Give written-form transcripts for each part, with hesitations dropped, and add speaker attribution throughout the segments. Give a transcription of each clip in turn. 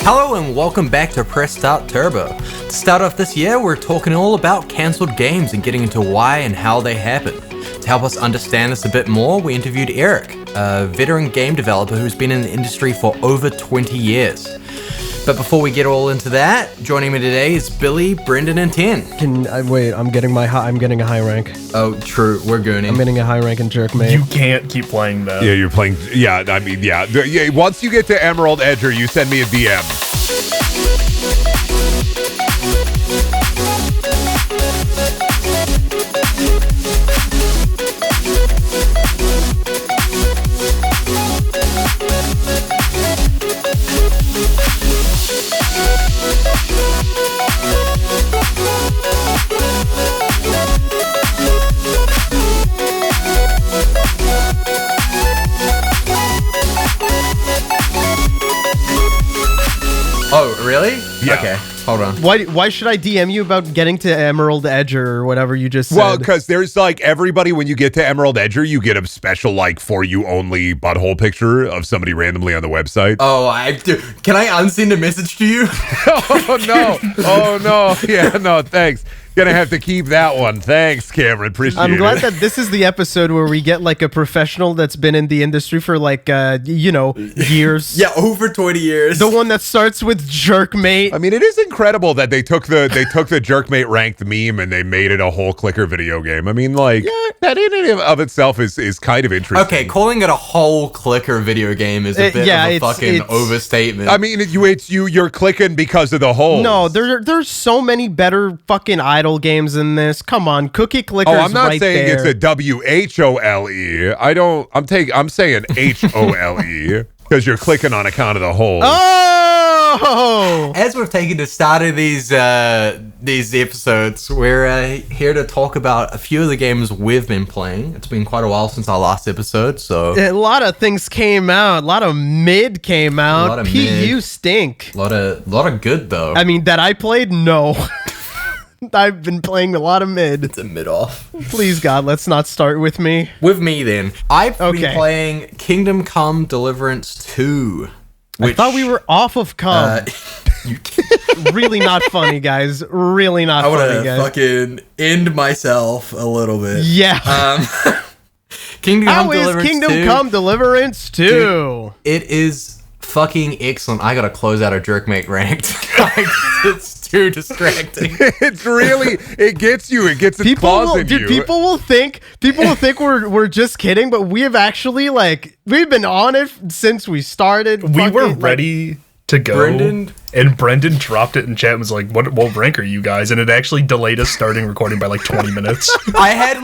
Speaker 1: Hello and welcome back to Press Start Turbo. To start off this year, we're talking all about cancelled games and getting into why and how they happen. To help us understand this a bit more, we interviewed Eric, a veteran game developer who's been in the industry for over 20 years. But before we get all into that, joining me today is Billy, Brendan, and Ten.
Speaker 2: Wait, I'm getting a high rank.
Speaker 1: Oh, true, we're gooning.
Speaker 2: I'm getting a high rank in jerk, mate.
Speaker 3: You can't keep playing that.
Speaker 4: Yeah, you're playing. Yeah, I mean, yeah. Once you get to Emerald Edger, you send me a DM.
Speaker 1: Oh, really?
Speaker 4: Yeah.
Speaker 1: Okay, hold on.
Speaker 2: Why should I DM you about getting to Emerald Edger or whatever you just said?
Speaker 4: Well, because there's like everybody, when you get to Emerald Edger, you get a special like for you only butthole picture of somebody randomly on the website.
Speaker 1: Oh, I do. Can I unsend a message to you?
Speaker 4: Oh no! Oh no! Yeah, no, thanks. Gonna have to keep that one. Thanks, Cameron. Appreciate it.
Speaker 2: I'm glad that this is the episode where we get like a professional that's been in the industry for like, years.
Speaker 1: Yeah, over 20 years.
Speaker 2: The one that starts with jerk, mate.
Speaker 4: I mean, it is incredible that they took the Jerkmate ranked meme and they made it a whole clicker video game. I mean, like, that in and of itself is kind of interesting.
Speaker 1: Okay, calling it a whole clicker video game is a bit of a fucking overstatement.
Speaker 4: I mean, you're clicking because of the holes.
Speaker 2: No, there's so many better fucking idle games in this. Come on, Cookie Clickers.
Speaker 4: Oh, I'm not
Speaker 2: right
Speaker 4: saying
Speaker 2: there.
Speaker 4: it's a WHOLE. I'm saying HOLE because you're clicking on account of the holes.
Speaker 2: Oh!
Speaker 1: As we've taken the start of these episodes, we're here to talk about a few of the games we've been playing. It's been quite a while since our last episode, so
Speaker 2: A lot of things came out. A lot of mid came out.
Speaker 1: A lot of
Speaker 2: PU
Speaker 1: mid.
Speaker 2: stink.
Speaker 1: a lot of good though.
Speaker 2: I mean, that I played? No. I've been playing a lot of mid.
Speaker 1: It's a mid-off.
Speaker 2: Please, God, let's not start with me.
Speaker 1: With me then, I've been
Speaker 2: Okay.
Speaker 1: playing Kingdom Come Deliverance 2.
Speaker 2: I thought we were off of Come.
Speaker 1: You
Speaker 2: Really not funny, guys. Really not
Speaker 1: I want
Speaker 2: funny,
Speaker 1: to
Speaker 2: guys.
Speaker 1: fucking end myself a little bit.
Speaker 2: Yeah.
Speaker 1: Kingdom Come
Speaker 2: How is
Speaker 1: Deliverance
Speaker 2: Kingdom
Speaker 1: 2,
Speaker 2: Come Deliverance 2?
Speaker 1: Dude, it is fucking excellent. I gotta close out a Jerkmate ranked. It's too distracting.
Speaker 4: It's really, it gets you. It gets its claws in you.
Speaker 2: People will think we're just kidding, but we have actually we've been on it since we started.
Speaker 3: We were
Speaker 2: Fucking,
Speaker 3: ready to go,
Speaker 1: Brendan-
Speaker 3: and Brendan dropped it in chat and was like, what rank are you guys? And it actually delayed us starting recording by like 20 minutes.
Speaker 1: I had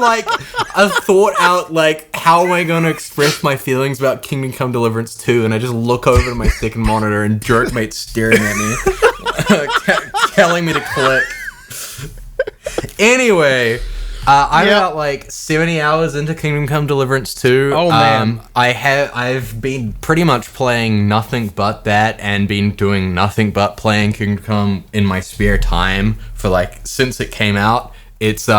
Speaker 1: a thought out how am I gonna express my feelings about Kingdom Come Deliverance 2, and I just look over to my second monitor and Jerkmate's staring at me, telling me to click. Anyway, I'm about 70 hours into Kingdom Come Deliverance 2.
Speaker 2: Oh, man.
Speaker 1: I've been pretty much playing nothing but that and been doing nothing but playing Kingdom Come in my spare time for since it came out. It's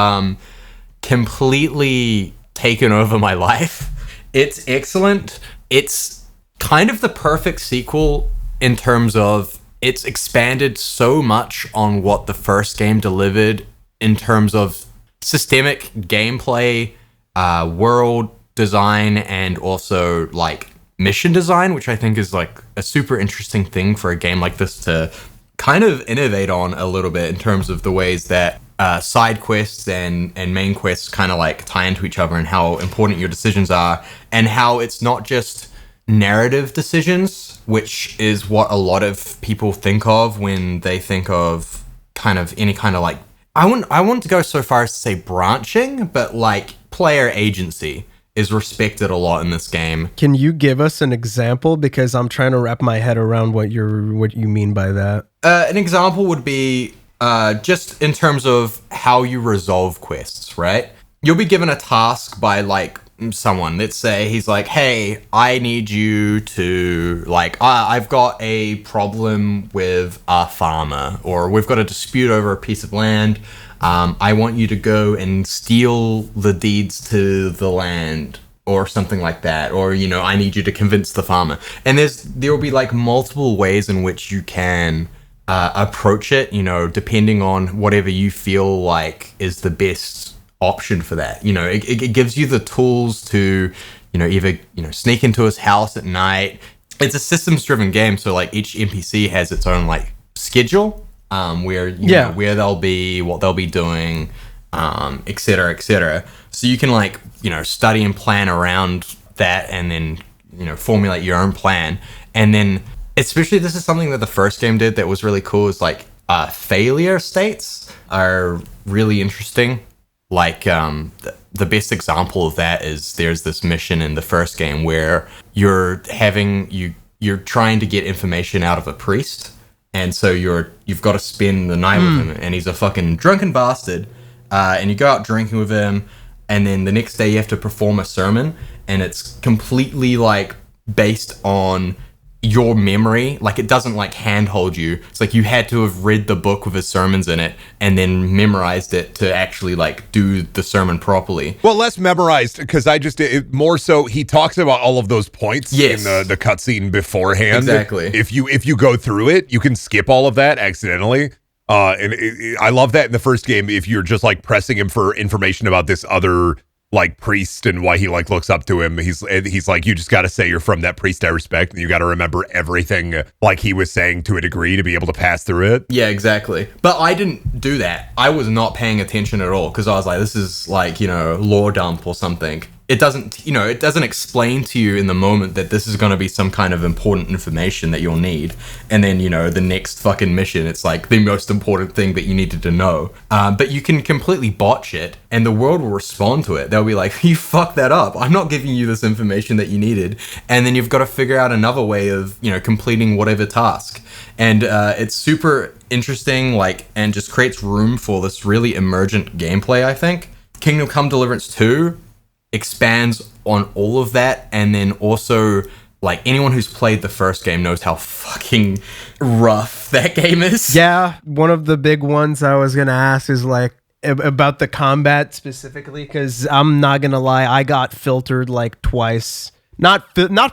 Speaker 1: completely taken over my life. It's excellent. It's kind of the perfect sequel in terms of it's expanded so much on what the first game delivered in terms of systemic gameplay, world design, and also mission design, which I think is a super interesting thing for a game like this to kind of innovate on a little bit in terms of the ways that side quests and main quests kind of tie into each other and how important your decisions are, and how it's not just narrative decisions, which is what a lot of people think of when they think of kind of any kind of I want to go so far as to say branching, but player agency is respected a lot in this game.
Speaker 2: Can you give us an example? Because I'm trying to wrap my head around what you mean by that.
Speaker 1: An example would be just in terms of how you resolve quests, right? You'll be given a task by someone. Let's say he's hey, I need you to I've got a problem with a farmer, or we've got a dispute over a piece of land. I want you to go and steal the deeds to the land or something like that, or I need you to convince the farmer. And there will be like multiple ways in which you can approach it, depending on whatever you feel like is the best option for that. It gives you the tools to either sneak into his house at night. It's a systems driven game, so like each NPC has its own like schedule, where where they'll be, what they'll be doing, etc., etc. So you can like study and plan around that, and then formulate your own plan. And then especially, this is something that the first game did that was really cool, is like failure states are really interesting. Like the best example of that is there's this mission in the first game where you're trying to get information out of a priest, and so you've got to spend the night with him, and he's a fucking drunken bastard, and you go out drinking with him, and then the next day you have to perform a sermon, and it's completely like based on your memory. Like, it doesn't like handhold you. It's like you had to have read the book with his sermons in it and then memorized it to actually like do the sermon properly.
Speaker 4: Well, less memorized, because more so he talks about all of those points in the cutscene beforehand.
Speaker 1: Exactly.
Speaker 4: If you go through it, you can skip all of that accidentally. I love that in the first game. If you're just like pressing him for information about this other like priest and why he like looks up to him, he's like, you just got to say you're from that priest I respect, and you got to remember everything like he was saying to a degree to be able to pass through it.
Speaker 1: Yeah, exactly. But I didn't do that. I was not paying attention at all, because I was like, this is like lore dump or something. It doesn't explain to you in the moment that this is going to be some kind of important information that you'll need. And then, the next fucking mission, it's like the most important thing that you needed to know. But you can completely botch it, and the world will respond to it. They'll be like, you fucked that up. I'm not giving you this information that you needed. And then you've got to figure out another way of, completing whatever task. And it's super interesting, and just creates room for this really emergent gameplay, I think. Kingdom Come Deliverance 2 expands on all of that, and then also like anyone who's played the first game knows how fucking rough that game is.
Speaker 2: Yeah, one of the big ones I was gonna ask is like about the combat specifically, because I'm not gonna lie, I got filtered like twice. Not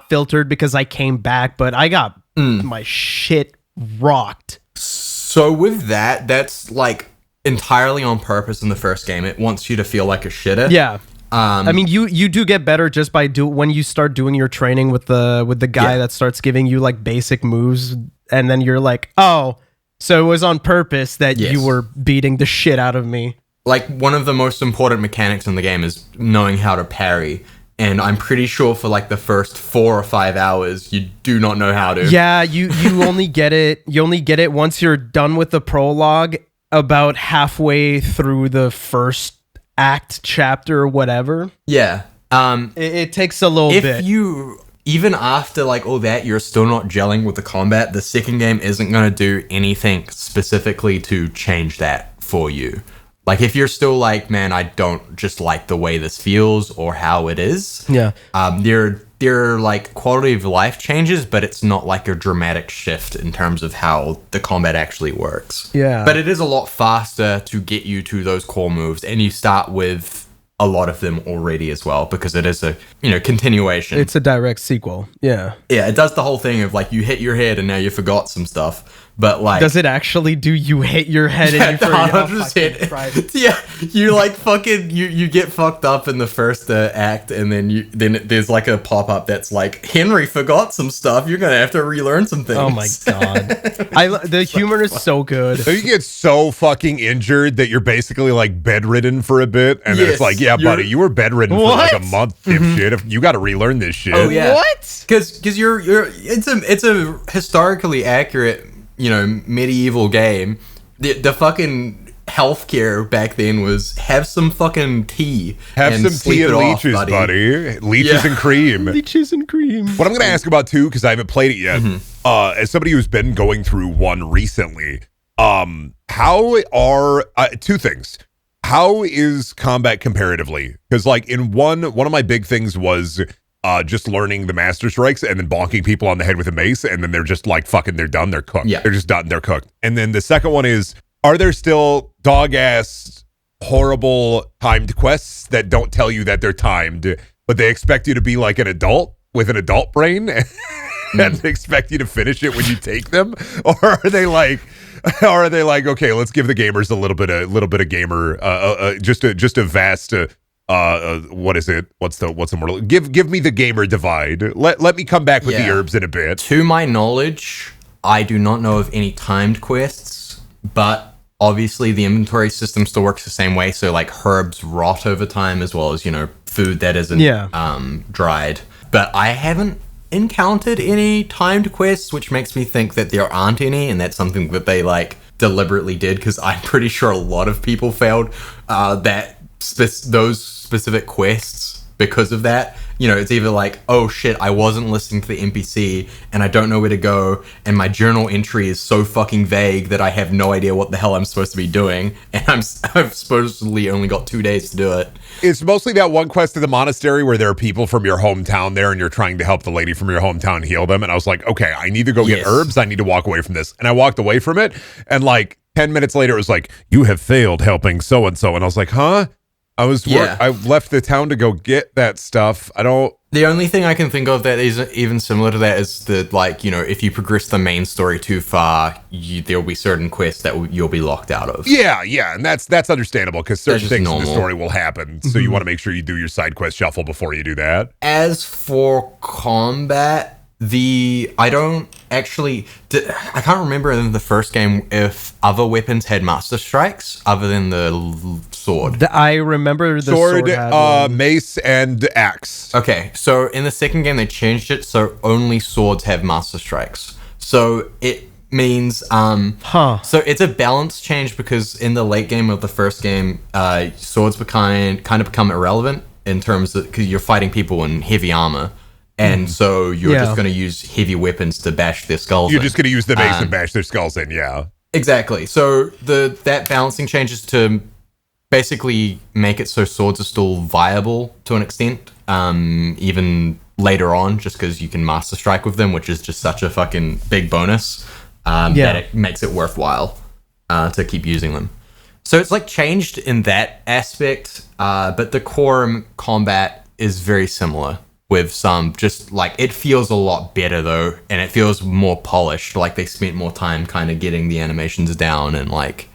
Speaker 2: filtered because I came back, but I got my shit rocked.
Speaker 1: So with that's like entirely on purpose in the first game. It wants you to feel like a shitter.
Speaker 2: Yeah. I mean, you do get better just by when you start doing your training with the guy that starts giving you like basic moves, and then you're like, oh, so it was on purpose that you were beating the shit out of me.
Speaker 1: Like, one of the most important mechanics in the game is knowing how to parry, and I'm pretty sure for like the first 4 or 5 hours you do not know how to.
Speaker 2: Yeah, you only get it. You only get it once you're done with the prologue, about halfway through the first act, chapter, or whatever.
Speaker 1: Yeah.
Speaker 2: It takes a little bit.
Speaker 1: If you, even after like all that, you're still not gelling with the combat, the second game isn't going to do anything specifically to change that for you. Like, if you're still like, man, I don't just like the way this feels or how it is.
Speaker 2: Yeah.
Speaker 1: There are like quality of life changes, but it's not like a dramatic shift in terms of how the combat actually works.
Speaker 2: Yeah.
Speaker 1: But it is a lot faster to get you to those core moves, and you start with a lot of them already as well, because it is a continuation.
Speaker 2: It's a direct sequel. Yeah.
Speaker 1: Yeah, it does the whole thing of like, you hit your head and now you forgot some stuff. But like,
Speaker 2: does it actually do you hit your head and you forget?
Speaker 1: 100%. Yeah, you like fucking you get fucked up in the first act, and then there's like a pop up that's like, Henry forgot some stuff. You're gonna have to relearn some things.
Speaker 2: Oh my god, the humor is so good.
Speaker 4: So you get so fucking injured that you're basically like bedridden for a bit, and then it's like, yeah, buddy, you were bedridden for like a month, dipshit. You got to relearn this shit.
Speaker 1: Oh yeah,
Speaker 2: what?
Speaker 1: Because it's a historically accurate, medieval game. The fucking healthcare back then was, have some fucking tea.
Speaker 4: Have
Speaker 1: and
Speaker 4: some
Speaker 1: sleep
Speaker 4: tea and
Speaker 1: it off,
Speaker 4: leeches, buddy. Leeches and cream.
Speaker 2: Leeches and cream.
Speaker 4: What I'm going to ask about too, because I haven't played it yet, as somebody who's been going through one recently, how are two things? How is combat comparatively? Because like in one of my big things was just learning the master strikes and then bonking people on the head with a mace, and then they're just like, fucking, they're done, they're cooked.
Speaker 1: Yeah.
Speaker 4: They're just done, they're cooked. And then the second one is, are there still dog-ass, horrible timed quests that don't tell you that they're timed, but they expect you to be like an adult with an adult brain and they expect you to finish it when you take them? Or are they like, okay, let's give the gamers a little bit of gamer, just a vast, what is it? What's the mortal? Give me the gamer divide. Let me come back with the herbs in a bit.
Speaker 1: To my knowledge, I do not know of any timed quests, but obviously the inventory system still works the same way. So like herbs rot over time as well as, food that isn't dried. But I haven't encountered any timed quests, which makes me think that there aren't any, and that's something that they like deliberately did, because I'm pretty sure a lot of people failed those specific quests because of that. It's either like, oh shit, I wasn't listening to the NPC and I don't know where to go, and my journal entry is so fucking vague that I have no idea what the hell I'm supposed to be doing, and I've supposedly only got 2 days to do it.
Speaker 4: It's mostly that one quest to the monastery where there are people from your hometown there and you're trying to help the lady from your hometown heal them. And I was like, okay, I need to go get herbs. I need to walk away from this. And I walked away from it. And like 10 minutes later, it was like, you have failed helping so-and-so. And I was like, huh? I left the town to go get that stuff.
Speaker 1: The only thing I can think of that is even similar to that is that, like, if you progress the main story too far, there'll be certain quests that you'll be locked out of.
Speaker 4: Yeah, and that's understandable because certain things in the story will happen. So you want to make sure you do your side quest shuffle before you do that.
Speaker 1: As for combat, I can't remember in the first game if other weapons had master strikes other than the sword.
Speaker 2: I remember the sword had
Speaker 4: mace, and axe.
Speaker 1: Okay, so in the second game they changed it so only swords have master strikes. So it means so it's a balance change, because in the late game of the first game, swords kind of become irrelevant in terms of, because you're fighting people in heavy armor. And so you're just going to use heavy weapons to bash their skulls
Speaker 4: You're just going to use the mace and bash their skulls in, yeah.
Speaker 1: Exactly. So that balancing changes to basically make it so swords are still viable to an extent, even later on, just because you can master strike with them, which is just such a fucking big bonus that it makes it worthwhile to keep using them. So it's like changed in that aspect, but the core combat is very similar. With some, just like, it feels a lot better though, and it feels more polished, like they spent more time kind of getting the animations down, and like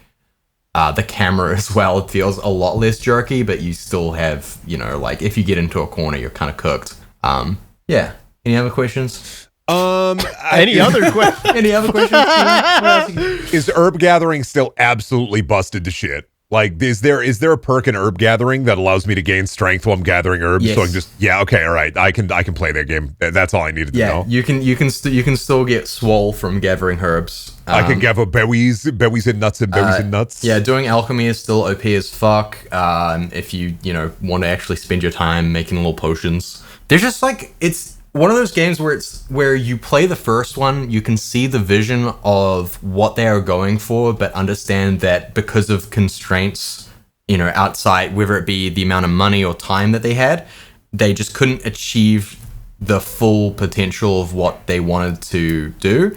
Speaker 1: the camera as well, it feels a lot less jerky, but you still have, like if you get into a corner, you're kind of cooked. Any other questions?
Speaker 2: Any other questions?
Speaker 1: Any other questions?
Speaker 4: Is herb gathering still absolutely busted to shit? Like, is there a perk in herb gathering that allows me to gain strength while I'm gathering herbs?
Speaker 1: Yes.
Speaker 4: So I can just okay, all right, I can play that game. That's all I needed to know.
Speaker 1: you can still get swole from gathering herbs.
Speaker 4: I can gather berries and nuts and berries and nuts.
Speaker 1: Yeah, doing alchemy is still OP as fuck. If you want to actually spend your time making little potions, there's just like, it's one of those games where you play the first one, you can see the vision of what they are going for, but understand that because of constraints, outside, whether it be the amount of money or time that they had, they just couldn't achieve the full potential of what they wanted to do.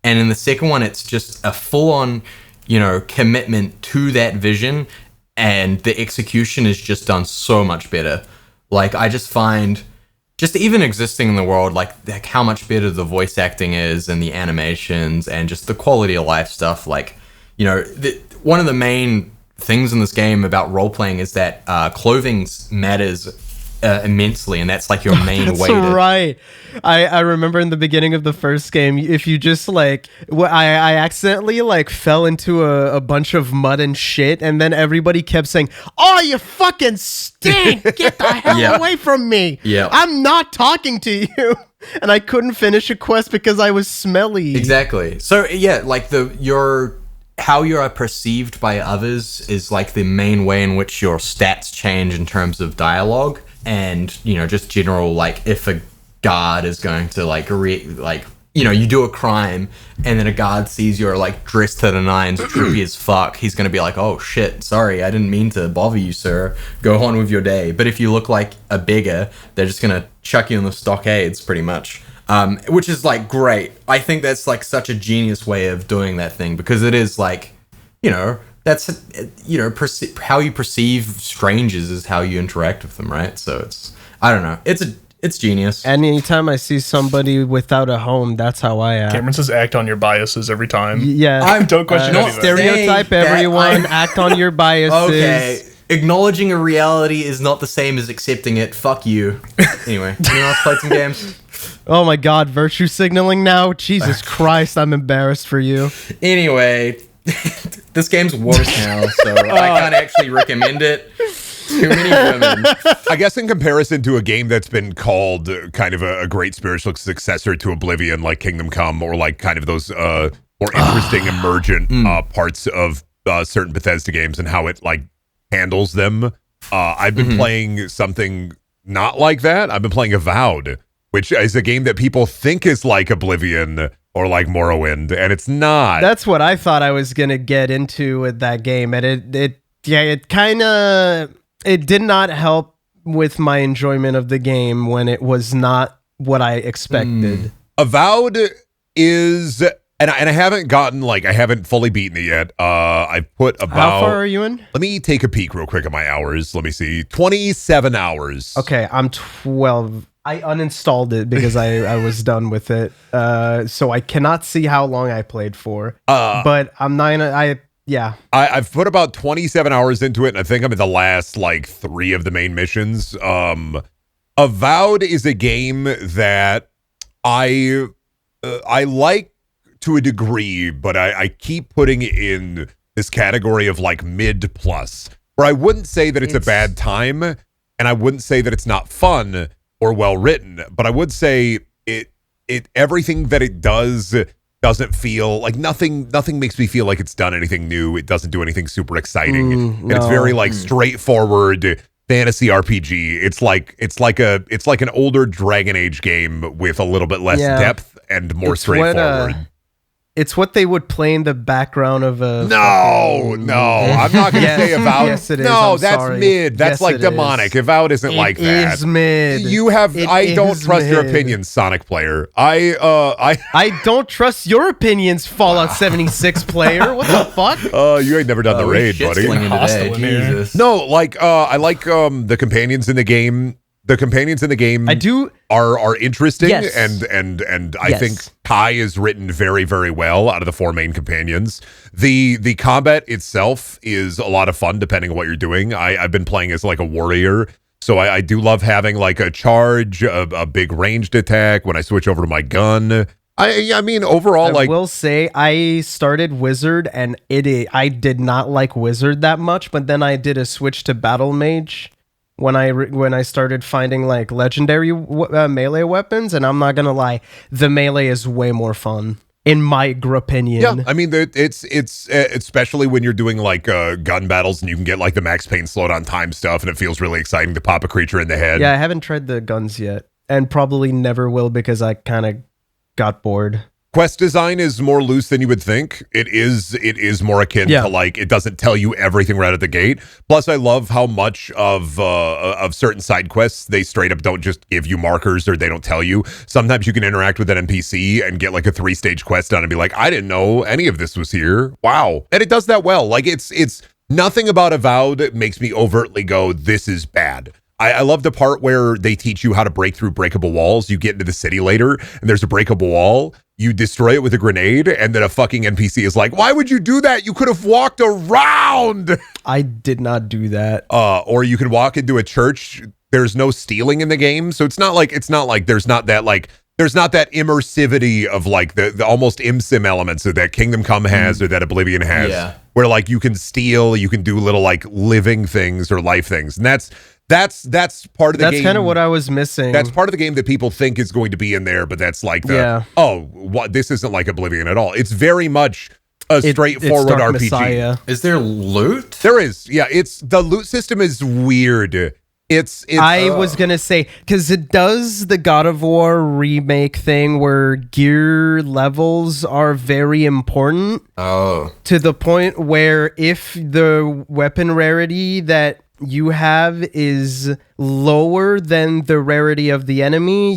Speaker 1: And in the second one, it's just a full-on, commitment to that vision, and the execution is just done so much better. Like, I just find, just even existing in the world, like how much better the voice acting is, and the animations, and just the quality of life stuff. Like, one of the main things in this game about role-playing is that clothing matters immensely, and that's like your main way to...
Speaker 2: Right. I remember in the beginning of the first game, if you just like, I accidentally like fell into a bunch of mud and shit, and then everybody kept saying, "Oh, you fucking stink! Get the hell away from me!
Speaker 1: Yeah,
Speaker 2: I'm not talking to you." And I couldn't finish a quest because I was smelly.
Speaker 1: Exactly. So yeah, like how you are perceived by others is like the main way in which your stats change in terms of dialogue, and just general, like if a guard is going to you do a crime and then a guard sees you're like dressed to the nines, trippy as fuck, he's gonna be like, "Oh shit, sorry, I didn't mean to bother you, sir. Go on with your day." But if you look like a beggar, they're just gonna chuck you in the stockades pretty much. Which is like great. I think that's like such a genius way of doing that thing, because it is like, that's how you perceive strangers is how you interact with them, right? So I don't know. It's genius.
Speaker 2: Anytime I see somebody without a home, that's how I act.
Speaker 3: Cameron says act on your biases every time.
Speaker 2: Yeah.
Speaker 3: Don't question
Speaker 1: not
Speaker 3: any of that.
Speaker 2: Stereotype
Speaker 1: saying that
Speaker 2: everyone, act on your biases.
Speaker 1: Okay. Acknowledging a reality is not the same as accepting it. Fuck you. Anyway, anyone else played some games?
Speaker 2: Oh my god, virtue signaling now? Jesus Christ, I'm embarrassed for you.
Speaker 1: Anyway, this game's worse now, so I can't actually recommend it. Too many women.
Speaker 4: I guess in comparison to a game that's been called kind of a great spiritual successor to Oblivion, like Kingdom Come, or like kind of those more interesting emergent parts of certain Bethesda games and how it like handles them. I've been playing something not like that. I've been playing Avowed, which is a game that people think is like Oblivion or like Morrowind, and it's not.
Speaker 2: That's what I thought I was gonna get into with that game, and it kind of did not help with my enjoyment of the game when it was not what I expected.
Speaker 4: Avowed is, and I haven't gotten I haven't fully beaten it yet. I've put about.
Speaker 2: How far are you in?
Speaker 4: Let me take a peek real quick at my hours. Let me see, 27 hours.
Speaker 2: Okay, I'm 12. I uninstalled it because I was done with it. So I cannot see how long I played for. But I'm not gonna. I've put about 27 hours into it, and I think I'm in the last 3 of the main missions. Avowed is a game that I like to a degree, but I keep putting it in this category of mid plus, where I wouldn't say that it's a bad time, and I wouldn't say that it's not fun or well written, but I would say it everything that it does doesn't feel like nothing makes me feel like it's done anything new. It doesn't do anything super exciting. And it's very straightforward fantasy RPG. It's like an older Dragon Age game with a little bit less depth and more straightforward. It's what they would play in the background of a.
Speaker 4: No, I'm not going to say Avowed.
Speaker 2: Yes, it is.
Speaker 4: No,
Speaker 2: I'm
Speaker 4: that's
Speaker 2: sorry.
Speaker 4: mid. That's
Speaker 2: Yes, it
Speaker 4: demonic.
Speaker 2: is.
Speaker 4: Avowed isn't like that.
Speaker 2: It is mid.
Speaker 4: You have. I don't trust your opinions, Sonic player.
Speaker 2: I don't trust your opinions, Fallout 76 player. What the fuck?
Speaker 4: You ain't never done the raid, buddy.
Speaker 3: Hostile in here.
Speaker 1: Jesus.
Speaker 4: No, I like the companions in the game. The companions in the game are interesting,
Speaker 2: Yes.
Speaker 4: and I think Kai is written very, very well out of the 4 main companions. The combat itself is a lot of fun depending on what you're doing. I've been playing as a warrior, so I do love having a charge, a big ranged attack when I switch over to my gun. I mean overall,
Speaker 2: I will say I started Wizard and I did not like Wizard that much, but then I did a switch to Battle Mage when I started finding legendary melee weapons, and I'm not gonna lie, the melee is way more fun in my opinion.
Speaker 4: Yeah, I mean it's especially when you're doing gun battles and you can get the max pain slowdown time stuff, and it feels really exciting to pop a creature in the head.
Speaker 2: Yeah, I haven't tried the guns yet, and probably never will because I kind of got bored.
Speaker 4: Quest design is more loose than you would think. It is more akin to it doesn't tell you everything right at the gate. Plus, I love how much of certain side quests they straight up don't just give you markers or they don't tell you. Sometimes you can interact with an NPC and get a 3-stage quest done and be like, I didn't know any of this was here. Wow, and it does that well. It's nothing about Avowed makes me overtly go, this is bad. I love the part where they teach you how to break through breakable walls. You get into the city later and there's a breakable wall. You destroy it with a grenade, and then a fucking NPC is like, why would you do that? You could have walked around.
Speaker 2: I did not do that.
Speaker 4: Or you could walk into a church. There's no stealing in the game. So it's not like there's not that immersivity of the almost imsim elements that Kingdom Come has or that Oblivion has.
Speaker 1: Yeah.
Speaker 4: Where you can steal, you can do little living things or life things. And that's part of the game.
Speaker 2: That's kind of what I was missing.
Speaker 4: That's part of the game that people think is going to be in there, but that's this isn't like Oblivion at all. It's very much a straightforward
Speaker 2: it's Dark
Speaker 4: RPG.
Speaker 2: Messiah.
Speaker 1: Is there loot?
Speaker 4: There is, yeah. The loot system is weird.
Speaker 2: I was gonna say because it does the God of War remake thing where gear levels are very important.
Speaker 1: Oh,
Speaker 2: To the point where if the weapon rarity that you have is lower than the rarity of the enemy.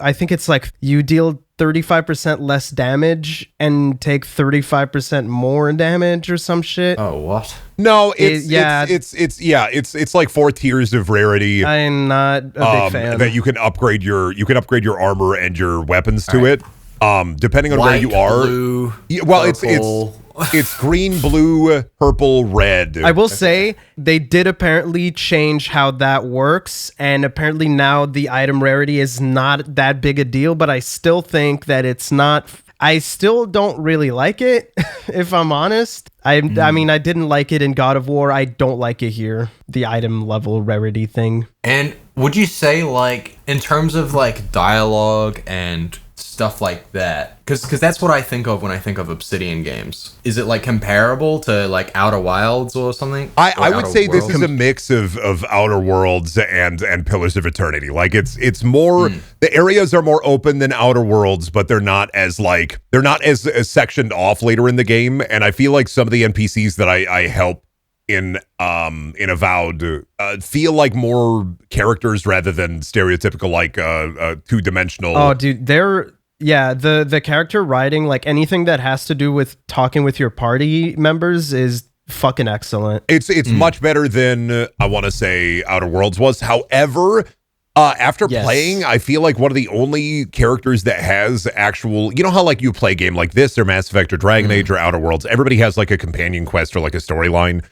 Speaker 2: I think it's like you deal 35% less damage and take 35% more damage or some shit.
Speaker 1: Oh, what?
Speaker 4: No, it's like 4 tiers of rarity.
Speaker 2: I'm not a big fan.
Speaker 4: That you can upgrade your armor and your weapons to it. Depending on
Speaker 1: White,
Speaker 4: where you are.
Speaker 1: Blue,
Speaker 4: Well,
Speaker 1: purple.
Speaker 4: it's green, blue, purple, red.
Speaker 2: I will say they did apparently change how that works, and apparently now the item rarity is not that big a deal, but I still think that it's not. I still don't really like it, if I'm honest. I mean, I didn't like it in God of War. I don't like it here, the item level rarity thing.
Speaker 1: And would you say, like, in terms of, like, dialogue and stuff like that, because that's what I think of when I think of Obsidian games. Is it, like, comparable to, like, Outer Wilds or something?
Speaker 4: I
Speaker 1: Or
Speaker 4: would
Speaker 1: Outer
Speaker 4: say this
Speaker 1: Worlds?
Speaker 4: is a mix of Outer Worlds and Pillars of Eternity. Like it's more the areas are more open than Outer Worlds, but they're not as sectioned off later in the game. And I feel like some of the NPCs that I help in Avowed feel like more characters rather than stereotypical like 2-dimensional.
Speaker 2: Oh, dude, the character writing, like anything that has to do with talking with your party members is fucking excellent.
Speaker 4: It's much better than I want to say Outer Worlds was. However, after playing, I feel like one of the only characters that has actual, you know how like you play a game like this or Mass Effect or Dragon Age or Outer Worlds, everybody has like a companion quest or like a storyline.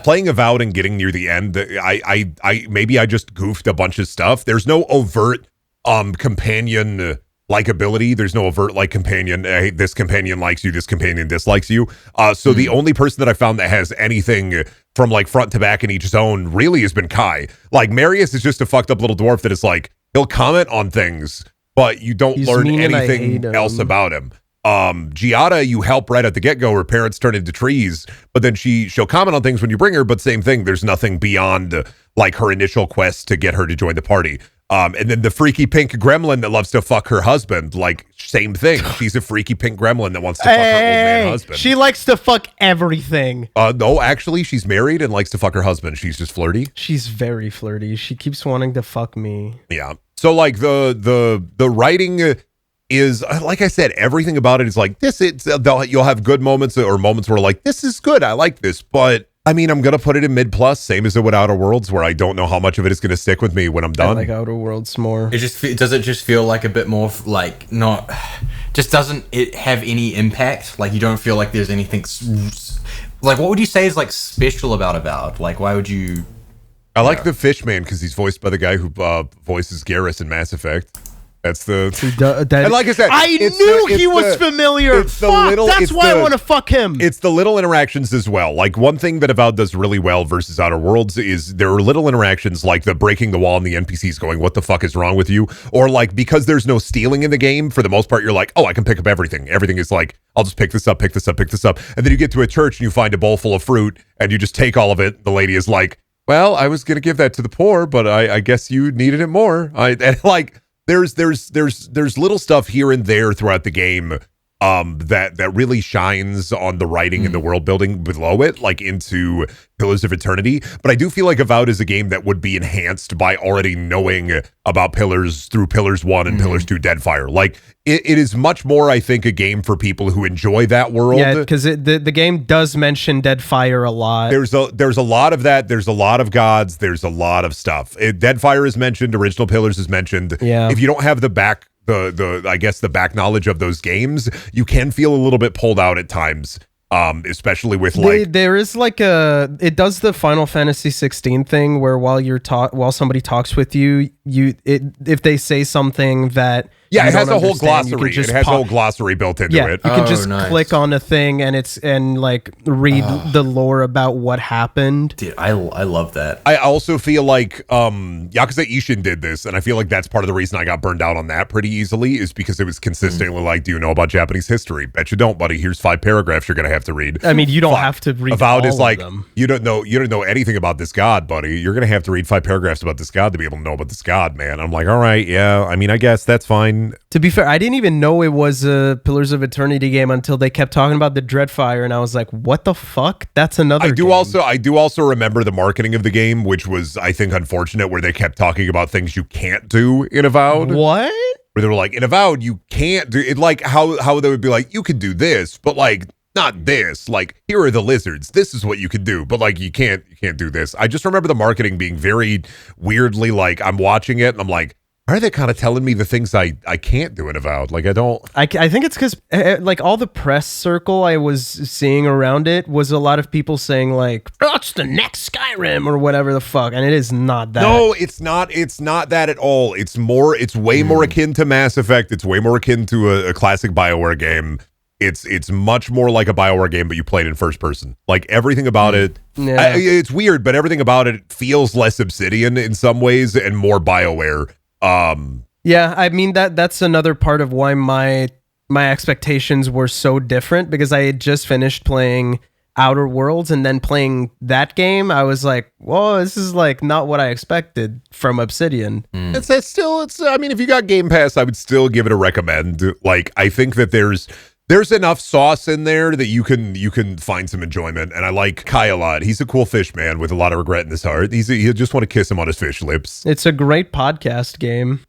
Speaker 4: Playing Avowed and getting near the end, I maybe I just goofed a bunch of stuff. There's no overt companion likability. There's no overt like companion. Hey, this companion likes you. This companion dislikes you. So the only person that I found that has anything from like front to back in each zone really has been Kai. Like Marius is just a fucked up little dwarf that is like he'll comment on things, but you don't learn
Speaker 2: mean and I hate
Speaker 4: anything
Speaker 2: him.
Speaker 4: else about him. Giada, you help right at the get-go. Her parents turn into trees, but then she'll comment on things when you bring her, but same thing. There's nothing beyond like her initial quest to get her to join the party. And then the freaky pink gremlin that loves to fuck her husband, like same thing. She's a freaky pink gremlin that wants to fuck her old man husband.
Speaker 2: She likes to fuck everything.
Speaker 4: No, actually, she's married and likes to fuck her husband. She's just flirty.
Speaker 2: She's very flirty. She keeps wanting to fuck me.
Speaker 4: Yeah. So like the writing is like I said, everything about it is like this. You'll have good moments or moments where like this is good. I like this, but I mean, I'm gonna put it in mid plus, same as it would Outer Worlds, where I don't know how much of it is gonna stick with me when I'm done.
Speaker 2: I like Outer Worlds more.
Speaker 1: Does it just feel like a bit more like not? Just doesn't it have any impact? Like you don't feel like there's anything. Like what would you say is like special about Avowed? Like why would you?
Speaker 4: I like the Fishman because he's voiced by the guy who voices Garrus in Mass Effect. That's the and like I said,
Speaker 2: he was familiar. That's why I want to fuck him.
Speaker 4: It's the little interactions as well. Like one thing that Avowed does really well versus Outer Worlds is there are little interactions like the breaking the wall and the NPCs going, "What the fuck is wrong with you?" Or like because there's no stealing in the game, for the most part, you're like, "Oh, I can pick up everything." Everything is like, "I'll just pick this up, pick this up, pick this up," and then you get to a church and you find a bowl full of fruit and you just take all of it. The lady is like, "Well, I was gonna give that to the poor, but I guess you needed it more." And like. There's little stuff here and there throughout the game that really shines on the writing and the world building below it, like into Pillars of Eternity. But I do feel like Avowed is a game that would be enhanced by already knowing about Pillars through Pillars 1 and Pillars 2 Deadfire. Like it is much more, I think, a game for people who enjoy that world.
Speaker 2: Yeah, because the game does mention Deadfire a lot.
Speaker 4: There's a lot of that. There's a lot of gods. There's a lot of stuff. Deadfire is mentioned. Original Pillars is mentioned.
Speaker 2: Yeah.
Speaker 4: If you don't have the back knowledge of those games, you can feel a little bit pulled out at times. Especially with like
Speaker 2: there is like it does the Final Fantasy 16 thing where while somebody talks with you, if they say something that
Speaker 4: it has a whole
Speaker 2: understand,
Speaker 4: glossary. It has a whole glossary built into it.
Speaker 2: You can just
Speaker 1: nice.
Speaker 2: click on a thing and like read the lore about what happened.
Speaker 1: Dude, I love that.
Speaker 4: I also feel like Yakuza Ishin did this, and I feel like that's part of the reason I got burned out on that pretty easily is because it was consistently like, do you know about Japanese history? Bet you don't, buddy. Here's 5 paragraphs you're gonna have to read.
Speaker 2: I mean, you don't have to read
Speaker 4: Avowed
Speaker 2: all
Speaker 4: is like,
Speaker 2: of them.
Speaker 4: you don't know anything about this god, buddy. You're gonna have to read 5 paragraphs about this god to be able to know about this god, man. I'm like, all right, yeah. I mean, I guess that's fine. mean?
Speaker 2: To be fair, I didn't even know it was a Pillars of Eternity game until they kept talking about the Dreadfire, and I was like, "What the fuck? That's another."
Speaker 4: I do
Speaker 2: game.
Speaker 4: also remember the marketing of the game, which was, I think, unfortunate, where they kept talking about things you can't do in Avowed.
Speaker 2: What?
Speaker 4: Where they were like, in Avowed, you can't do it. Like how they would be like, you could do this, but like not this. Like, here are the lizards. This is what you could do, but like you can't do this. I just remember the marketing being very weirdly like, I'm watching it and I'm like, are they kind of telling me the things I can't do in Avowed? Like, I don't.
Speaker 2: I think it's because like all the press circle I was seeing around it was a lot of people saying like, "Oh, it's the next Skyrim" or whatever the fuck, and it is not that.
Speaker 4: No, it's not. It's not that at all. It's way more akin to Mass Effect. It's way more akin to a classic BioWare game. It's much more like a BioWare game, but you play it in first person. Like everything about it, it's weird, but everything about it feels less Obsidian in some ways and more BioWare.
Speaker 2: Yeah, I mean that's another part of why my expectations were so different, because I had just finished playing Outer Worlds and then playing that game. I was like, whoa, this is like not what I expected from Obsidian.
Speaker 4: It's I mean, if you got Game Pass, I would still give it a recommend. Like, I think that there's enough sauce in there that you can find some enjoyment. And I like Kai a lot. He's a cool fish man with a lot of regret in his heart. He'll just want to kiss him on his fish lips.
Speaker 2: It's a great podcast game.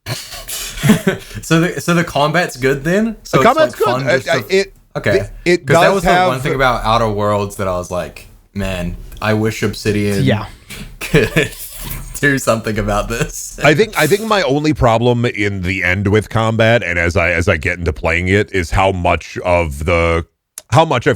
Speaker 1: So the combat's good then? So
Speaker 4: the combat's
Speaker 1: it's like
Speaker 4: good.
Speaker 1: fun okay.
Speaker 4: It
Speaker 1: Because that was
Speaker 4: have
Speaker 1: the one thing about Outer Worlds that I was like, man, I wish Obsidian could do something about this.
Speaker 4: I think my only problem in the end with combat, and as I get into playing it, is how much I've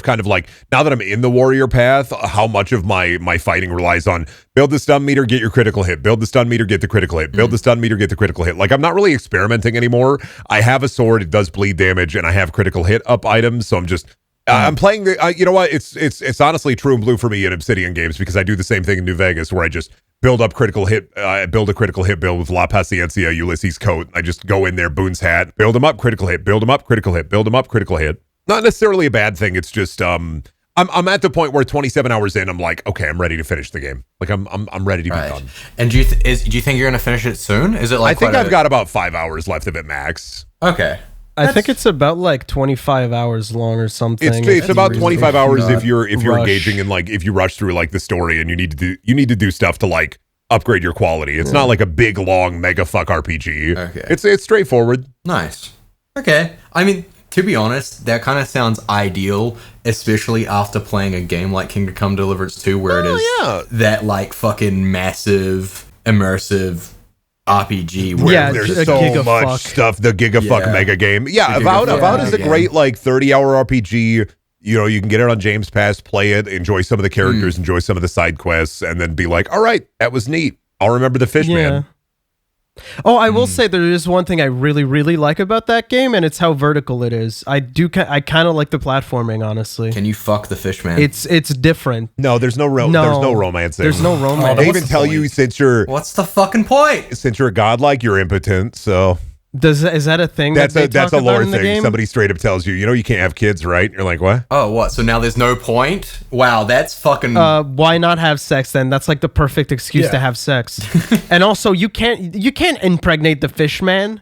Speaker 4: kind of like, now that I'm in the warrior path, how much of my fighting relies on build the stun meter, get your critical hit, build the stun meter, get the critical hit, build the stun meter, get the critical hit. Like, I'm not really experimenting anymore. I have a sword, it does bleed damage, and I have critical hit up items, so I'm just I'm playing the you know what, it's honestly true and blue for me in Obsidian games, because I do the same thing in New Vegas where I just build up critical hit, build a critical hit build with La Paciencia, Ulysses Coat. I just go in there, Boone's Hat, build him up, critical hit, build him up, critical hit, build him up, critical hit. Not necessarily a bad thing. It's just I'm at the point where 27 hours in, I'm like, okay, I'm ready to finish the game. Like I'm ready to be done.
Speaker 1: And do you think you're gonna finish it soon? Is it like
Speaker 4: I think I've got about 5 hours left of it max.
Speaker 1: Okay.
Speaker 2: I think it's about like 25 hours long or something.
Speaker 4: It's about 25 hours if you're
Speaker 2: rush.
Speaker 4: engaging in, like, if you rush through like the story and you need to do stuff to like upgrade your quality. It's not like a big long mega fuck RPG.
Speaker 1: Okay.
Speaker 4: It's straightforward.
Speaker 1: Nice. Okay. I mean, to be honest, that kind of sounds ideal, especially after playing a game like Kingdom Come Deliverance 2, where it is that like fucking massive immersive RPG where
Speaker 4: there's so much stuff. The Gigafuck mega game. Yeah, Avowed is a great like 30-hour RPG. You know, you can get it on James Pass, play it, enjoy some of the characters, enjoy some of the side quests, and then be like, all right, that was neat. I'll remember the fish man.
Speaker 2: Oh, I will say there is one thing I really, really like about that game, and it's how vertical it is. I kind of like the platforming, honestly.
Speaker 1: Can you fuck the fish man?
Speaker 2: It's different.
Speaker 4: No, there's no romance.
Speaker 2: There's no romance.
Speaker 4: They even tell you
Speaker 1: what's the fucking point?
Speaker 4: Since you're godlike, you're impotent. So
Speaker 2: is that a thing?
Speaker 4: That's a lore thing.
Speaker 2: Game?
Speaker 4: Somebody straight up tells you, you can't have kids, right? You're like, what?
Speaker 1: Oh, what? So now there's no point? Wow, that's fucking.
Speaker 2: Why not have sex then? That's like the perfect excuse to have sex. And also, you can't impregnate the fish man.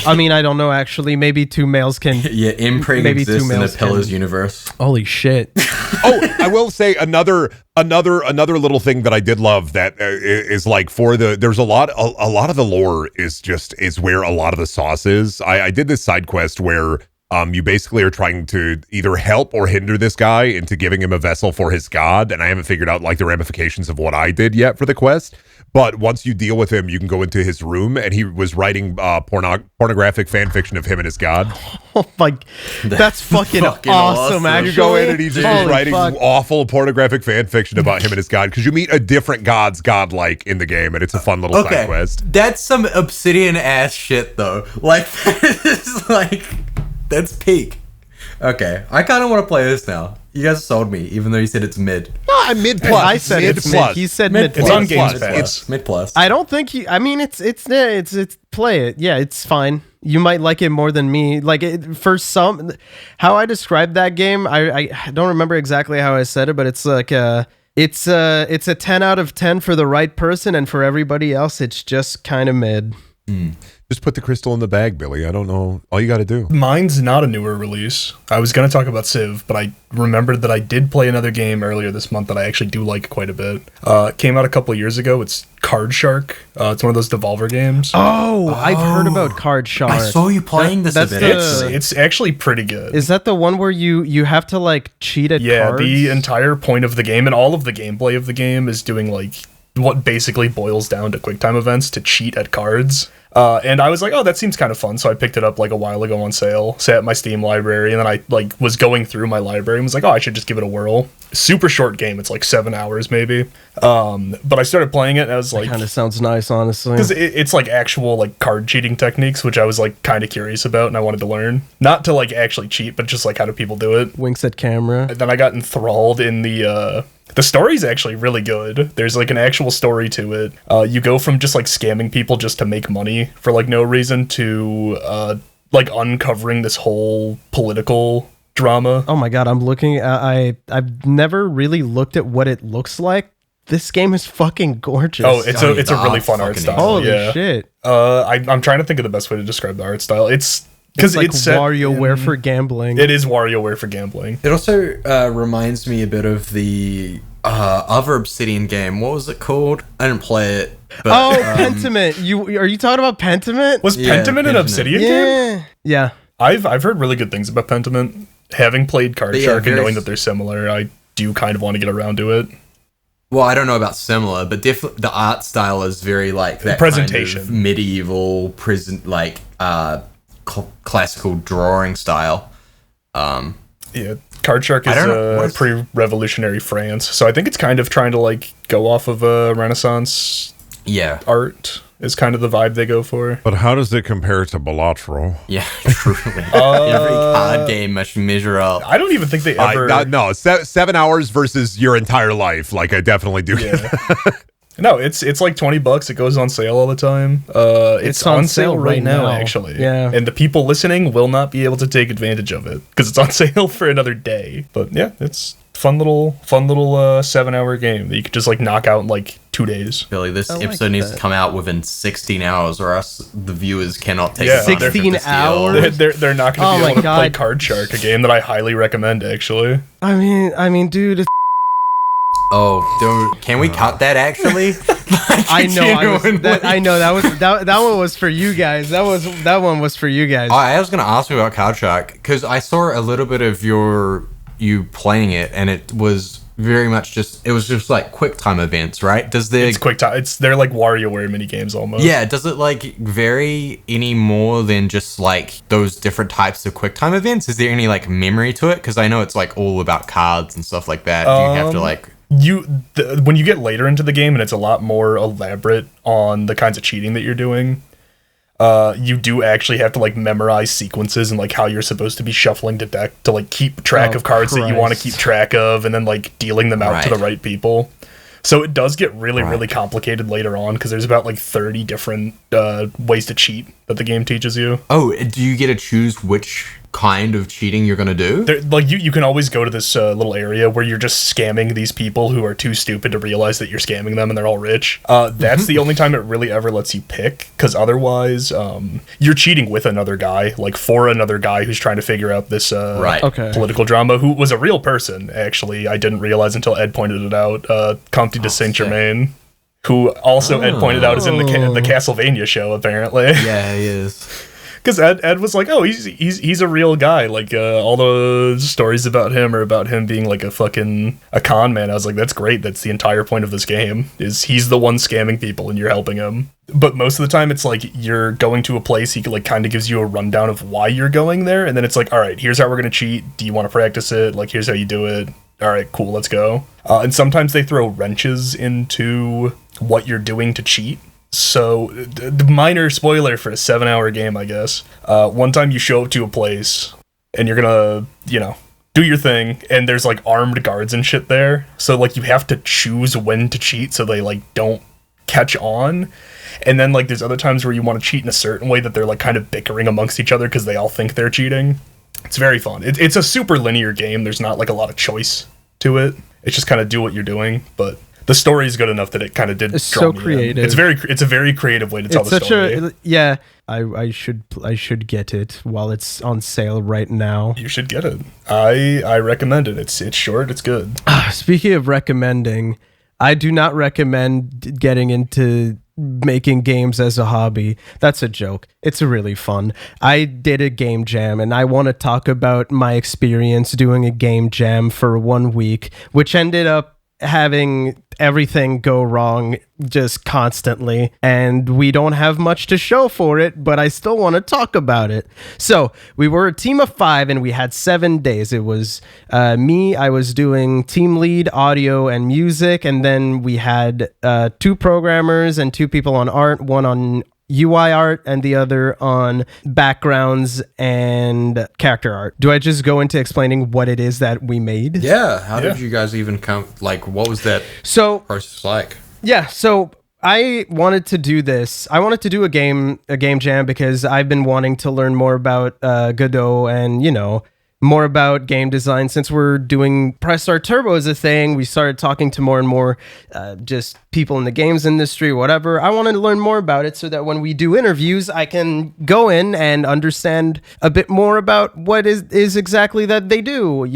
Speaker 2: I mean, I don't know. Actually, maybe two males can.
Speaker 1: Yeah, impreg exists in the Pillars universe.
Speaker 2: Holy shit!
Speaker 4: Oh, I will say another little thing that I did love that is like there's a lot of the lore is where a lot of the sauce is. I did this side quest where you basically are trying to either help or hinder this guy into giving him a vessel for his god, and I haven't figured out like the ramifications of what I did yet for the quest. But once you deal with him, you can go into his room, and he was writing pornographic fan fiction of him and his god.
Speaker 2: Oh my, that's fucking awesome! Actually,
Speaker 4: you go in and he's just writing awful pornographic fan fiction about him and his god, because you meet a different god's godlike in the game, and it's a fun little side quest.
Speaker 1: That's some Obsidian ass shit though. Like it's like that's peak. Okay, I kind of want to play this now. You guys sold me, even though you said it's mid.
Speaker 4: No, I'm mid plus.
Speaker 2: I said
Speaker 4: mid
Speaker 2: it's
Speaker 4: plus.
Speaker 2: mid. He said mid.
Speaker 3: It's on Games Pass.
Speaker 1: It's mid plus.
Speaker 2: I don't think he. I mean, it's play it. Yeah, it's fine. You might like it more than me. Like for some, how I described that game, I don't remember exactly how I said it, but it's like it's a 10 out of 10 for the right person, and for everybody else, it's just kind of mid.
Speaker 4: Just put the crystal in the bag, Billy. I don't know. All you got to do.
Speaker 3: Mine's not a newer release. I was going to talk about Civ, but I remembered that I did play another game earlier this month that I actually do like quite a bit. It came out a couple of years ago. It's Card Shark. It's one of those Devolver games.
Speaker 2: Oh, I've heard about Card Shark.
Speaker 1: I saw you playing this a bit.
Speaker 3: It's actually pretty good.
Speaker 2: Is that the one where you have to like cheat at cards?
Speaker 3: The entire point of the game and all of the gameplay of the game is doing like what basically boils down to QuickTime events to cheat at cards. And I was like, oh, that seems kind of fun. So I picked it up like a while ago on sale, sat at my Steam library, and then I like was going through my library and was like, oh, I should just give it a whirl. Super short game. It's like 7 hours maybe. But I started playing it and I was like...
Speaker 2: Kind of sounds nice, honestly.
Speaker 3: Because it's like actual like card cheating techniques, which I was like kind of curious about and I wanted to learn. Not to like actually cheat, but just like how do people do it.
Speaker 2: Winks at camera.
Speaker 3: And then I got enthralled in the story's actually really good. There's like an actual story to it. You go from just like scamming people just to make money for like no reason to like uncovering this whole political drama.
Speaker 2: Oh my god, I'm looking. I've never really looked at what it looks like. This game is fucking gorgeous.
Speaker 3: Oh, it's a really fun art style.
Speaker 2: Holy shit!
Speaker 3: I'm trying to think of the best way to describe the art style. It's because
Speaker 2: like WarioWare for gambling.
Speaker 3: It is WarioWare for gambling.
Speaker 1: It also reminds me a bit of the other Obsidian game. What was it called? I didn't play it. But,
Speaker 2: Pentiment. Are you talking about Pentiment?
Speaker 3: Was Pentiment an Obsidian game?
Speaker 2: Yeah.
Speaker 3: I've heard really good things about Pentiment. Having played Card Shark and knowing that they're similar, I do kind of want to get around to it.
Speaker 1: Well, I don't know about similar, but definitely the art style is very like that
Speaker 3: presentation,
Speaker 1: kind of medieval like classical drawing style.
Speaker 3: Yeah, Card Shark is pre-revolutionary France, so I think it's kind of trying to like go off of a Renaissance art is kind of the vibe they go for.
Speaker 4: But how does it compare to Balatro?
Speaker 1: Yeah, truly. Every card game must measure up.
Speaker 3: I don't even think they ever...
Speaker 4: no, 7 hours versus your entire life. Like, I definitely do.
Speaker 3: Yeah. No, it's like $20. It goes on sale all the time. It's on sale right now, actually.
Speaker 2: Yeah.
Speaker 3: And the people listening will not be able to take advantage of it because it's on sale for another day. But yeah, it's fun little 7-hour game that you could just like knock out in like 2 days.
Speaker 1: Billy, this episode needs to come out within 16 hours or else the viewers cannot take
Speaker 2: 16 hours?
Speaker 3: They're not going to be able to play Card Shark, a game that I highly recommend, actually.
Speaker 2: I mean, dude, it's...
Speaker 1: Oh, can we cut that? Actually,
Speaker 2: I know that one was for you guys. That one was for you guys.
Speaker 1: I was gonna ask you about Card Shark because I saw a little bit of you playing it, and it was very much just like QuickTime events, right?
Speaker 3: It's QuickTime. They're like WarioWare mini games almost.
Speaker 1: Yeah. Does it like vary any more than just like those different types of QuickTime events? Is there any like memory to it? Because I know it's like all about cards and stuff like that. Do you have to like?
Speaker 3: When you get later into the game and it's a lot more elaborate on the kinds of cheating that you're doing, you do actually have to like memorize sequences and like how you're supposed to be shuffling the deck to like keep track of cards that you want to keep track of and then like dealing them out to the right people. So it does get really complicated later on because there's about like 30 different ways to cheat that the game teaches you.
Speaker 1: Oh, do you get to choose which kind of cheating you're gonna do?
Speaker 3: Like you can always go to this little area where you're just scamming these people who are too stupid to realize that you're scamming them and they're all rich. That's the only time it really ever lets you pick, because otherwise you're cheating with another guy, like for another guy who's trying to figure out this political drama, who was a real person, actually. I didn't realize until Ed pointed it out. Comte de Saint-Germain, who also Ed pointed out is in the Castlevania show, apparently.
Speaker 1: Yeah, he is.
Speaker 3: Because Ed was like, oh, he's a real guy. Like, all the stories about him are about him being like a con man. I was like, that's great. That's the entire point of this game, is he's the one scamming people and you're helping him. But most of the time it's like you're going to a place, he like kind of gives you a rundown of why you're going there. And then it's like, all right, here's how we're going to cheat. Do you want to practice it? Like, here's how you do it. All right, cool, let's go. And sometimes they throw wrenches into what you're doing to cheat. So, the minor spoiler for a 7-hour game, I guess. One time you show up to a place, and you're gonna, do your thing, and there's, like, armed guards and shit there. So, like, you have to choose when to cheat so they, like, don't catch on. And then, like, there's other times where you want to cheat in a certain way that they're, like, kind of bickering amongst each other because they all think they're cheating. It's very fun. It's a super linear game. There's not, like, a lot of choice to it. It's just kind of do what you're doing, but... the story is good enough that it kind of did
Speaker 2: It's
Speaker 3: draw
Speaker 2: so
Speaker 3: me in.
Speaker 2: creative.
Speaker 3: It's a very creative way to tell
Speaker 2: It's
Speaker 3: the
Speaker 2: such
Speaker 3: story.
Speaker 2: yeah. I should get it while it's on sale right now.
Speaker 3: You should get it. I recommend it. It's short. It's good.
Speaker 2: Speaking of recommending, I do not recommend getting into making games as a hobby. That's a joke. It's really fun. I did a game jam, and I want to talk about my experience doing a game jam for 1 week, which ended up having everything go wrong just constantly, and we don't have much to show for it, but I still want to talk about it. So we were a team of 5 and we had 7 days. It was me, I was doing team lead, audio, and music, and then we had 2 programmers and 2 people on art, one on UI art and the other on backgrounds and character art. Do I just go into explaining what it is that we made?
Speaker 1: Yeah. How did you guys even come? Like, what was that process like?
Speaker 2: Yeah, so I wanted to do this. I wanted to do a game jam because I've been wanting to learn more about Godot and, more about game design. Since we're doing Press Start Turbo as a thing, we started talking to more and more just people in the games industry, whatever. I wanted to learn more about it so that when we do interviews, I can go in and understand a bit more about what is exactly that they do,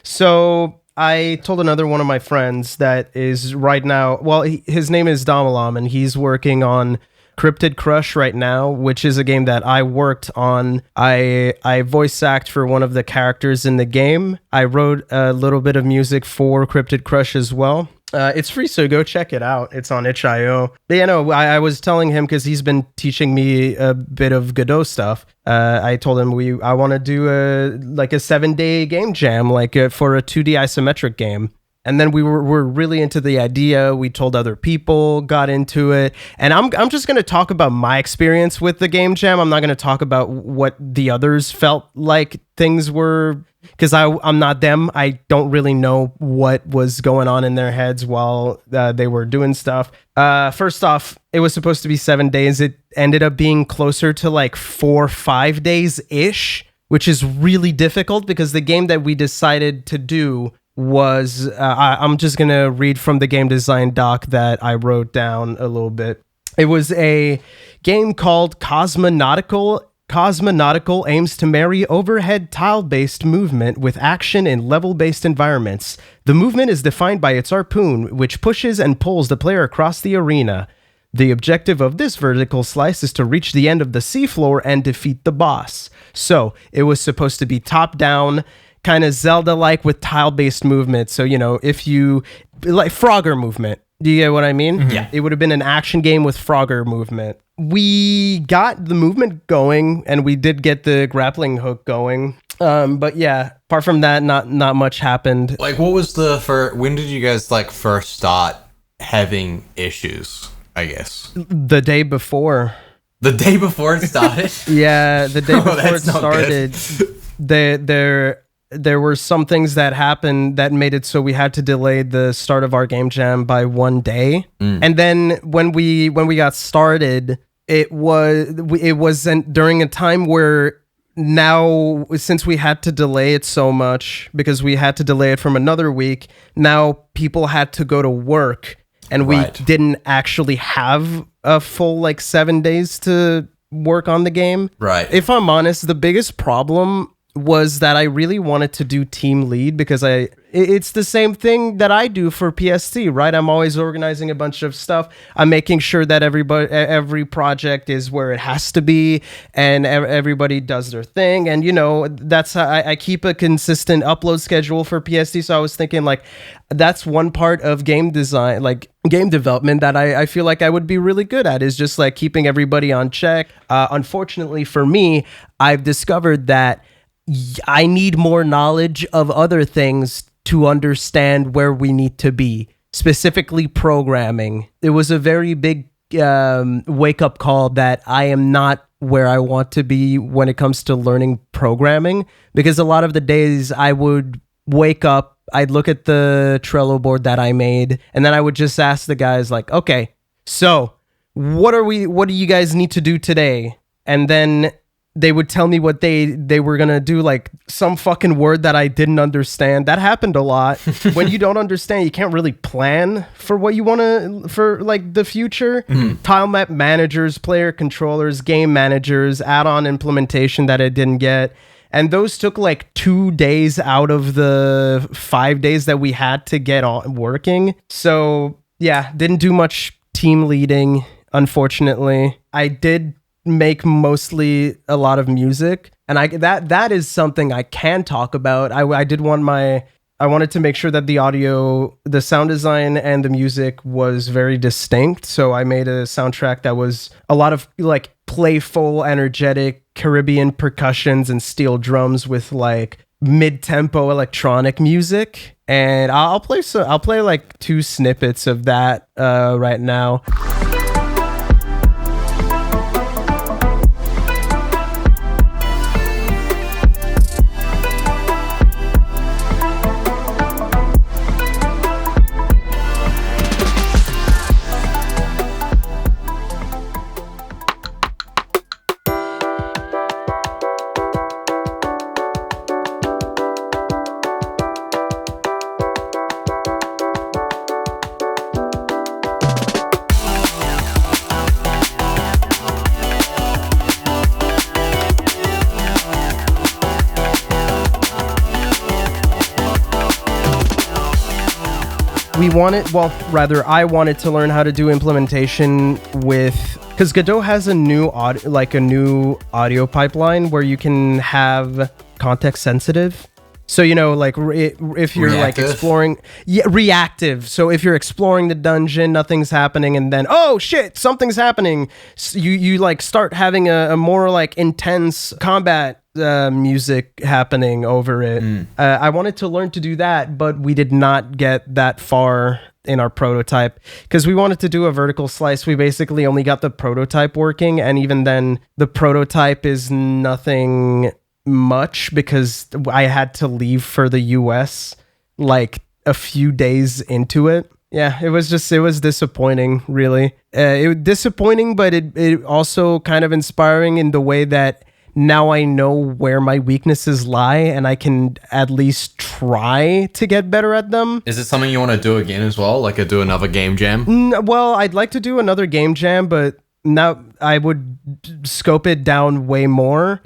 Speaker 2: So I told another one of my friends that is right now, well, his name is Damalam, and he's working on Cryptid Crush right now, which is a game that I worked on. I voice act for one of the characters in the game. I wrote a little bit of music for Cryptid Crush as well. It's free, so go check it out. It's on itch.io. But I was telling him, because he's been teaching me a bit of Godot stuff. I told him I want to do a 7-day game jam, for a 2D isometric game. And then we were really into the idea. We told other people, got into it. And I'm just going to talk about my experience with the game jam. I'm not going to talk about what the others felt like things were, because I'm not them. I don't really know what was going on in their heads while they were doing stuff. First off, it was supposed to be 7 days. It ended up being closer to 4 or 5 days-ish, which is really difficult because the game that we decided to do was I'm just gonna read from the game design doc that I wrote down a little bit. It was a game called Cosmonautical. Cosmonautical aims to marry overhead tile-based movement with action in level-based environments. The movement is defined by its harpoon, which pushes and pulls the player across the arena. The objective of this vertical slice is to reach the end of the seafloor and defeat the boss. So it was supposed to be top-down, kind of Zelda-like with tile-based movement. So, if you like Frogger movement, do you get what I mean?
Speaker 1: Mm-hmm. Yeah.
Speaker 2: It would have been an action game with Frogger movement. We got the movement going, and we did get the grappling hook going. But yeah, apart from that, not much happened.
Speaker 1: What was when did you guys first start having issues, I guess?
Speaker 2: The day before.
Speaker 1: The day before it started?
Speaker 2: Yeah, the day before it
Speaker 1: started.
Speaker 2: There were some things that happened that made it so we had to delay the start of our game jam by 1 day. And then when we got started, it wasn't during a time where now, since we had to delay it so much because we had to delay it from another week, now people had to go to work, and we didn't actually have a full 7 days to work on the game.
Speaker 1: Right.
Speaker 2: If I'm honest, the biggest problem was that I really wanted to do team lead because it's the same thing that I do for PST, right? I'm always organizing a bunch of stuff. I'm making sure that every project is where it has to be, and everybody does their thing. And that's how I keep a consistent upload schedule for PST. So I was thinking that's one part of game design, game development, that I feel like I would be really good at, is just keeping everybody on check. Unfortunately for me, I've discovered that I need more knowledge of other things to understand where we need to be, specifically programming. It was a very big wake-up call that I am not where I want to be when it comes to learning programming, because a lot of the days I would wake up, I'd look at the Trello board that I made, and then I would just ask the guys okay, so what do you guys need to do today? And then they would tell me what they were gonna do, like some fucking word that I didn't understand. That happened a lot. When you don't understand, you can't really plan for what you want to, for like the future. Tile map managers, player controllers, game managers, add-on implementation that I didn't get. And those took like 2 days out of the 5 days that we had to get on working. So yeah, didn't do much team leading, unfortunately. I did make mostly a lot of music, and that is something I can talk about. I wanted to make sure that the audio, the sound design and the music was very distinct. So I made a soundtrack that was a lot of like playful, energetic Caribbean percussions and steel drums with like mid-tempo electronic music. And I'll play like 2 snippets of that right now. I wanted to learn how to do implementation because Godot has a new audio pipeline where you can have context sensitive. So, like if you're like exploring, reactive. So if you're exploring the dungeon, nothing's happening, and then, oh shit, something's happening. So you like start having a more like intense combat music happening over it. I wanted to learn to do that, but we did not get that far in our prototype because we wanted to do a vertical slice. We basically only got the prototype working, and even then the prototype is nothing much because I had to leave for the US like a few days into it. Yeah, it was disappointing, really. It was disappointing, but it also kind of inspiring in the way that now I know where my weaknesses lie and I can at least try to get better at them.
Speaker 1: Is it something you want to do again as well? Like do another game jam?
Speaker 2: Well, I'd like to do another game jam, but now I would scope it down way more.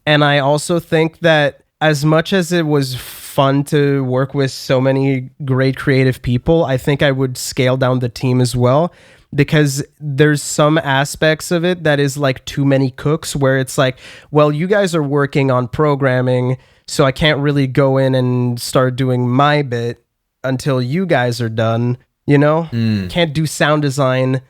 Speaker 2: And I also think that as much as it was fun to work with so many great creative people, I think I would scale down the team as well. Because there's some aspects of it that is like too many cooks where it's like, well, you guys are working on programming, so I can't really go in and start doing my bit until you guys are done, Can't do sound design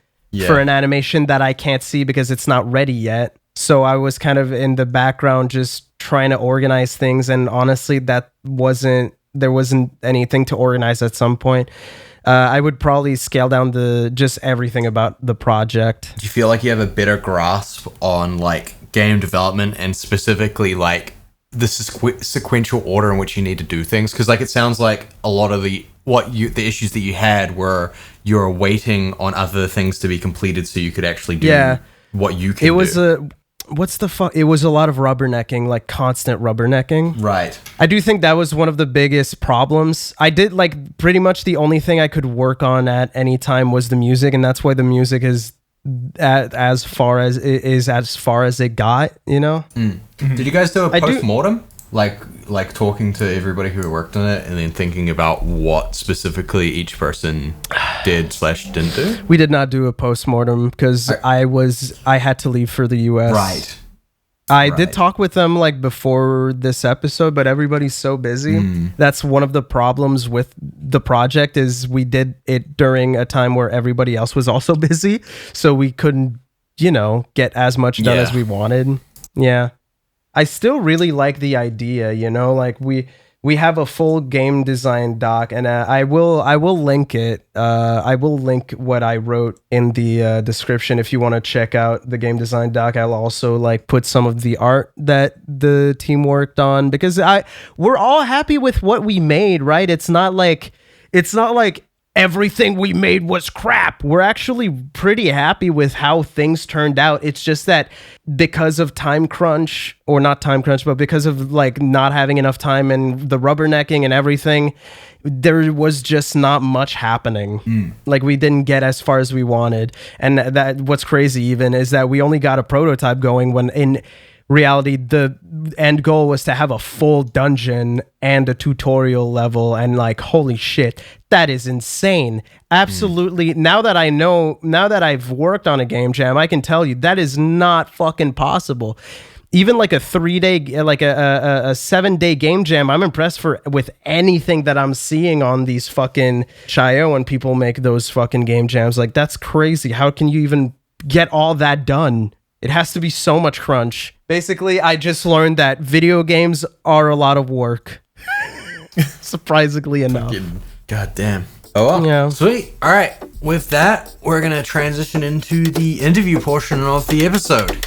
Speaker 2: for an animation that I can't see because it's not ready yet. So I was kind of in the background just trying to organize things, and honestly, there wasn't anything to organize at some point. I would probably scale down just everything about the project.
Speaker 1: Do you feel like you have a better grasp on like game development and specifically like the sequential order in which you need to do things? Because like it sounds like a lot of the issues that you had were you're waiting on other things to be completed so you could actually do what you can do.
Speaker 2: It was a lot of rubbernecking, like constant rubbernecking.
Speaker 1: Right.
Speaker 2: I do think that was one of the biggest problems. I did like pretty much the only thing I could work on at any time was the music, and that's why the music is as far as it got,
Speaker 1: Did you guys do a post-mortem? Like talking to everybody who worked on it and then thinking about what specifically each person did/didn't do?
Speaker 2: We did not do a post-mortem because I had to leave for the US.
Speaker 1: Right.
Speaker 2: I did talk with them like before this episode, but everybody's so busy. That's one of the problems with the project is we did it during a time where everybody else was also busy. So we couldn't, get as much done as we wanted. Yeah. I still really like the idea, like we have a full game design doc, and I will link it. I will link what I wrote in the description if you want to check out the game design doc. I'll also like put some of the art that the team worked on because we're all happy with what we made, right? It's not like everything we made was crap. We're actually pretty happy with how things turned out. It's just that because of time crunch, or not time crunch, but because of like not having enough time and the rubbernecking and everything, there was just not much happening. Like we didn't get as far as we wanted. And that what's crazy even is that we only got a prototype going when in reality the end goal was to have a full dungeon and a tutorial level, and like holy shit, that is insane. Absolutely. Now that I've worked on a game jam, I can tell you that is not fucking possible. Even like a 3-day, like a 7-day game jam, I'm impressed with anything that I'm seeing on these fucking Chio when people make those fucking game jams. Like that's crazy. How can you even get all that done? It has to be so much crunch. Basically, I just learned that video games are a lot of work. Surprisingly enough.
Speaker 1: God damn. Oh, well.
Speaker 2: Yeah.
Speaker 1: Sweet. All right. With that, we're going to transition into the interview portion of the episode.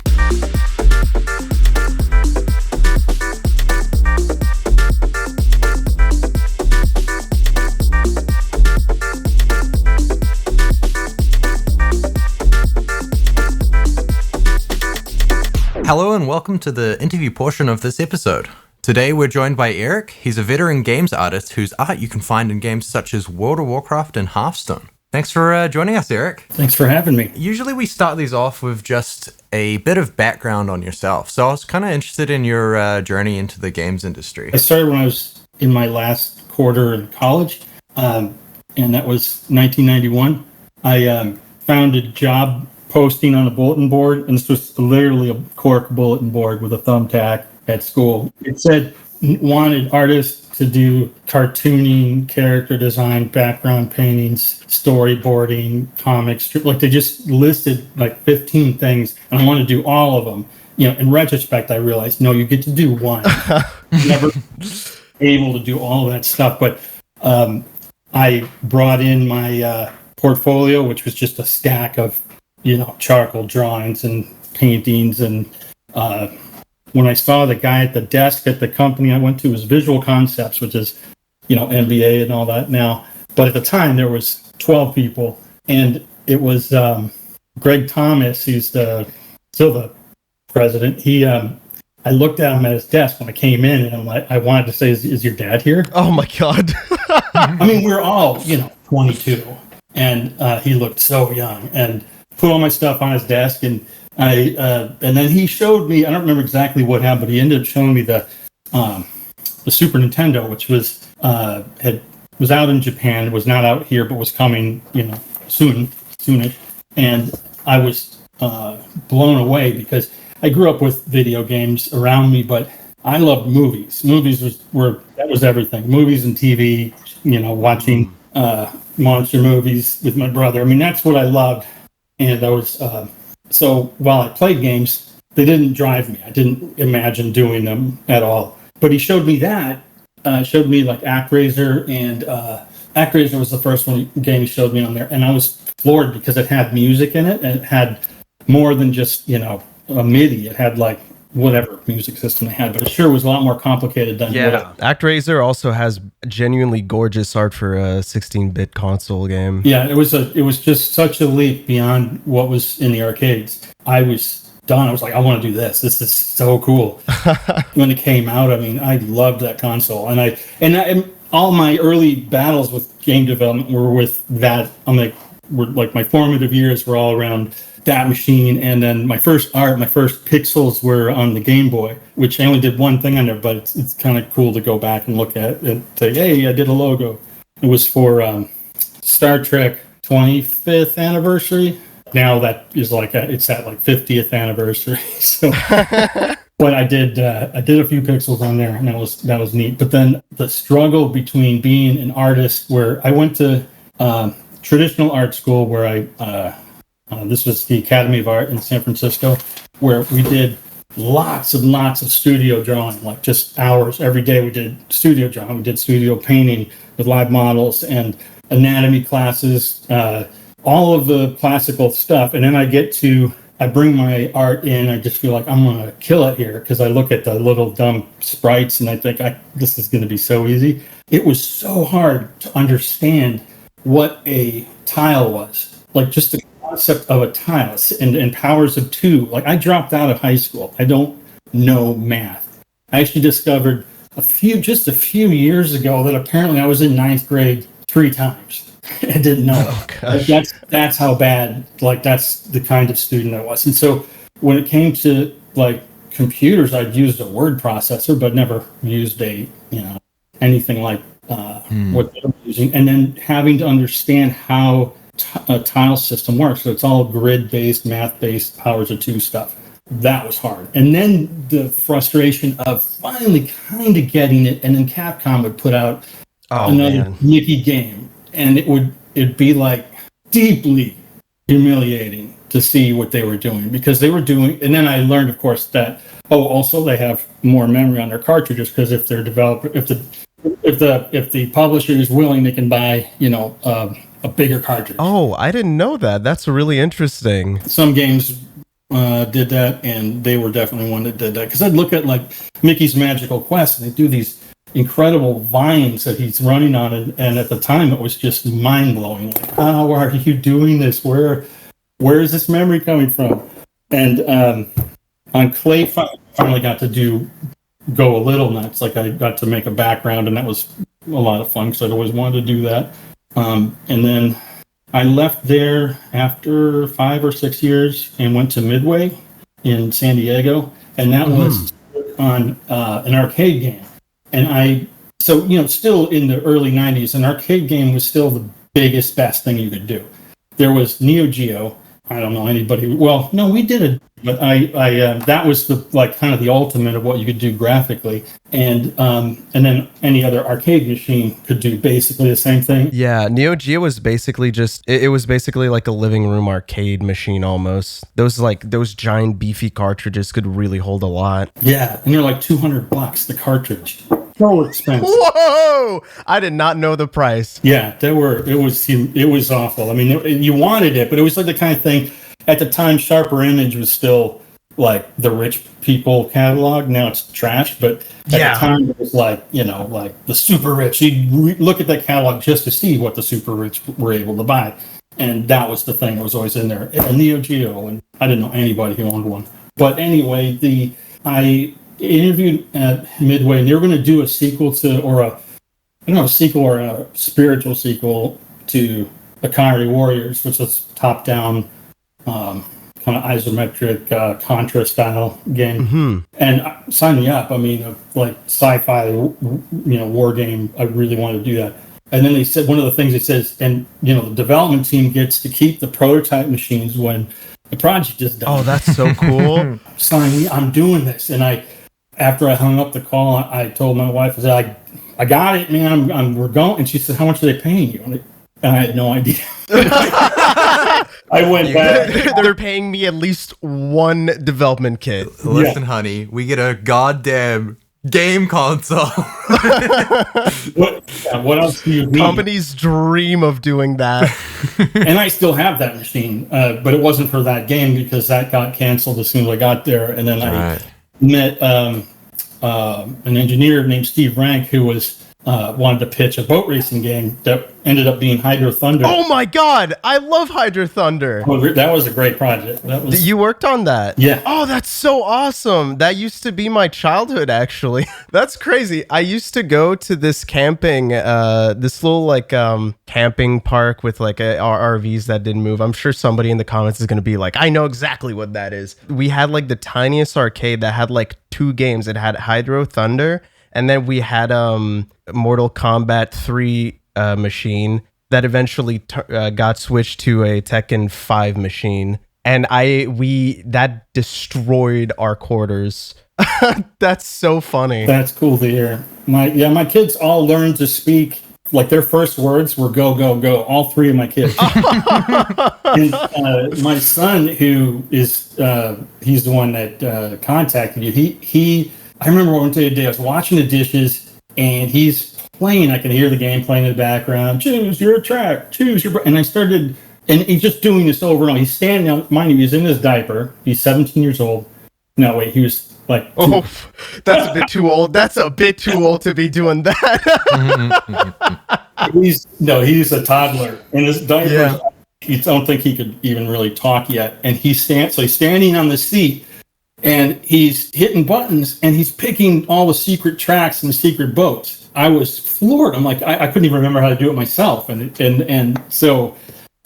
Speaker 1: Hello and welcome to the interview portion of this episode. Today we're joined by Eric. He's a veteran games artist whose art you can find in games such as World of Warcraft and Hearthstone. Thanks for joining us, Eric.
Speaker 5: Thanks for having me.
Speaker 1: Usually we start these off with just a bit of background on yourself. So I was kind of interested in your journey into the games industry.
Speaker 5: I started when I was in my last quarter in college, and that was 1991. I found a job posting on a bulletin board, and this was literally a cork bulletin board with a thumbtack at school. It said wanted artists to do cartooning, character design, background paintings, storyboarding, comics. Like they just listed like 15 things, and I wanted to do all of them. You know, in retrospect, I realized no, you get to do one. Never able to do all of that stuff, but I brought in my portfolio, which was just a stack of charcoal drawings and paintings. And when I saw the guy at the desk at the company I went to, was Visual Concepts, which is, NBA and all that now. But at the time there was 12 people, and it was Greg Thomas, who's still the president. I looked at him at his desk when I came in, and I'm like, I wanted to say, is your dad here?
Speaker 2: Oh my God.
Speaker 5: I mean, we're all, 22, and he looked so young, and put all my stuff on his desk, and and then he showed me, I don't remember exactly what happened, but he ended up showing me the Super Nintendo, which was out in Japan, was not out here, but was coming, soonish. And I was blown away because I grew up with video games around me, but I loved movies. Movies that was everything. Movies and TV, watching monster movies with my brother. I mean, that's what I loved. And I was, so while I played games, they didn't drive me. I didn't imagine doing them at all. But he showed me that, showed me like ActRaiser, and ActRaiser was the first game he showed me on there. And I was floored because it had music in it, and it had more than just, a MIDI. It had like whatever music system they had, but it sure was a lot more complicated than
Speaker 2: ActRaiser also has genuinely gorgeous art for a 16-bit console game.
Speaker 5: Yeah, it was just such a leap beyond what was in the arcades. I was done. I was like, I want to do this. This is so cool. When it came out, I mean, I loved that console, and all my early battles with game development were with that. My formative years were all around that machine, and then my first pixels were on the Game Boy, which I only did one thing on there, but it's kind of cool to go back and look at it and say, hey, I did a logo. It was for Star Trek 25th anniversary. Now that is it's at 50th anniversary. So, but I did a few pixels on there, and that was neat. But then the struggle between being an artist, where I went to traditional art school, where I this was the Academy of Art in San Francisco, where we did lots of studio drawing, like just hours every day. We did studio drawing, we did studio painting with live models and anatomy classes, all of the classical stuff. And then I bring my art in. I just feel like I'm going to kill it here, because I look at the little dumb sprites and I think this is going to be so easy. It was so hard to understand what a tile was, like just the concept of a tile and powers of two. Like I dropped out of high school. I don't know math. I actually discovered just a few years ago that apparently I was in ninth grade 3 times. I didn't know.
Speaker 2: Oh, gosh.
Speaker 5: That's how bad, like that's the kind of student I was. And so when it came to like computers, I'd used a word processor, but never used anything like what they were using. And then having to understand how a tile system works. So it's all grid-based, math-based, powers of 2 stuff. That was hard. And then the frustration of finally kind of getting it, and then Capcom would put out another Mickey game, and it'd be like deeply humiliating to see what they were doing, because they were doing, and then I learned, of course, that also they have more memory on their cartridges, because if they're if the publisher is willing, they can buy a bigger cartridge.
Speaker 2: Oh, I didn't know that. That's really interesting.
Speaker 5: Some games did that, and they were definitely one that did that, because I'd look at like Mickey's Magical Quest, and they do these incredible vines that he's running on, and at the time it was just mind-blowing. Like, how are you doing this? Where is this memory coming from? And on Clay, finally got to go a little nuts. Like I got to make a background, and that was a lot of fun, because I'd always wanted to do that. And then I left there after 5 or 6 years and went to Midway in San Diego, and that was on an arcade game. And still in the early 90s, an arcade game was still the best thing you could do. There was Neo Geo. I don't know anybody. Well, no, we did it, but that was the kind of the ultimate of what you could do graphically, and then any other arcade machine could do basically the same thing.
Speaker 2: Yeah, Neo Geo was basically it was basically like a living room arcade machine almost. Those giant beefy cartridges could really hold a lot.
Speaker 5: Yeah, and they're like $200 the cartridge. So expensive.
Speaker 2: Whoa! I did not know the price.
Speaker 5: Yeah, it was awful. I mean, you wanted it, but it was like the kind of thing. At the time, Sharper Image was still like the rich people catalog. Now it's trash, but at the time it was like the super rich. You'd look at that catalog just to see what the super rich were able to buy, and that was the thing that was always in there. A Neo Geo, and I didn't know anybody who owned one. But anyway, I interviewed at Midway, and they were going to do a sequel or a spiritual sequel to Akari Warriors, which was top-down, kind of isometric Contra style game. And sign me up. I mean, like sci-fi, war game. I really wanted to do that. And then they said, one of the things they says, and the development team gets to keep the prototype machines when the project is done.
Speaker 2: Oh, that's so cool.
Speaker 5: Sign me. I'm doing this, and after I hung up the call, I told my wife, I said, I got it, man. We're going. And she said, how much are they paying you? And I had no idea. I went back.
Speaker 2: They're paying me at least one development kit.
Speaker 1: Listen, honey, we get a goddamn game console.
Speaker 5: What else do you need?
Speaker 2: Companies dream of doing that.
Speaker 5: And I still have that machine, but it wasn't for that game, because that got canceled as soon as I got there. And then I met an engineer named Steve Rank, who wanted to pitch a boat racing game that ended up being Hydro Thunder.
Speaker 2: Oh my god, I love Hydro Thunder.
Speaker 5: That was a great project.
Speaker 2: You worked on that?
Speaker 5: Yeah.
Speaker 2: Oh, that's so awesome. That used to be my childhood, actually. That's crazy. I used to go to this camping, this little camping park with RVs that didn't move. I'm sure somebody in the comments is going to be like, I know exactly what that is. We had the tiniest arcade that had 2 games. It had Hydro Thunder, and then we had Mortal Kombat 3 machine that eventually got switched to a Tekken 5 machine, and that destroyed our quarters. That's so funny.
Speaker 5: That's cool to hear. My kids all learned to speak. Their first words were "go, go, go." All 3 of my kids. And my son, who is he's the one that contacted you. I remember one day I was washing the dishes, and he's playing. I can hear the game playing in the background. Choose your track. And I started, and he's just doing this over and over. He's standing out. Mind you, he's in his diaper. He's 17 years old. No, wait, he was
Speaker 2: that's a bit too old. That's a bit too old to be doing that.
Speaker 5: He's a toddler. In his diapers,
Speaker 2: Yeah.
Speaker 5: you don't think he could even really talk yet. And he's standing on the seat, and he's hitting buttons, and he's picking all the secret tracks and the secret boats. I was floored. I'm like, I couldn't even remember how to do it myself. And so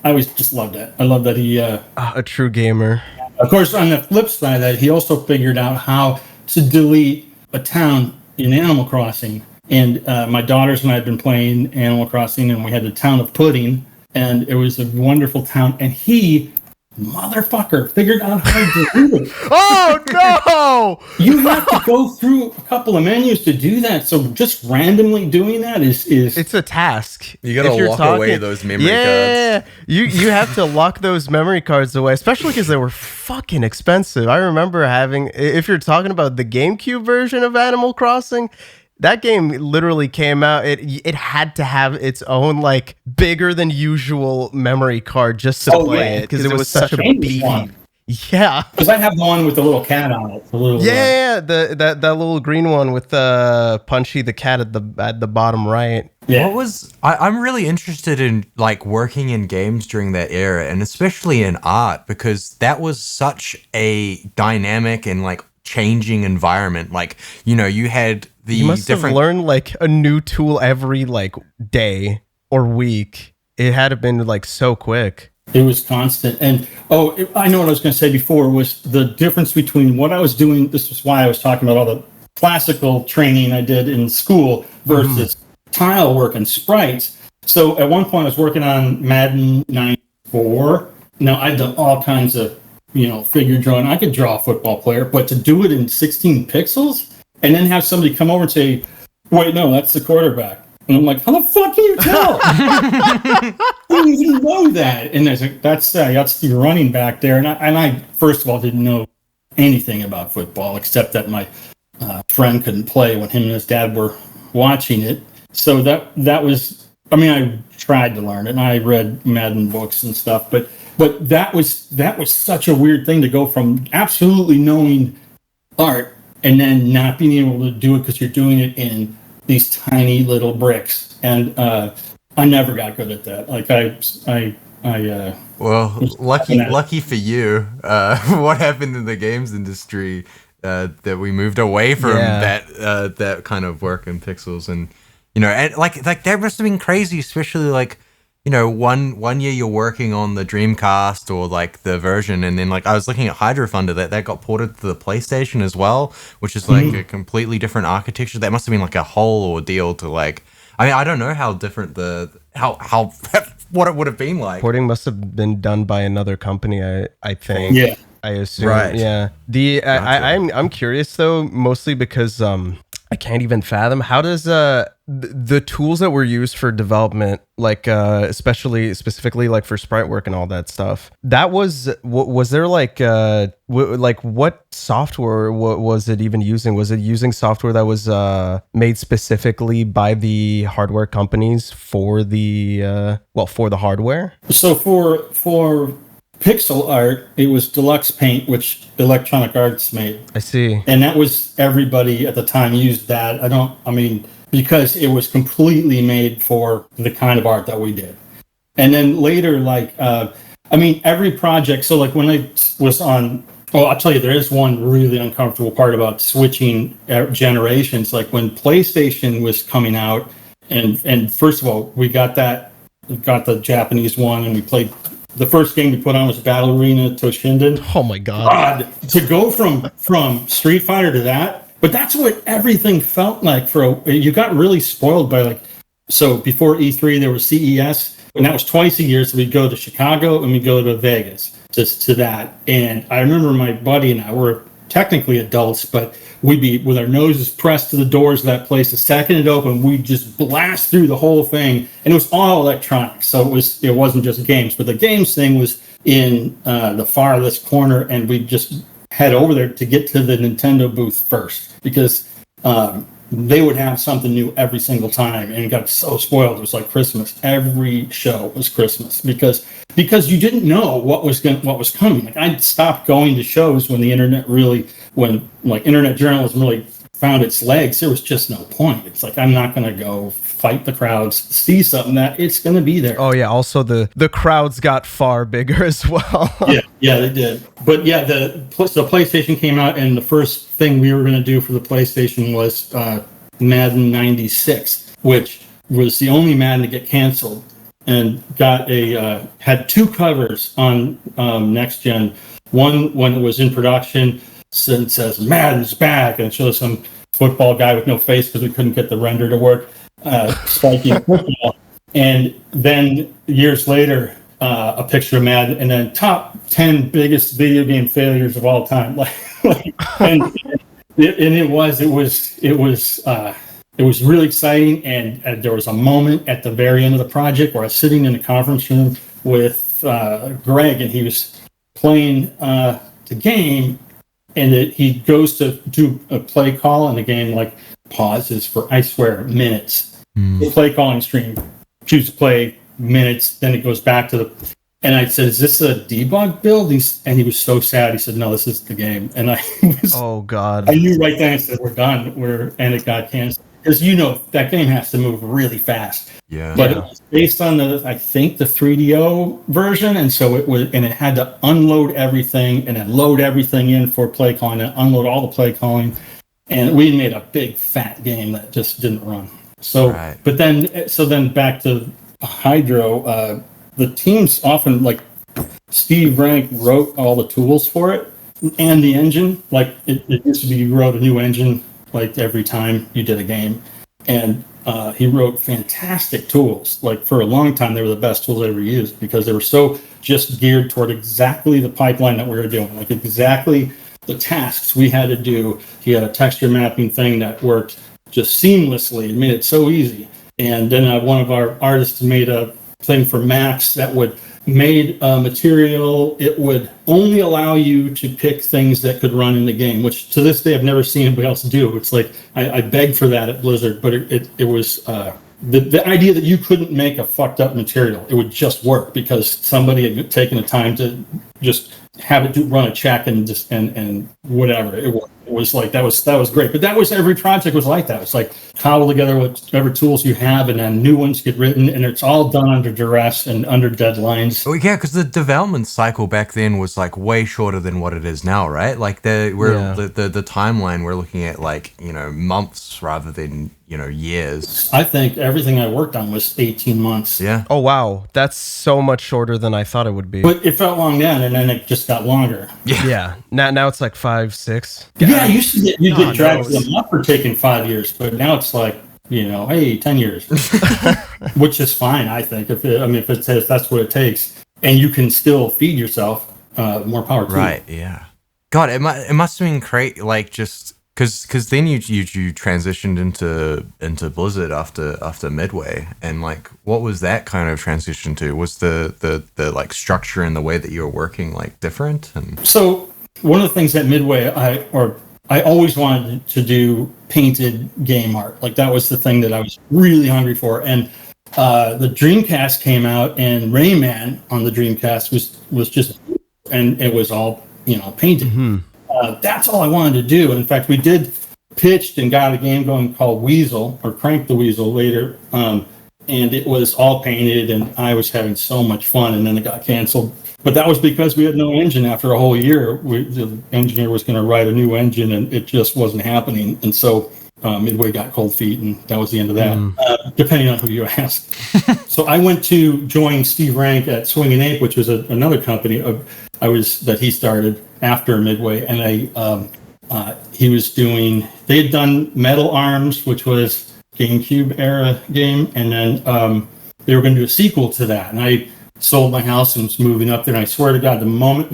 Speaker 5: I was just loved it. I love that he...
Speaker 2: A true gamer.
Speaker 5: Of course, on the flip side of that, he also figured out how to delete a town in Animal Crossing. And my daughters and I had been playing Animal Crossing, and we had the town of Pudding, and it was a wonderful town. And he, motherfucker, figured out how to delete it.
Speaker 2: Oh no!
Speaker 5: You have to go through a couple of menus to do that. So just randomly doing that is
Speaker 2: It's a task.
Speaker 1: You gotta
Speaker 2: If you're
Speaker 1: lock away those memory cards.
Speaker 2: Yeah, you have to lock those memory cards away, especially because they were fucking expensive. I remember having, if you're talking about the GameCube version of Animal Crossing, that game literally came out. It had to have its own like bigger than usual memory card just to play it because it was such a beefy
Speaker 5: one.
Speaker 2: Yeah.
Speaker 5: Because I have the one with the little cat on it. The little,
Speaker 2: Yeah, that little green one with Punchy the cat at the bottom right.
Speaker 5: yeah.
Speaker 1: What was I'm really interested in like working in games during that era, and especially in art, because that was such a dynamic and like changing environment. Like, you know, you had the
Speaker 2: You must
Speaker 1: different
Speaker 2: have learned like a new tool every like day or week. It had to have been like so quick.
Speaker 5: It was constant. And I know what I was going to say before was the difference between what I was doing. This is why I was talking about all the classical training I did in school versus tile work and sprites. So at one point I was working on Madden 94. Now I've done all kinds of, figure drawing. I could draw a football player, but to do it in 16 pixels and then have somebody come over and say, wait, no, that's the quarterback. And I'm like, how the fuck can you tell? I didn't even know that. And there's that's your running back there. And I first of all didn't know anything about football except that my friend couldn't play when him and his dad were watching it. So that was, I tried to learn it, and I read Madden books and stuff. But that was such a weird thing to go from absolutely knowing art and then not being able to do it because you're doing it in these tiny little bricks, and I never got good at that. Like
Speaker 1: well, lucky for you. What happened in the games industry that we moved away from that kind of work in pixels, and and like that must have been crazy, especially like one year you're working on the Dreamcast or like the version, and then like I was looking at Hydro Thunder that got ported to the PlayStation as well, which is like a completely different architecture. That must have been like a whole ordeal to like. I don't know how different how what it would have been like.
Speaker 2: Porting must have been done by another company, I think.
Speaker 5: Yeah.
Speaker 2: I assume.
Speaker 1: Right.
Speaker 2: Yeah. I'm curious though, mostly because I can't even fathom how does the tools that were used for development, like specifically like for sprite work and all that stuff. That was there like what software was it even using? Was it using software that was made specifically by the hardware companies for the hardware?
Speaker 5: So for pixel art, it was Deluxe Paint, which Electronic Arts made.
Speaker 2: I see.
Speaker 5: And that was, everybody at the time used that. Because it was completely made for the kind of art that we did. And then later, every project, so like when I was on, I'll tell you, there is one really uncomfortable part about switching generations. Like when PlayStation was coming out, and first of all, we got the Japanese one, and we played. The first game we put on was Battle Arena Toshinden.
Speaker 2: Oh my god!
Speaker 5: To go from Street Fighter to that, but that's what everything felt like. You got really spoiled by so before E3 there was CES, and that was twice a year. So we'd go to Chicago and we'd go to Vegas just to that. And I remember my buddy and I were technically adults, but we'd be with our noses pressed to the doors of that place. The second it opened, we'd just blast through the whole thing, and it was all electronic. So it wasn't just games, but the games thing was in the farthest corner, and we'd just head over there to get to the Nintendo booth first because they would have something new every single time, and it got so spoiled. It was like Christmas. Every show was Christmas because you didn't know what was coming. Like I stopped going to shows when internet journalism really found its legs. There was just no point. It's like I'm not going to go fight the crowds, see something that it's going to be there.
Speaker 2: Oh yeah. Also, the crowds got far bigger as well.
Speaker 5: Yeah, they did. But yeah, the PlayStation came out, and the first thing we were going to do for the PlayStation was Madden 96, which was the only Madden to get canceled, and had two covers on Next Gen. One when it was in production says Madden's back, and it shows some football guy with no face because we couldn't get the render to work, spiking football. And then years later, a picture of Madden, and then top 10 biggest video game failures of all time. It was really exciting, and there was a moment at the very end of the project where I was sitting in the conference room with Greg, and he was playing the game, and he goes to do a play call, and the game pauses for, I swear, minutes. The play calling stream, choose to play minutes, then it goes back to and I said, "Is this a debug build?" And he was so sad. He said, "No, this is the game." And
Speaker 2: Oh God!
Speaker 5: I knew right then. I said, "We're done." And it got canceled because that game has to move really fast.
Speaker 1: Yeah.
Speaker 5: But it was based on I think the 3DO version, and so it had to unload everything and then load everything in for play calling and unload all the play calling, and we made a big fat game that just didn't run. So,
Speaker 1: right.
Speaker 5: But then back to Hydro. The teams often, Steve Rank wrote all the tools for it and the engine. It used to be you wrote a new engine every time you did a game, and he wrote fantastic tools. For a long time, they were the best tools I ever used because they were so just geared toward exactly the pipeline that we were doing, exactly the tasks we had to do. He had a texture mapping thing that worked just seamlessly. It made it so easy. And then one of our artists made a thing for Max that made material. It would only allow you to pick things that could run in the game, which to this day I've never seen anybody else do. It's I begged for that at Blizzard, but it was the idea that you couldn't make a fucked up material. It would just work because somebody had taken the time to just have it run a check and whatever. It was that was great. But every project was like that. It's cobble together whatever tools you have, and then new ones get written, and it's all done under duress and under deadlines.
Speaker 1: Oh yeah, because the development cycle back then was way shorter than what it is now, right? The timeline we're looking at months rather than years.
Speaker 5: I think everything I worked on was 18 months.
Speaker 1: Yeah.
Speaker 2: Oh wow, that's so much shorter than I thought it would be.
Speaker 5: But it felt long then, and then it just got longer.
Speaker 2: Yeah. Now it's 5, 6.
Speaker 5: Yeah, you get dragged to them up for taking 5 years, but now it's hey, 10 years, which is fine. I think if it says that's what it takes, and you can still feed yourself, more power to you.
Speaker 1: Right. Yeah. God, it must have been great. Just because then you transitioned into Blizzard after Midway, and what was that kind of transition to? Was the structure and the way that you were working different? And
Speaker 5: so one of the things at Midway I always wanted to do painted game art. That was the thing that I was really hungry for. And the Dreamcast came out, and Rayman on the Dreamcast was just, and it was all painted. Mm-hmm. That's all I wanted to do. In fact, we pitched and got a game going called Weasel, or Crank the Weasel later, and it was all painted, and I was having so much fun, and then it got canceled. But that was because we had no engine after a whole year. The engineer was going to write a new engine, and it just wasn't happening. And so Midway got cold feet, and that was the end of that, depending on who you ask. So I went to join Steve Rank at Swingin' Ape, which was another company that he started after Midway, and they had done Metal Arms, which was GameCube era game, and then they were going to do a sequel to that. And I sold my house and was moving up there, and I swear to God, the moment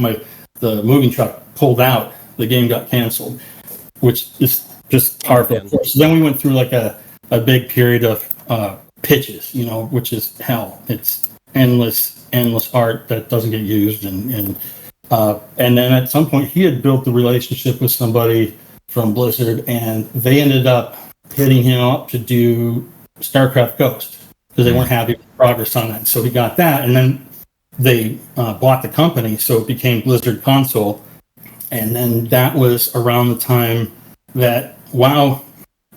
Speaker 5: the moving truck pulled out, the game got canceled, which is just horrible. So then we went through a big period of pitches, which is hell. It's endless art that doesn't get used, and then at some point he had built the relationship with somebody from Blizzard, and they ended up hitting him up to do StarCraft Ghost because they weren't happy with progress on that. So he got that, and then they bought the company, so it became Blizzard Console. And then that was around the time that WoW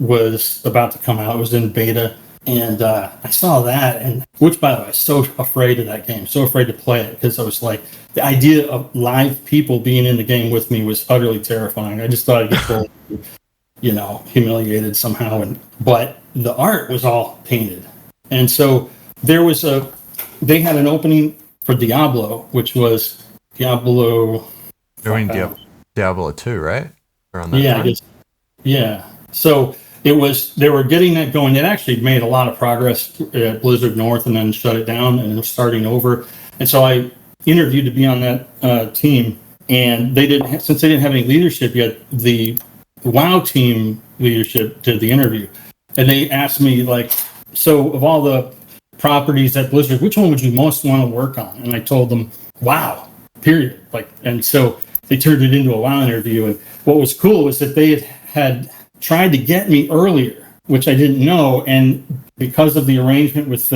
Speaker 5: was about to come out. It was in beta, And I saw that, and which, by the way, I was so afraid of that game, so afraid to play it, because I was like, the idea of live people being in the game with me was utterly terrifying. I just thought I'd get bullied, humiliated somehow. But the art was all painted, and so they had an opening for Diablo, which was Diablo.
Speaker 1: They're in Diablo 2, right? Around that
Speaker 5: Yeah,
Speaker 1: time?
Speaker 5: I guess. Yeah. So they were getting that going. It actually made a lot of progress at Blizzard North and then shut it down and was starting over. And so I interviewed to be on that team, and since they didn't have any leadership yet, the WoW team leadership did the interview. And they asked me, like, so of all the properties at Blizzard, which one would you most want to work on? And I told them, WoW, period. And so they turned it into a WoW interview. And what was cool was that they had tried to get me earlier, which I didn't know. And because of the arrangement with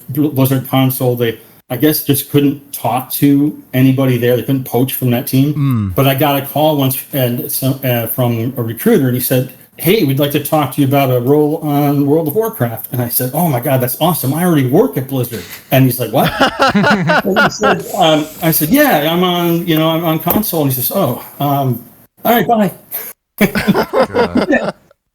Speaker 5: Blizzard Console, they, I guess, just couldn't talk to anybody there. They couldn't poach from that team. But I got a call once from a recruiter, and he said, hey, we'd like to talk to you about a role on World of Warcraft. And I said, oh my God, that's awesome. I already work at Blizzard. And he's like, what? And he said, I said, yeah, I'm on console. And he says, oh, all right, bye.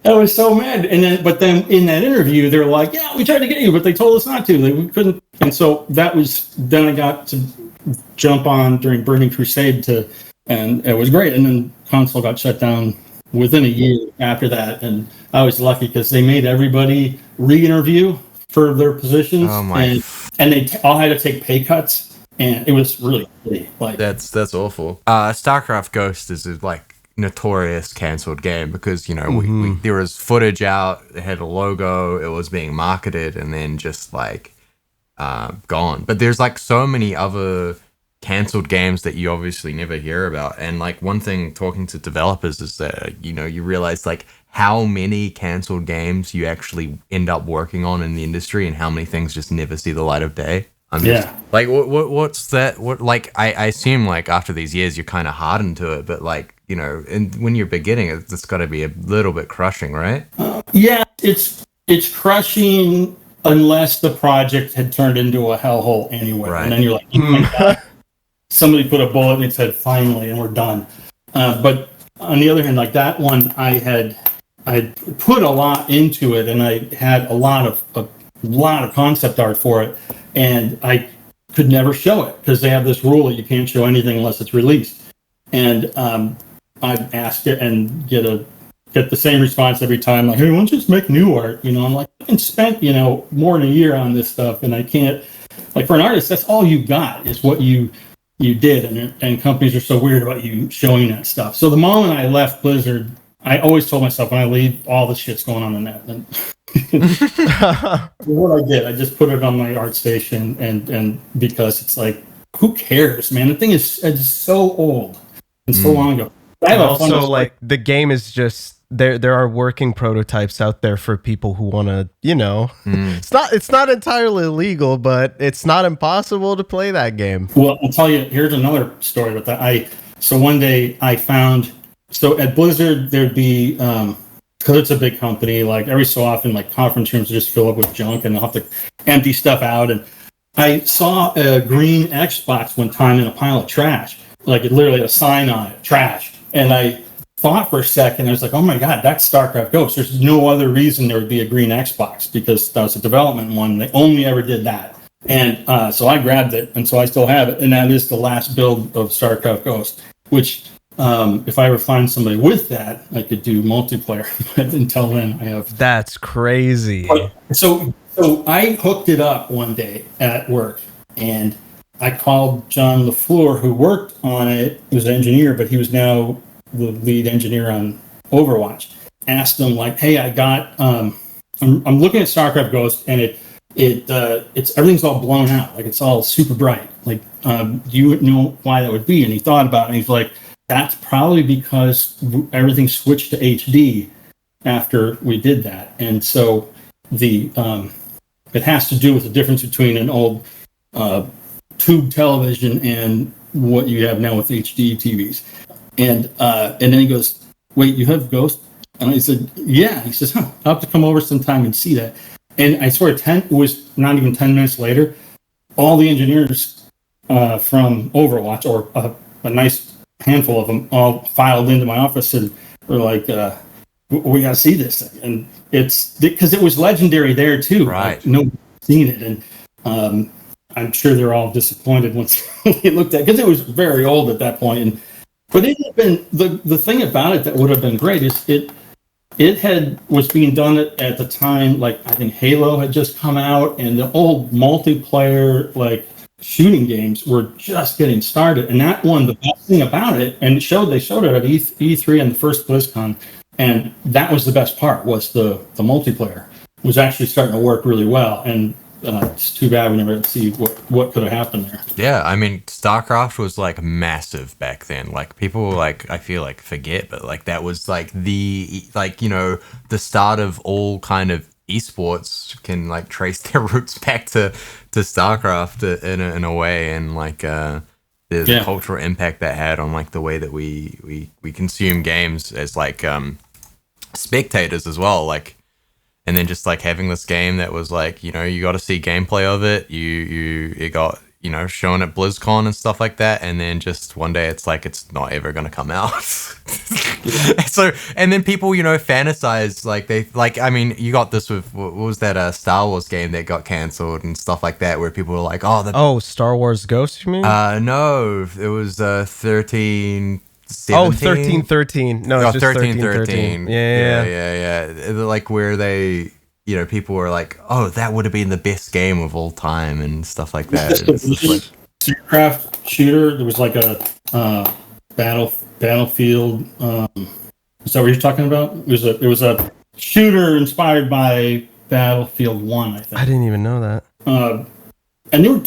Speaker 5: I was so mad. But then in that interview, they're like, yeah, we tried to get you, but they told us not to. We couldn't. And so then I got to jump on during Burning Crusade and it was great. And then console got shut down within a year after that. And I was lucky because they made everybody re-interview for their positions.
Speaker 1: Oh my.
Speaker 5: And they all had to take pay cuts. And it was really like
Speaker 1: That's awful. StarCraft Ghost is like notorious cancelled game because we there was footage out, it had a logo, it was being marketed, and then just like gone. But there's like so many other cancelled games that you obviously never hear about. And like one thing talking to developers is that you realize like how many cancelled games you actually end up working on in the industry and how many things just never see the light of day. Like what's that? What, like I assume like after these years you're kind of hardened to it, but like and when you're beginning, it's got to be a little bit crushing, right?
Speaker 5: Yeah, it's crushing unless the project had turned into a hellhole anyway,
Speaker 1: Right.
Speaker 5: And then you're like, oh my God, somebody put a bullet in its head finally, and we're done. But on the other hand, like that one, I put a lot into it, and I had a lot of concept art for it, and I could never show it because they have this rule that you can't show anything unless it's released. And I'd ask it and get the same response every time, like, hey, why don't you just make new art? I'm like, I spent more than a year on this stuff, and I can't, like, for an artist, that's all you got is what you did, and companies are so weird about you showing that stuff. So the moment I left Blizzard, I always told myself when I leave, all the shit's going on the net. And what I did, I just put it on my art station, and because it's like, who cares, man? The thing is, it's so old and so long ago. I have
Speaker 2: also, like, the game is just there are working prototypes out there for people who want to, it's not entirely illegal, but it's not impossible to play that game.
Speaker 5: Well, I'll tell you, here's another story with that. So one day I found, so at Blizzard, there'd be, because it's a big company, like every so often, like conference rooms just fill up with junk and they'll have to empty stuff out. And I saw a green Xbox one time in a pile of trash, like it literally had a sign on it, trash. And I thought for a second, I was like, oh my God, that's StarCraft Ghost. There's no other reason there would be a green Xbox because that was a development one. They only ever did that. And so I grabbed it, and so I still have it. And that is the last build of StarCraft Ghost, which if I ever find somebody with that, I could do multiplayer. But until then, I have...
Speaker 2: That's crazy.
Speaker 5: So I hooked it up one day at work, and I called John LaFleur, who worked on it. He was an engineer, but he was now the lead engineer on Overwatch. Asked him, like, hey, I got I'm looking at StarCraft Ghost, and it's everything's all blown out, like it's all super bright. Like, do you know why that would be? And he thought about it, and he's like, that's probably because everything switched to HD after we did that, and so it has to do with the difference between an old tube television and what you have now with HD TVs. And then he goes, wait, you have Ghost? And I said, yeah. He says, I'll have to come over sometime and see that. And I swear, it was not even 10 minutes later, all the engineers from Overwatch, or a nice handful of them, all filed into my office and were like, we got to see this thing. And it's because it was legendary there too.
Speaker 1: Right.
Speaker 5: Like, nobody's seen it. And I'm sure they're all disappointed once they looked at it, because it was very old at that point. But it had been, the thing about it that would have been great is it was being done at the time, like I think Halo had just come out, and the old multiplayer like shooting games were just getting started. And that one, the best thing about it, and they showed it at E3 and the first BlizzCon, and that was the best part, was the multiplayer was actually starting to work really well. And it's too bad we never got to see what could have happened there.
Speaker 1: Yeah, I mean, StarCraft was like massive back then. Like people like, I feel like forget, but like that was like the start of all kind of esports can like trace their roots back to StarCraft in a way, and like the cultural impact that had on like the way that we consume games as like spectators as well, like. And then just like having this game that was like, you got to see gameplay of it. It got, shown at BlizzCon and stuff like that. And then just one day it's like, it's not ever going to come out. So, and then people, fantasize you got this with, what was that Star Wars game that got canceled and stuff like that, where people were like,
Speaker 2: Star Wars Ghost, you mean?
Speaker 1: No, it was 13... 17?
Speaker 2: 1313. No, it's just
Speaker 1: 1313.
Speaker 2: Yeah.
Speaker 1: Like where they, people were like, oh, that would have been the best game of all time and stuff like that. It's just like
Speaker 5: StarCraft shooter. There was like a Battlefield. Is that what you're talking about? It was a shooter inspired by Battlefield 1, I think.
Speaker 2: I didn't even know that.
Speaker 5: And they were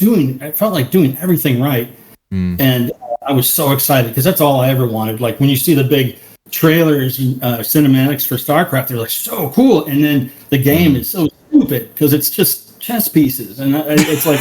Speaker 5: I felt like doing everything right. And I was so excited, because that's all I ever wanted. Like when you see the big trailers and cinematics for StarCraft, they're like so cool, and then the game is so stupid because it's just chess pieces, and it's like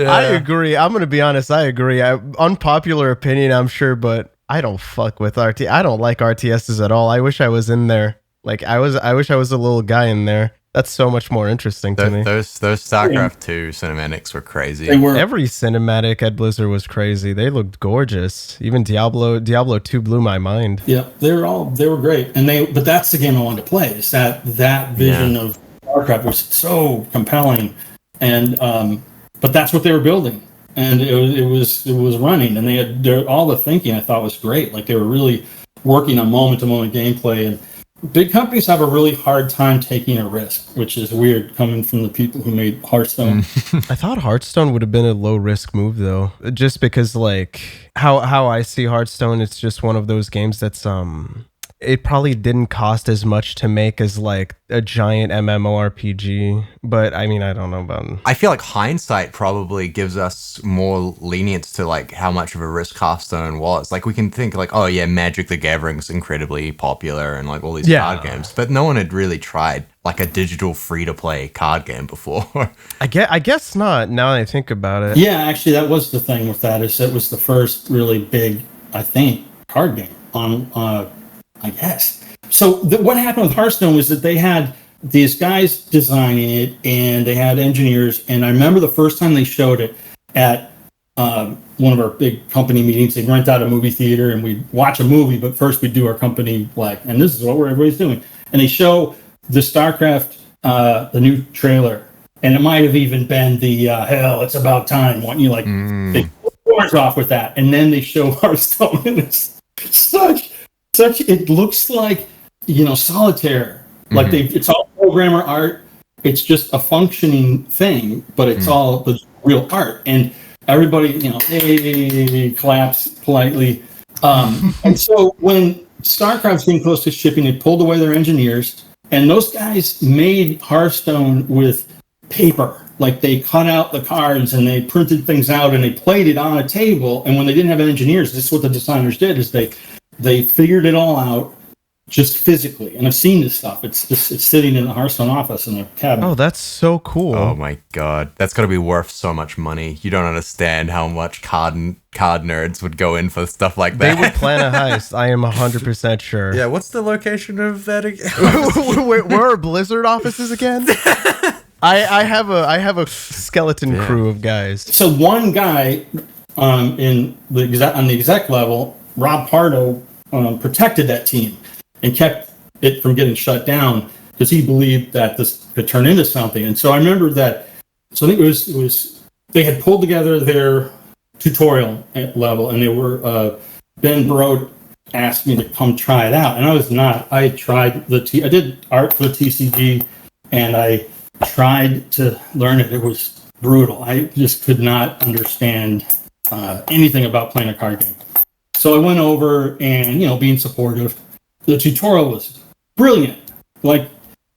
Speaker 2: I agree. I'm gonna be honest. I agree. Unpopular opinion, I'm sure, but I don't fuck with RT. I don't like RTSs at all. I wish I was in there. Like I wish I was a little guy in there. That's so much more interesting to me.
Speaker 1: Those StarCraft 2 cinematics were crazy.
Speaker 2: Every cinematic at Blizzard was crazy. They looked gorgeous. Even Diablo 2 blew my mind.
Speaker 5: Yeah, they were great. But that's the game I wanted to play. Is that vision of StarCraft was so compelling, and but that's what they were building, and it was running, and they had all the thinking I thought was great. Like they were really working on moment to moment gameplay, and big companies have a really hard time taking a risk, which is weird coming from the people who made Hearthstone.
Speaker 2: I thought Hearthstone would have been a low risk move though, just because like how I see Hearthstone, it's just one of those games that's it probably didn't cost as much to make as like a giant MMORPG, but I mean, I don't know about.
Speaker 1: I feel like hindsight probably gives us more lenience to like how much of a risk Hearthstone was. Like we can think like, oh yeah, Magic the Gathering's incredibly popular and like all these card games, but no one had really tried like a digital free-to-play card game before.
Speaker 2: I guess not. Now that I think about it.
Speaker 5: Yeah, actually, that was the thing with that. Is it was the first really big, I think, card game on. I guess. So what happened with Hearthstone was that they had these guys designing it, and they had engineers. And I remember the first time they showed it at one of our big company meetings. They'd rent out a movie theater, and we'd watch a movie, but first we'd do our company and this is what everybody's doing. And they show the StarCraft, the new trailer, and it might have even been the hell, it's about time one. They doors off with that, and then they show Hearthstone, and it's such. It looks like solitaire. Like it's all programmer art. It's just a functioning thing, but it's all the real art. And everybody, claps politely. And so when StarCraft's getting close to shipping, they pulled away their engineers, and those guys made Hearthstone with paper. Like they cut out the cards and they printed things out and they played it on a table. And when they didn't have engineers, this is what the designers did: is they figured it all out, just physically. And I've seen this stuff. It's sitting in the Hearthstone office in the cabinet.
Speaker 2: Oh, that's so cool.
Speaker 1: Oh my god, that's got to be worth so much money. You don't understand how much card nerds would go in for stuff like
Speaker 2: They
Speaker 1: that.
Speaker 2: would plan a heist. I am 100% sure.
Speaker 1: Yeah, what's the location of that again?
Speaker 2: Where are Blizzard offices again? I have a skeleton crew of guys.
Speaker 5: So one guy on the exec level, Rob Pardo, protected that team and kept it from getting shut down because he believed that this could turn into something. And so I remember that. So I think it was they had pulled together their tutorial level, and they were Ben Brode asked me to come try it out, and I was not. I tried I did art for the TCG, and I tried to learn it. It was brutal. I just could not understand anything about playing a card game. So I went over and, being supportive. The tutorial was brilliant. Like,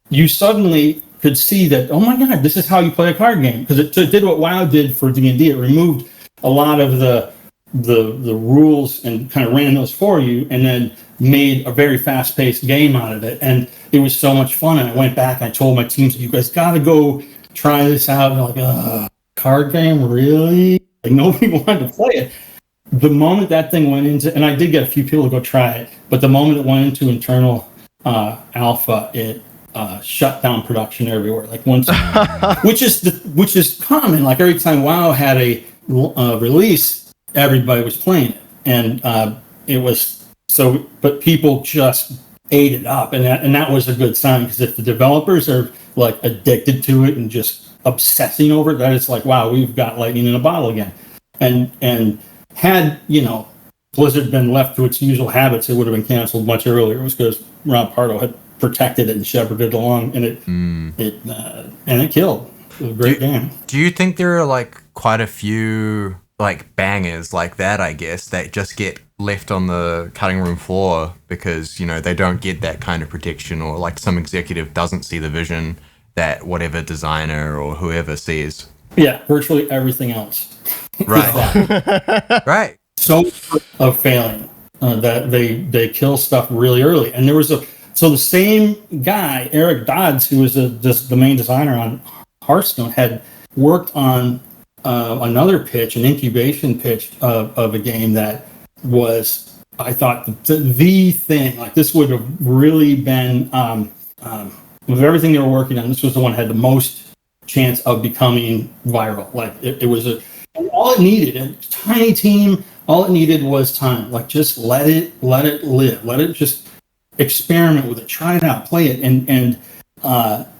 Speaker 5: you suddenly could see that, oh my God, this is how you play a card game. Because it did what WoW did for D&D. It removed a lot of the rules and kind of ran those for you, and then made a very fast-paced game out of it. And it was so much fun. And I went back and I told my teams, you guys got to go try this out. And they're like, card game, really? Like, nobody wanted to play it. The moment that thing went into, and I did get a few people to go try it, but the moment it went into internal alpha, it shut down production everywhere. Like once, which is common. Like every time WoW had a release, everybody was playing it, and it was so. But people just ate it up, and that was a good sign, because if the developers are like addicted to it and just obsessing over it, that it's like, wow, we've got lightning in a bottle again, and had, Blizzard been left to its usual habits, it would have been canceled much earlier. It was because Rob Pardo had protected it and shepherded it along, and it killed. It was a great game.
Speaker 1: Do you think there are like quite a few like bangers like that, I guess, that just get left on the cutting room floor because, they don't get that kind of protection, or like some executive doesn't see the vision that whatever designer or whoever sees?
Speaker 5: Yeah, virtually everything else.
Speaker 1: Right. Right.
Speaker 5: So of failing that they kill stuff really early. And there was the same guy, Eric Dodds, who was the main designer on Hearthstone, had worked on another pitch, an incubation pitch of a game that was, I thought, the thing. Like, this would have really been, with everything they were working on, this was the one that had the most chance of becoming viral. Like, it was all it needed, a tiny team, all it needed was time. Like, just let it live. Let it just experiment with it, try it out, play it, and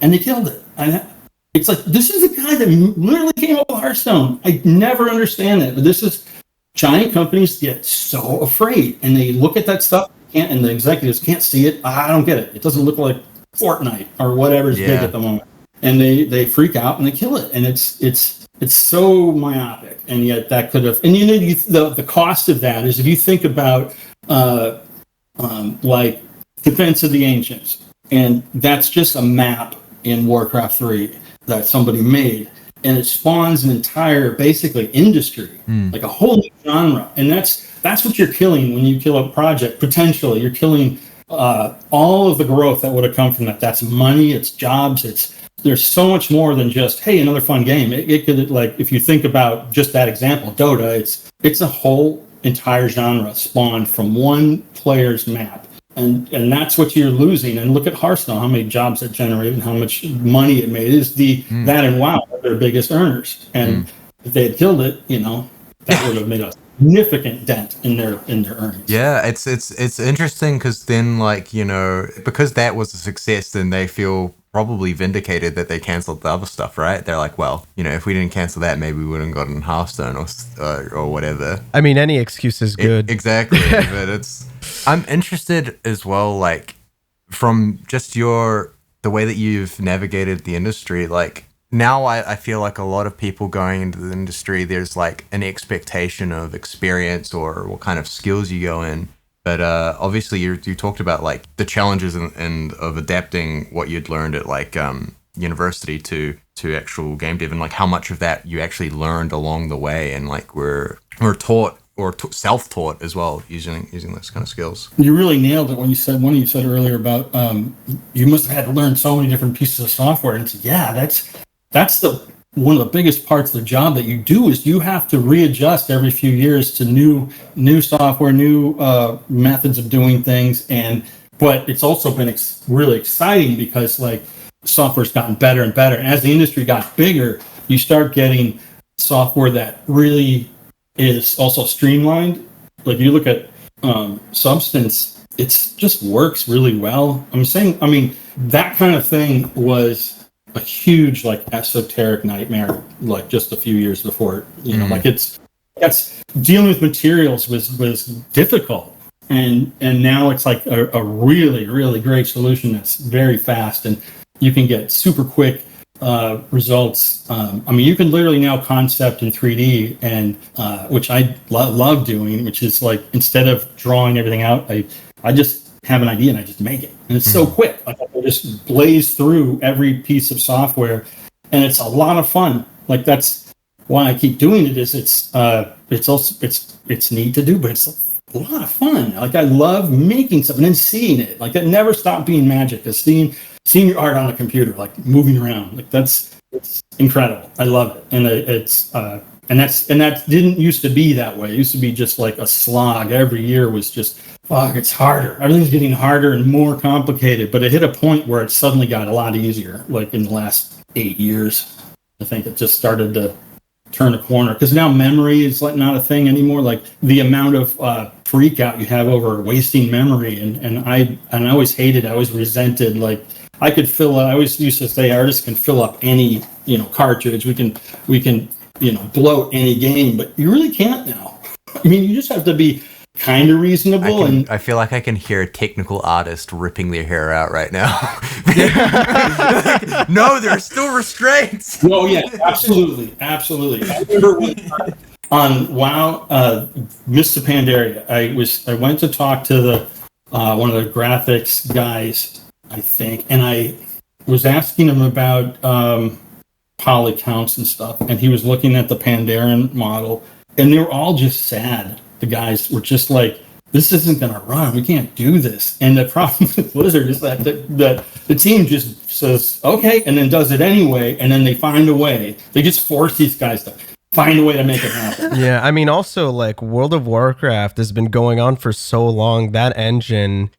Speaker 5: they killed it. And it's like, this is the guy that literally came up with Hearthstone. I never understand that, but this is, giant companies get so afraid, and they look at that stuff, and the executives can't see it. I don't get it. It doesn't look like Fortnite or whatever's big at the moment, and they freak out and they kill it. And it's so myopic, and yet that could have. And the cost of that is, if you think about like Defense of the Ancients, and that's just a map in Warcraft 3 that somebody made, and it spawns an entire basically industry, like a whole new genre, and that's what you're killing when you kill a project. Potentially, you're killing all of the growth that would have come from that. That's money, it's jobs, there's so much more than just, hey, another fun game. It could, like, if you think about just that example, Dota, it's a whole entire genre spawned from one player's map. And that's what you're losing. And look at Hearthstone, how many jobs it generated and how much money it made. It is that and WoW are their biggest earners. And if they had killed it, that would have made a significant dent in their earnings.
Speaker 1: Yeah, it's interesting, because then, like, because that was a success, then they feel probably vindicated that they canceled the other stuff, right? They're like, well, if we didn't cancel that, maybe we wouldn't gotten Hearthstone or whatever.
Speaker 2: I mean, any excuse is good.
Speaker 1: Exactly. But I'm interested as well, like, from just the way that you've navigated the industry. Like, now I feel like a lot of people going into the industry, there's like an expectation of experience or what kind of skills you go in. But obviously, you talked about like the challenges and of adapting what you'd learned at like university to actual game dev, and like how much of that you actually learned along the way, and like we're taught or self-taught as well using those kind of skills.
Speaker 5: You really nailed it when you said earlier about you must have had to learn so many different pieces of software. And it's, yeah, that's the one of the biggest parts of the job that you do is you have to readjust every few years to new software, new methods of doing things. But it's also been really exciting because like software's gotten better and better. And as the industry got bigger, you start getting software that really is also streamlined. Like you look at Substance, it just works really well. I mean, that kind of thing was a huge like esoteric nightmare like just a few years before, you know, like that's dealing with materials was difficult, and now it's like a really, really great solution that's very fast and you can get super quick results. I mean, you can literally now concept in 3D, and which I love doing, which is like instead of drawing everything out, I just have an idea and I just make it, and it's so quick. Like I just blaze through every piece of software, and it's a lot of fun. Like that's why I keep doing it. Is it's neat to do, but it's a lot of fun. Like I love making stuff and then seeing it. Like that never stopped being magic. Is seeing your art on the computer, like moving around. Like it's incredible. I love it, and and that didn't used to be that way. It used to be just like a slog. Every year was just, fuck, it's harder. Everything's getting harder and more complicated. But it hit a point where it suddenly got a lot easier. Like in the last 8 years, I think it just started to turn a corner. Because now memory is like not a thing anymore. Like the amount of freak out you have over wasting memory, and I always hated. I always resented. Like I could fill. I always used to say artists can fill up any cartridge. We can bloat any game, but you really can't now. I mean, you just have to be kind of reasonable.
Speaker 1: I feel like I can hear a technical artist ripping their hair out right now. No, there are still restraints.
Speaker 5: Oh yeah, absolutely. I remember on WoW, Mr. Pandaria, I went to talk to the one of the graphics guys, I think, and I was asking him about poly counts and stuff, and he was looking at the Pandaren model, and they were all just sad. The guys were just like, this isn't going to run. We can't do this. And the problem with Blizzard is that the team just says, okay, and then does it anyway, and then they find a way. They just force these guys to find a way to make it happen.
Speaker 2: Yeah, I mean, also, like, World of Warcraft has been going on for so long. That engine,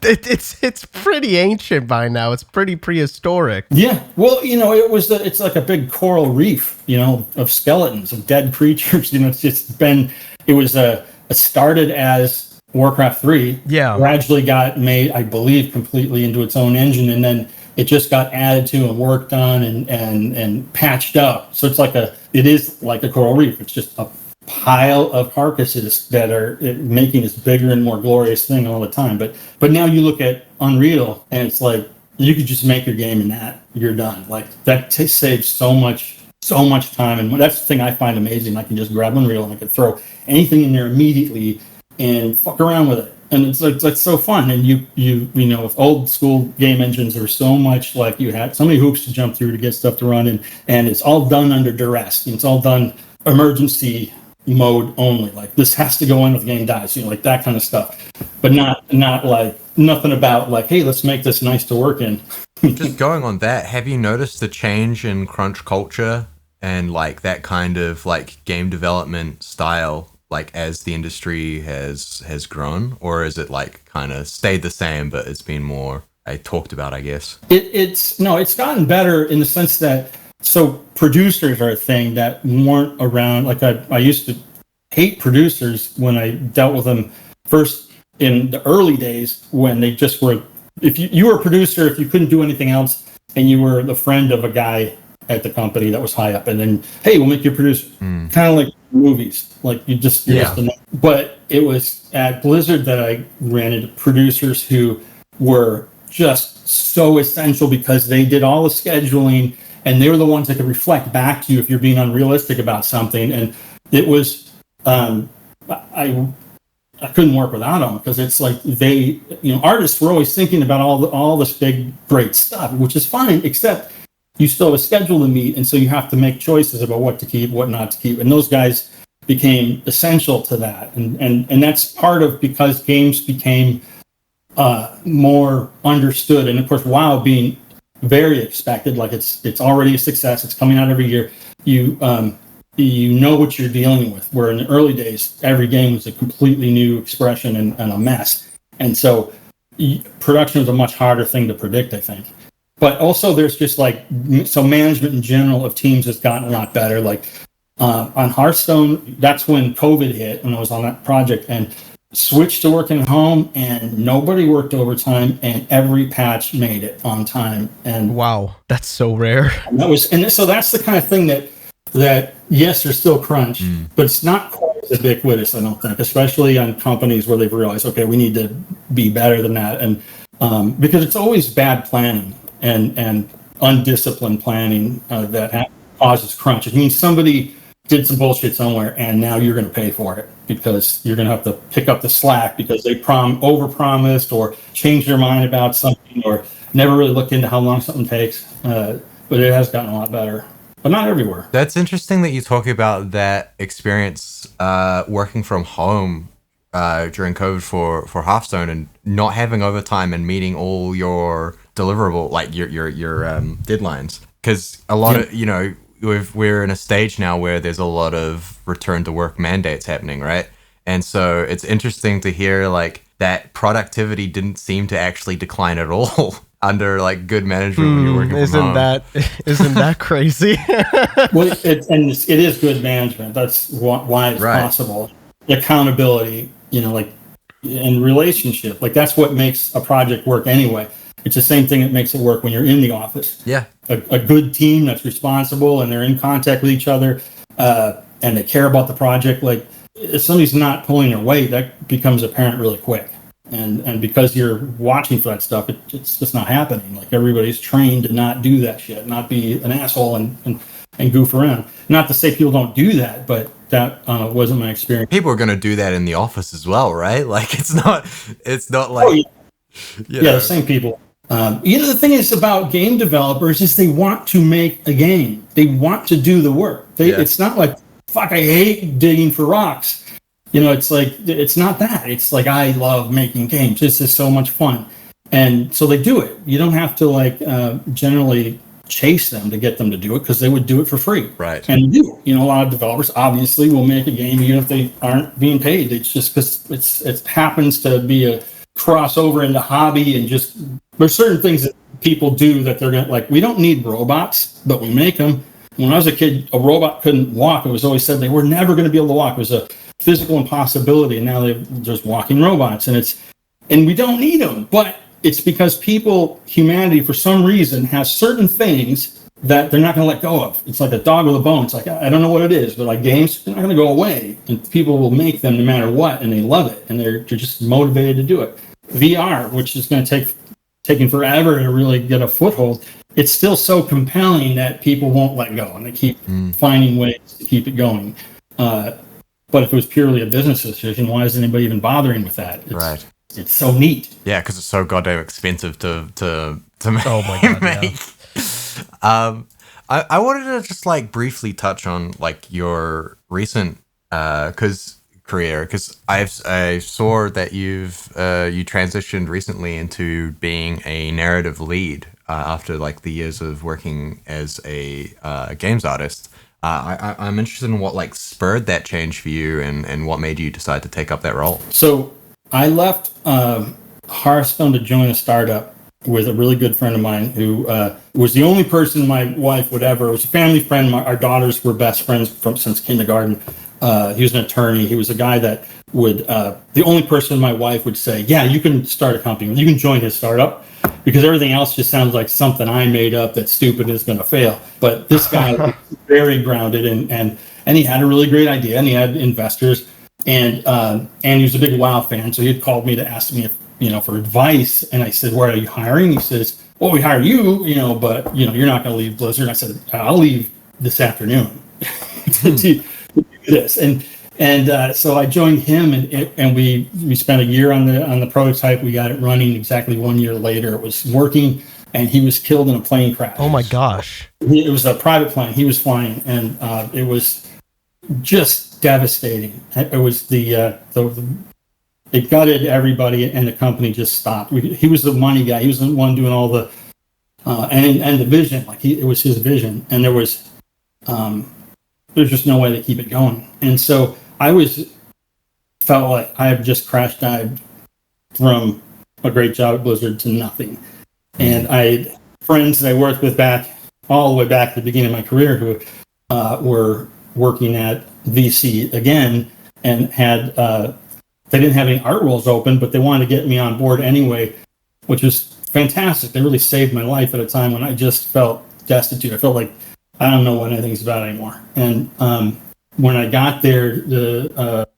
Speaker 2: it's pretty ancient by now. It's pretty prehistoric.
Speaker 5: Yeah, well, it's like a big coral reef, of skeletons, of dead creatures. It started as Warcraft 3. Yeah. Gradually got made, I believe, completely into its own engine, and then it just got added to and worked on and patched up. So it is like a coral reef. It's just a pile of carcasses that are making this bigger and more glorious thing all the time. But now you look at Unreal, and it's like you could just make your game in that. You're done. Like that saves so much time, and that's the thing I find amazing. I can just grab Unreal and I can throw anything in there immediately and fuck around with it, and it's like so fun. And you with old school game engines are so much like you had so many hoops to jump through to get stuff to run, and it's all done under duress. It's all done emergency mode only. Like this has to go in if the game dies, like that kind of stuff. But not like nothing about like, hey, let's make this nice to work in.
Speaker 1: Just going on that, have you noticed the change in crunch culture and like that kind of like game development style, like as the industry has grown, or is it like kind of stayed the same but it's been more talked about, I guess?
Speaker 5: It's gotten better in the sense that producers are a thing that weren't around. Like I used to hate producers when I dealt with them first in the early days when they just were. If you were a producer, if you couldn't do anything else, and you were the friend of a guy at the company that was high up, and then, hey, we'll make you a producer. Kind of like movies, like you just But it was at Blizzard that I ran into producers who were just so essential because they did all the scheduling, and they were the ones that could reflect back to you if you're being unrealistic about something. And it was I couldn't work without them because it's like artists were always thinking about all this big great stuff, which is fine, except you still have a schedule to meet, and so you have to make choices about what to keep, what not to keep. And those guys became essential to that, and that's part of because games became more understood, and of course WoW being very expected, like it's already a success, it's coming out every year. You know what you're dealing with, where in the early days every game was a completely new expression and a mess, and so production was a much harder thing to predict, I think. But also there's just like, so management in general of teams has gotten a lot better. Like on Hearthstone, that's when COVID hit, when I was on that project, and switched to working at home, and nobody worked overtime, and every patch made it on time. And
Speaker 2: Wow, that's so rare.
Speaker 5: so that's the kind of thing that yes, there's still crunch, but it's not quite as ubiquitous, I don't think, especially on companies where they've realized, okay, we need to be better than that. And because it's always bad planning and undisciplined planning that causes crunch. It means somebody did some bullshit somewhere, and now you're going to pay for it because you're going to have to pick up the slack because they overpromised or changed their mind about something or never really looked into how long something takes. But it has gotten a lot better, but not everywhere.
Speaker 1: That's interesting that you talk about that experience working from home during COVID for Hearthstone and not having overtime and meeting all your deliverable, like your deadlines. Because a lot of, we're in a stage now where there's a lot of return to work mandates happening, right? And so it's interesting to hear like that productivity didn't seem to actually decline at all under like good management when you're working from home.
Speaker 2: Isn't that crazy?
Speaker 5: Well, it is good management. That's why it's possible. Accountability, like in relationship, like that's what makes a project work anyway. It's the same thing that makes it work when you're in the office.
Speaker 1: Yeah.
Speaker 5: A good team that's responsible and they're in contact with each other and they care about the project. Like if somebody's not pulling their weight, that becomes apparent really quick. And because you're watching for that stuff, it's just not happening. Like everybody's trained to not do that shit, not be an asshole and goof around. Not to say people don't do that, but that wasn't my experience.
Speaker 1: People are going to do that in the office as well, right? Like it's not like...
Speaker 5: The same people. The thing is about game developers is they want to make a game. They want to do the work. It's not like, fuck, I hate digging for rocks. It's like, it's not that. It's like, I love making games. This is so much fun. And so they do it. You don't have to like generally chase them to get them to do it because they would do it for free.
Speaker 1: Right.
Speaker 5: And do. A lot of developers obviously will make a game even if they aren't being paid. It's just because it happens to be a crossover into hobby, and just there's certain things that people do that they're gonna like. We don't need robots, but we make them. When I was a kid, a robot couldn't walk. It was always said they were never going to be able to walk. It was a physical impossibility, and now they're just walking robots, and we don't need them. But it's because humanity, for some reason, has certain things that they're not going to let go of. It's like a dog with a bone. It's like, I don't know what it is, but like games, they're not going to go away. And people will make them no matter what, and they love it, and they're just motivated to do it. VR, which is going to taking forever to really get a foothold, it's still so compelling that people won't let go, and they keep finding ways to keep it going. But if it was purely a business decision, why is anybody even bothering with that?
Speaker 1: Right.
Speaker 5: It's so neat.
Speaker 1: Yeah, because it's so goddamn expensive to make.
Speaker 2: Oh my God,
Speaker 1: make. Yeah. I wanted to just like briefly touch on like your recent career, because I saw that you transitioned recently into being a narrative lead after like the years of working as a games artist. I'm interested in what like spurred that change for you and what made you decide to take up that role.
Speaker 5: So I left Hearthstone to join a startup with a really good friend of mine who was the only person my wife would ever. It was a family friend. Our daughters were best friends since kindergarten. He was an attorney. He was a guy that would, the only person my wife would say, yeah, you can start a company. You can join his startup, because everything else just sounds like something I made up that's stupid and is going to fail. But this guy was very grounded, and he had a really great idea, and he had investors, and he was a big WoW fan. So he had called me to ask me for advice. And I said, where are you hiring? He says, well, we hire you, but you're not going to leave Blizzard. I said, I'll leave this afternoon to do this. And so I joined him, and we spent a year on the prototype. We got it running. Exactly 1 year later, it was working, and he was killed in a plane crash.
Speaker 2: Oh my gosh!
Speaker 5: It was a private plane he was flying, and it was just devastating. It was it gutted everybody, and the company just stopped. He was the money guy. He was the one doing all the and the vision. Like it was his vision, and there's just no way to keep it going. And so felt like I have just crash dived from a great job at Blizzard to nothing. And I friends that I worked with all the way back at the beginning of my career who were working at VC again and had they didn't have any art roles open, but they wanted to get me on board anyway, which was fantastic. They really saved my life at a time when I just felt destitute. I felt like I don't know what anything's about anymore. And when I got there, it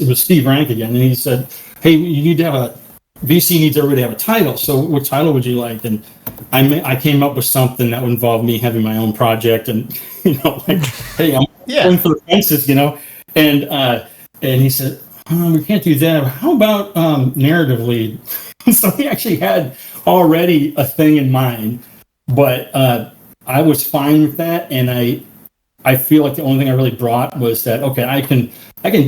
Speaker 5: was Steve Rank again, and he said, "Hey, you need to have VC needs everybody to have a title. So what title would you like?" And I came up with something that would involve me having my own project, and like, hey, I'm going for the fences, And he said, we can't do that. How about narrative lead? So he actually had already a thing in mind, but I was fine with that, and I feel like the only thing I really brought was that, okay, I can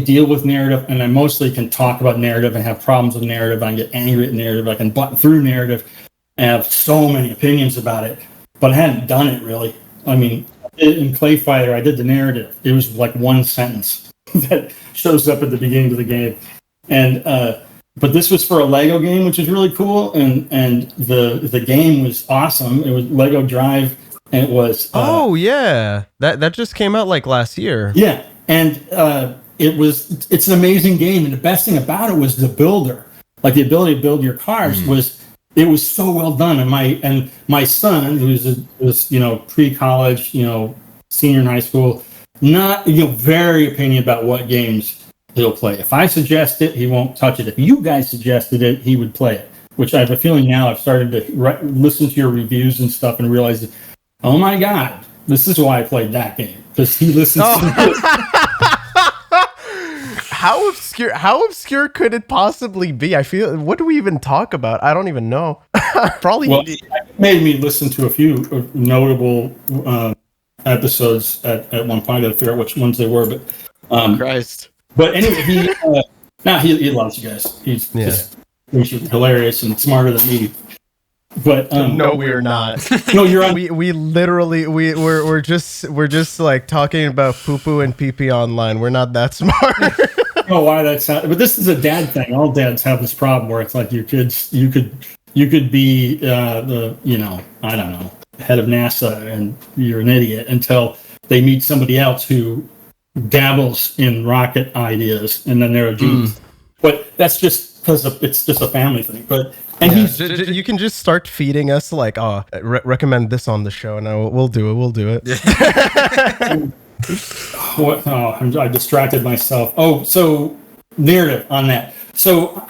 Speaker 5: deal with narrative, and I mostly can talk about narrative and have problems with narrative. I can get angry at narrative. I can button through narrative and have so many opinions about it, but I hadn't done it really. I mean, in Clay Fighter, I did the narrative. It was like one sentence that shows up at the beginning of the game. And but this was for a Lego game, which is really cool, and the game was awesome. It was Lego Drive, and it was
Speaker 2: that just came out like last year.
Speaker 5: Yeah, and it's an amazing game, and the best thing about it was the builder, like the ability to build your cars was so well done. And my son, who's pre-college, senior in high school, not very opinion about what games he'll play. If I suggest it, he won't touch it. If you guys suggested it, he would play it. Which I have a feeling now I've started to listen to your reviews and stuff and realize, oh my God, this is why I played that game, because he listens to this.
Speaker 2: How obscure could it possibly be? I feel, what do we even talk about? I don't even know. Probably.
Speaker 5: Well, it made me listen to a few notable episodes at one point. I gotta figure out which ones they were, but
Speaker 2: Christ.
Speaker 5: But anyway, he loves you guys. He's just hilarious and smarter than me. But
Speaker 2: no, we're not.
Speaker 5: No, you're on.
Speaker 2: We literally we're just like talking about poo poo and pee pee online. We're not that smart.
Speaker 5: Oh, why that's not, but this is a dad thing. All dads have this problem where it's like your kids, you could be the I don't know, head of NASA, and you're an idiot until they meet somebody else who dabbles in rocket ideas, and then they're a genius. But that's just because it's just a family thing. But
Speaker 2: you can just start feeding us like, recommend this on the show, and we'll do it.
Speaker 5: I distracted myself. Oh, so narrative on that. So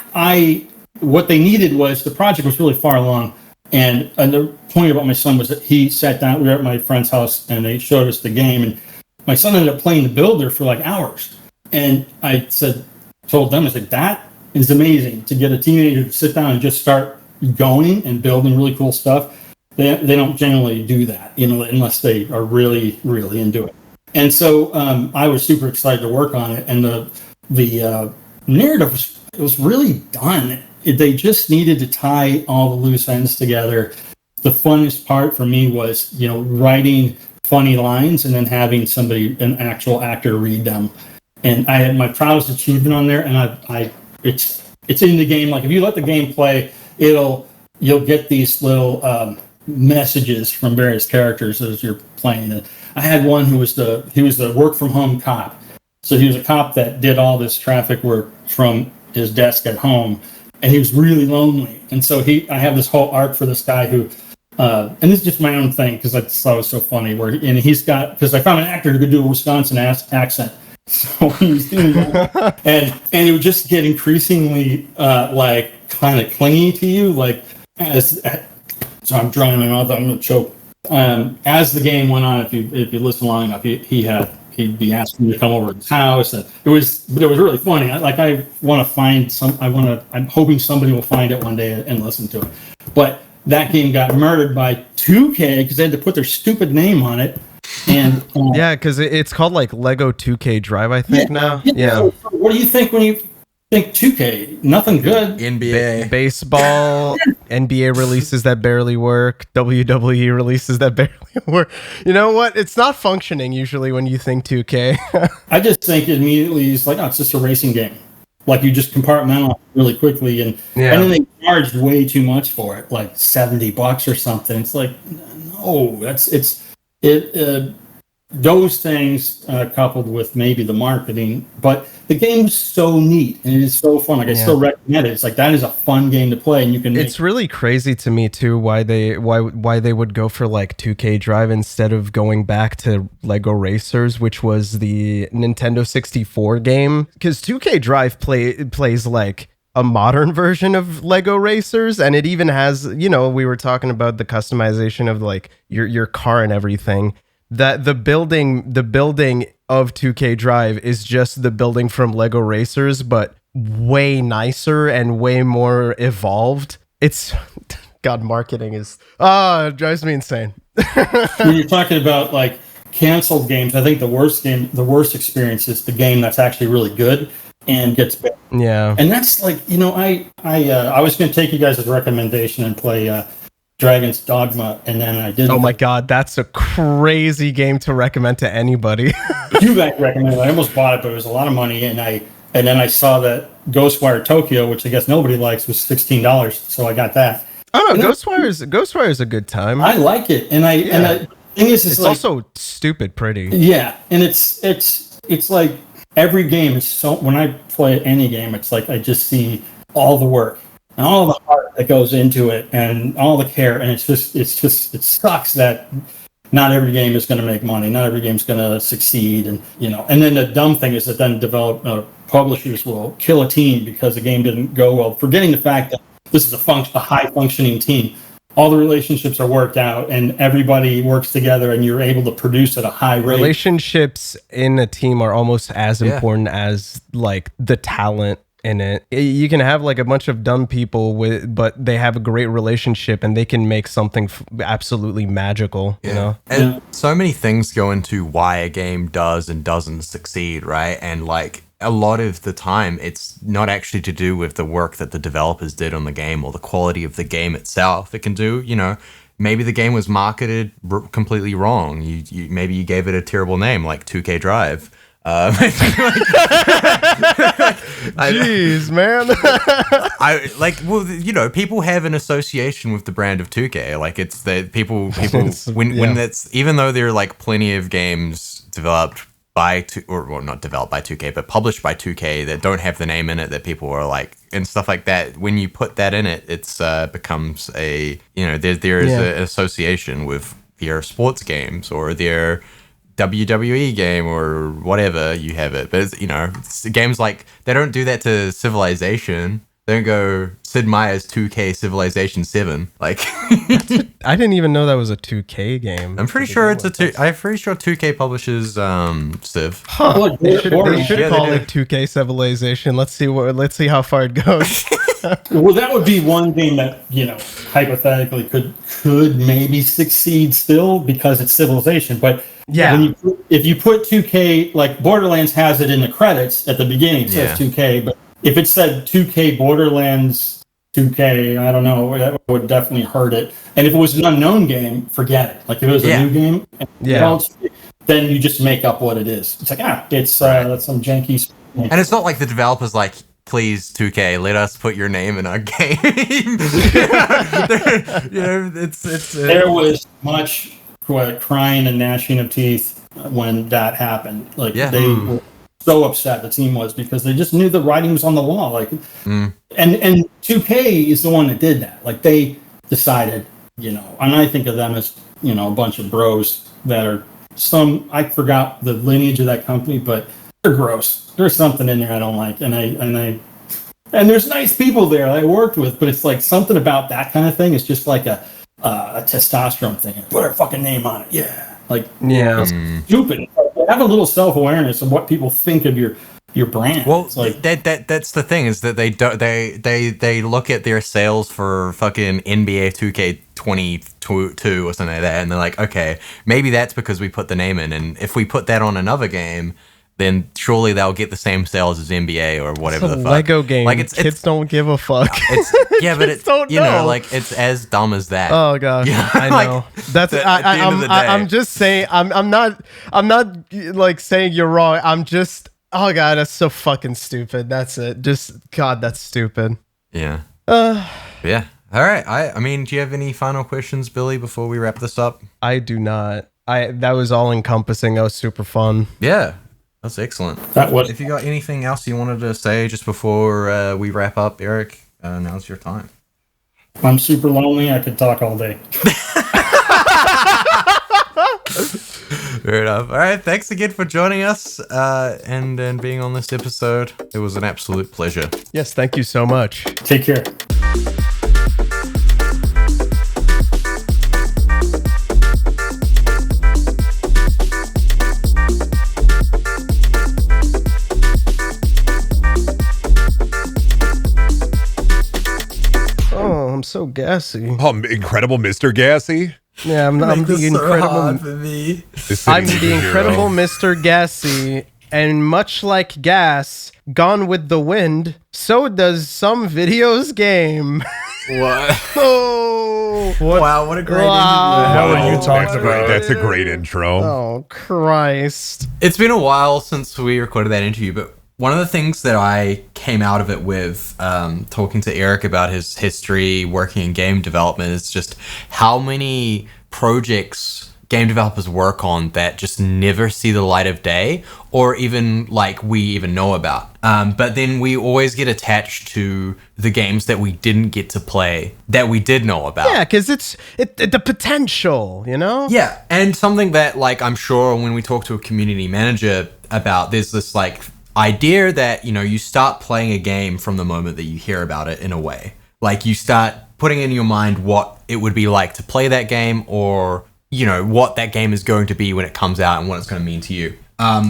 Speaker 5: what they needed was, the project was really far along, and the point about my son was that he sat down. We were at my friend's house, and they showed us the game, and my son ended up playing the builder for like hours. And I told them, I said, that is amazing, to get a teenager to sit down and just start going and building really cool stuff. They don't generally do that, unless they are really, really into it. And so I was super excited to work on it. And the narrative was really done. They just needed to tie all the loose ends together. The funnest part for me was, writing funny lines and then having an actual actor read them. And I had my proudest achievement on there, and it's in the game. Like, if you let the game play, you'll get these little messages from various characters as you're playing it. I had one he was the work from home cop. So he was a cop that did all this traffic work from his desk at home, and he was really lonely. And so I have this whole arc for this guy who, and this is just my own thing because I thought it was so funny. Because I found an actor who could do a Wisconsin accent. So he was doing that, and it would just get increasingly like kind of clingy to you. Like, so I'm drying my mouth. I'm gonna choke. As the game went on, if you listen long enough, he'd be asking me to come over to his house, and it was really funny. I want to find I'm hoping somebody will find it one day and listen to it. But that game got murdered by 2K because they had to put their stupid name on it. And
Speaker 2: Yeah, because it's called like Lego 2K Drive, I think now. Yeah.
Speaker 5: So what do you think when you think 2K? Nothing good.
Speaker 1: NBA.
Speaker 2: Baseball, NBA releases that barely work, WWE releases that barely work. You know what? It's not functioning usually when you think 2K.
Speaker 5: I just think immediately it's like, oh, it's just a racing game. Like you just compartmentalize really quickly, and then they charged way too much for it, like $70 or something. It's like, no, those things coupled with maybe the marketing, but the game is so neat and it is so fun. Like I still recommend it. It's like that is a fun game to play, and you can.
Speaker 2: It's really crazy to me too why they would go for like 2K Drive instead of going back to Lego Racers, which was the Nintendo 64 game, because 2K Drive plays like a modern version of Lego Racers, and it even has, we were talking about the customization of like your car and everything. That the building of 2K Drive is just the building from Lego Racers, but way nicer and way more evolved. It's God, marketing is it drives me insane.
Speaker 5: When you're talking about like canceled games, I think the worst experience is the game that's actually really good and gets better.
Speaker 2: Yeah,
Speaker 5: and that's like I was going to take you guys' recommendation and play Dragon's Dogma, and then I did.
Speaker 2: Oh my God, that's a crazy game to recommend to anybody.
Speaker 5: You guys recommend it. I almost bought it, but it was a lot of money, and then I saw that Ghostwire Tokyo, which I guess nobody likes, was $16, so I got that.
Speaker 2: Oh no, Ghostwire is a good time.
Speaker 5: I like it, and the thing is,
Speaker 2: it's like, also stupid pretty.
Speaker 5: Yeah, and it's like every game is so. When I play any game, it's like I just see all the work and all the heart that goes into it and all the care, and it sucks that not every game is going to make money, not every game is going to succeed, and then the dumb thing is that then publishers will kill a team because the game didn't go well, forgetting the fact that this is a high functioning team. All the relationships are worked out and everybody works together and you're able to produce at a high rate.
Speaker 2: Relationships in a team are almost as important as like the talent in it. You can have like a bunch of dumb people but they have a great relationship and they can make something absolutely magical,
Speaker 1: And so many things go into why a game does and doesn't succeed, right? And like a lot of the time it's not actually to do with the work that the developers did on the game or the quality of the game itself. It can do, maybe the game was marketed completely wrong. Maybe you gave it a terrible name like 2K Drive.
Speaker 2: Jeez, man.
Speaker 1: People have an association with the brand of 2K. Like it's the people when that's, even though there are like plenty of games developed by not developed by 2K, but published by 2K that don't have the name in it that people are like and stuff like that. When you put that in it, it's becomes a there is an association with their sports games or their WWE game or whatever you have it. But it's games like they don't do that to Civilization. They don't go Sid Meier's 2K Civilization 7. Like
Speaker 2: I didn't even know that was a 2K game.
Speaker 1: I'm pretty sure I'm pretty sure 2K publishes Civ.
Speaker 2: Huh. They should call it 2K Civilization. Let's see how far it goes.
Speaker 5: Well, that would be one game that hypothetically could maybe succeed still because it's Civilization. But if you put 2K, like Borderlands has it in the credits at the beginning, it says 2K, but if it said 2K Borderlands 2K, I don't know, that would definitely hurt it. And if it was an unknown game, forget it. Like if it was a new game, then you just make up what it is. It's like, it's that's some janky.
Speaker 1: And it's not like the developer's like, please 2K, let us put your name in our game.
Speaker 5: There was much crying and gnashing of teeth when that happened. Like they were so upset, the team was, because they just knew the writing was on the wall. Like, and 2K is the one that did that. Like they decided, and I think of them as a bunch of bros that are I forgot the lineage of that company, but they're gross. There's something in there I don't like, and there's nice people there I worked with, but it's like something about that kind of thing. It's just like a testosterone thing. Put our fucking name on it, it's stupid. Have a little self-awareness of what people think of your your brand.
Speaker 1: Well,
Speaker 5: It's like,
Speaker 1: that's the thing, is that they don't they look at their sales for fucking NBA 2K22 or something like that, and they're like, okay, maybe that's because we put the name in, and if we put that on another game, then surely they'll get the same sales as NBA or whatever
Speaker 2: It's a
Speaker 1: the fuck.
Speaker 2: Lego game.
Speaker 1: Like
Speaker 2: Kids don't give a fuck.
Speaker 1: Yeah, but it's,
Speaker 2: don't
Speaker 1: you know,
Speaker 2: know.
Speaker 1: like, it's as dumb as that.
Speaker 2: Oh god,
Speaker 1: Yeah,
Speaker 2: I
Speaker 1: like,
Speaker 2: know. That's
Speaker 1: at the end of the day.
Speaker 2: I'm just saying. I'm not like saying you're wrong. I'm just. Oh god, that's so fucking stupid. That's it. Just God, that's stupid.
Speaker 1: Yeah. Yeah. All right. I mean, do you have any final questions, Billy, before we wrap this up?
Speaker 2: I do not. That was all encompassing. That was super fun.
Speaker 1: Yeah. That's excellent.
Speaker 5: that was
Speaker 1: If you got anything else you wanted to say just before we wrap up, Eric, now's your time.
Speaker 5: I'm super lonely. I could talk all day.
Speaker 1: Fair enough. All right. Thanks again for joining us and being on this episode. It was an absolute pleasure.
Speaker 2: Yes, thank you so much.
Speaker 5: Take care.
Speaker 2: Oh, I'm so gassy.
Speaker 4: Oh, incredible Mr. Gassy.
Speaker 2: Yeah, I'm the incredible.
Speaker 1: for me.
Speaker 2: I'm the incredible Mr. Gassy, and much like gas, gone with the wind, so does some videos game.
Speaker 1: What?
Speaker 2: Oh,
Speaker 1: Wow, what a great
Speaker 2: Wow.
Speaker 3: The hell are you
Speaker 4: Wow,
Speaker 3: talking
Speaker 4: that's great.
Speaker 3: about?
Speaker 4: That's a great intro.
Speaker 2: oh Christ.
Speaker 1: It's been a while since we recorded that interview, but one of the things that I came out of it with, talking to Eric about his history working in game development, is just how many projects game developers work on that just never see the light of day, or even like we even know about. But then we always get attached to the games that we didn't get to play that we did know about.
Speaker 2: Yeah, because it's the potential, you know?
Speaker 1: Yeah, and something that, like, I'm sure when we talk to a community manager about, there's this like idea that, you know, you start playing a game from the moment that you hear about it, in a way. Like, you start putting in your mind what it would be like to play that game, or, you know, what that game is going to be when it comes out and what it's going to mean to you.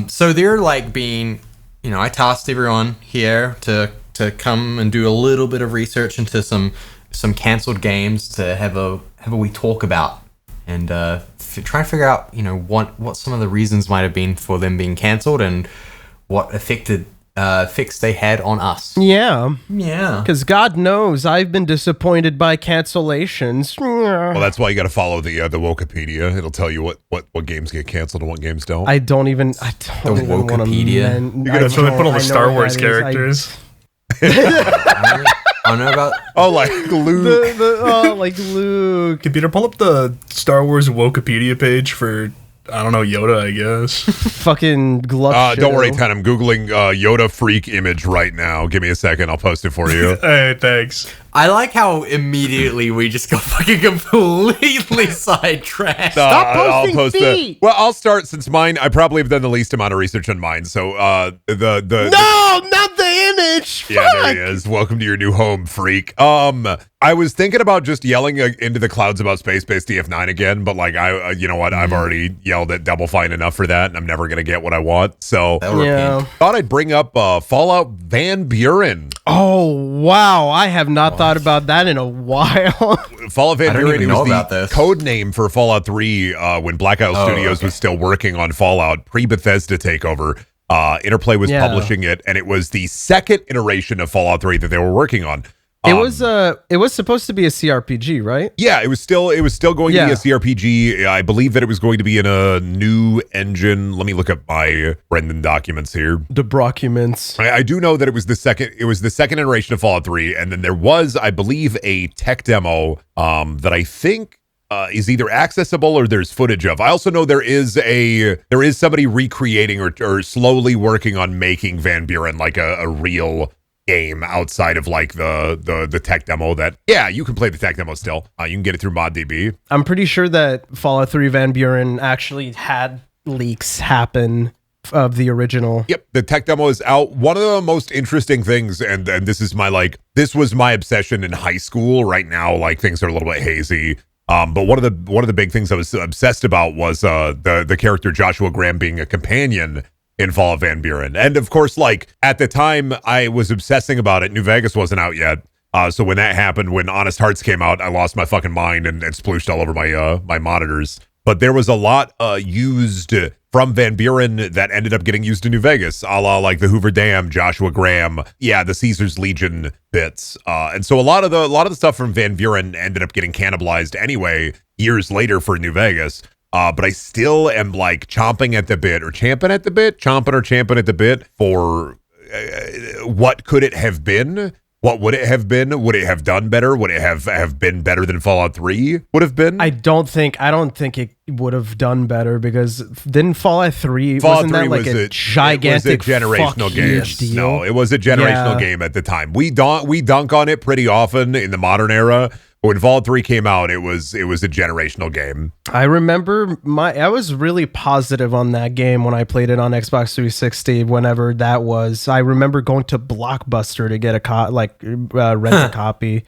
Speaker 1: So they're like being, you know, I tasked everyone here to come and do a little bit of research into some canceled games to have a wee talk about, and try and figure out, you know, what some of the reasons might have been for them being canceled, and what effects they had on us.
Speaker 2: Yeah.
Speaker 1: Yeah.
Speaker 2: Because God knows I've been disappointed by cancellations.
Speaker 4: Well, that's why you got to follow the Wikipedia. It'll tell you what games get canceled and what games don't.
Speaker 2: I don't even want to.
Speaker 1: Wikipedia.
Speaker 3: That's where they put all the Star Wars characters.
Speaker 1: I don't know about.
Speaker 4: Oh, like Luke.
Speaker 2: Like Luke.
Speaker 3: Computer, pull up the Star Wars Wikipedia page for, I don't know, Yoda, I guess.
Speaker 2: Fucking Gluck.
Speaker 4: Don't worry, Pen. I'm Googling Yoda freak image right now. Give me a second. I'll post it for you.
Speaker 3: Hey, thanks.
Speaker 1: I like how immediately we just got fucking completely sidetracked.
Speaker 2: Stop
Speaker 4: I'll
Speaker 2: posting
Speaker 4: post
Speaker 2: feet!
Speaker 4: Well, I'll start since mine. I probably have done the least amount of research on mine. So
Speaker 2: No, not the image.
Speaker 4: Yeah,
Speaker 2: Fuck.
Speaker 4: there he is. Welcome to your new home, freak. I was thinking about just yelling into the clouds about Space-Based DF9 again, but like you know what? I've already yelled at Double Fine enough for that, and I'm never gonna get what I want. So
Speaker 1: That'll
Speaker 2: Yeah.
Speaker 1: repent.
Speaker 4: thought I'd bring up Fallout Van Buren.
Speaker 2: Oh wow, I have not thought about that in a while.
Speaker 4: Fallout Van
Speaker 1: I don't
Speaker 4: Buren
Speaker 1: even
Speaker 4: it was
Speaker 1: know
Speaker 4: the
Speaker 1: about this.
Speaker 4: code name for Fallout 3 when Black Isle Studios
Speaker 1: okay.
Speaker 4: was still working on Fallout pre-Bethesda takeover. Interplay was
Speaker 2: Yeah.
Speaker 4: publishing it, and it was the second iteration of Fallout 3 that they were working on.
Speaker 2: It was supposed to be a CRPG, right?
Speaker 4: Yeah, it was still going to
Speaker 2: Yeah.
Speaker 4: be a CRPG. I believe that it was going to be in a new engine. Let me look up my Brendan documents here.
Speaker 2: The documents.
Speaker 4: I do know that it was the second iteration of Fallout 3, and then there was, I believe, a tech demo that I think is either accessible or there's footage of. I also know there is somebody recreating or slowly working on making Van Buren like a real game outside of like the tech demo. That you can play the tech demo still. You can get it through ModDB.
Speaker 2: I'm pretty sure that Fallout 3 Van Buren actually had leaks happen of the original.
Speaker 4: Yep, the tech demo is out. One of the most interesting things, and this was my obsession in high school. Right now, like things are a little bit hazy. But one of the big things I was obsessed about was the character Joshua Graham being a companion. in Fall of Van Buren. And of course, like at the time I was obsessing about it, New Vegas wasn't out yet. So when that happened, when Honest Hearts came out, I lost my fucking mind and splooshed all over my monitors. But there was a lot used from Van Buren that ended up getting used in New Vegas, a la like the Hoover Dam, Joshua Graham, the Caesar's Legion bits. And so a lot of the stuff from Van Buren ended up getting cannibalized anyway years later for New Vegas. But I still am like chomping at the bit for what could it have been? What would it have been? Would it have done better? Would it have been better than Fallout 3 would have been?
Speaker 2: I don't think it would have done better because didn't Fallout 3 wasn't that like a gigantic
Speaker 4: generational game?
Speaker 2: Deal?
Speaker 4: No, it was a generational game at the time. We dunk on it pretty often in the modern era. But when Fallout 3 came out, it was a generational game.
Speaker 2: I remember I was really positive on that game when I played it on Xbox 360. Whenever that was, I remember going to Blockbuster to get rent a copy.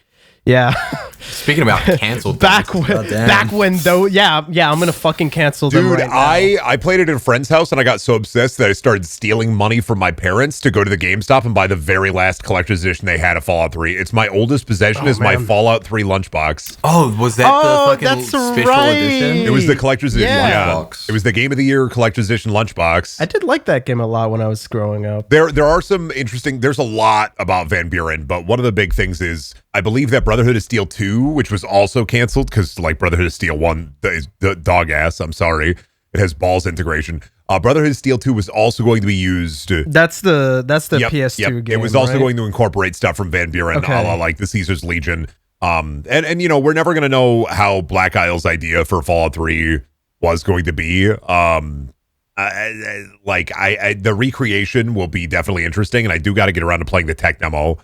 Speaker 2: Yeah.
Speaker 1: Speaking about canceled
Speaker 2: back when though, I'm gonna fucking cancel them right now.
Speaker 4: I played it at a friend's house and I got so obsessed that I started stealing money from my parents to go to the GameStop and buy the very last collector's edition they had of Fallout 3. It's my oldest possession my Fallout 3 lunchbox.
Speaker 1: Oh, was that the fucking special edition?
Speaker 4: It was the collector's edition.
Speaker 1: Yeah.
Speaker 4: It was the Game of the Year collector's edition lunchbox.
Speaker 2: I did like that game a lot when I was growing up.
Speaker 4: There are some interesting, there's a lot about Van Buren, but one of the big things is I believe that Brotherhood of Steel 2, which was also canceled because like Brotherhood of Steel 1 is the dog ass. I'm sorry. It has balls integration. Brotherhood of Steel 2 was also going to be used.
Speaker 2: That's the PS2 game.
Speaker 4: It was also going to incorporate stuff from Van Buren, a la like the Caesar's Legion. And you know, we're never going to know how Black Isle's idea for Fallout 3 was going to be. The recreation will be definitely interesting, and I do got to get around to playing the tech demo.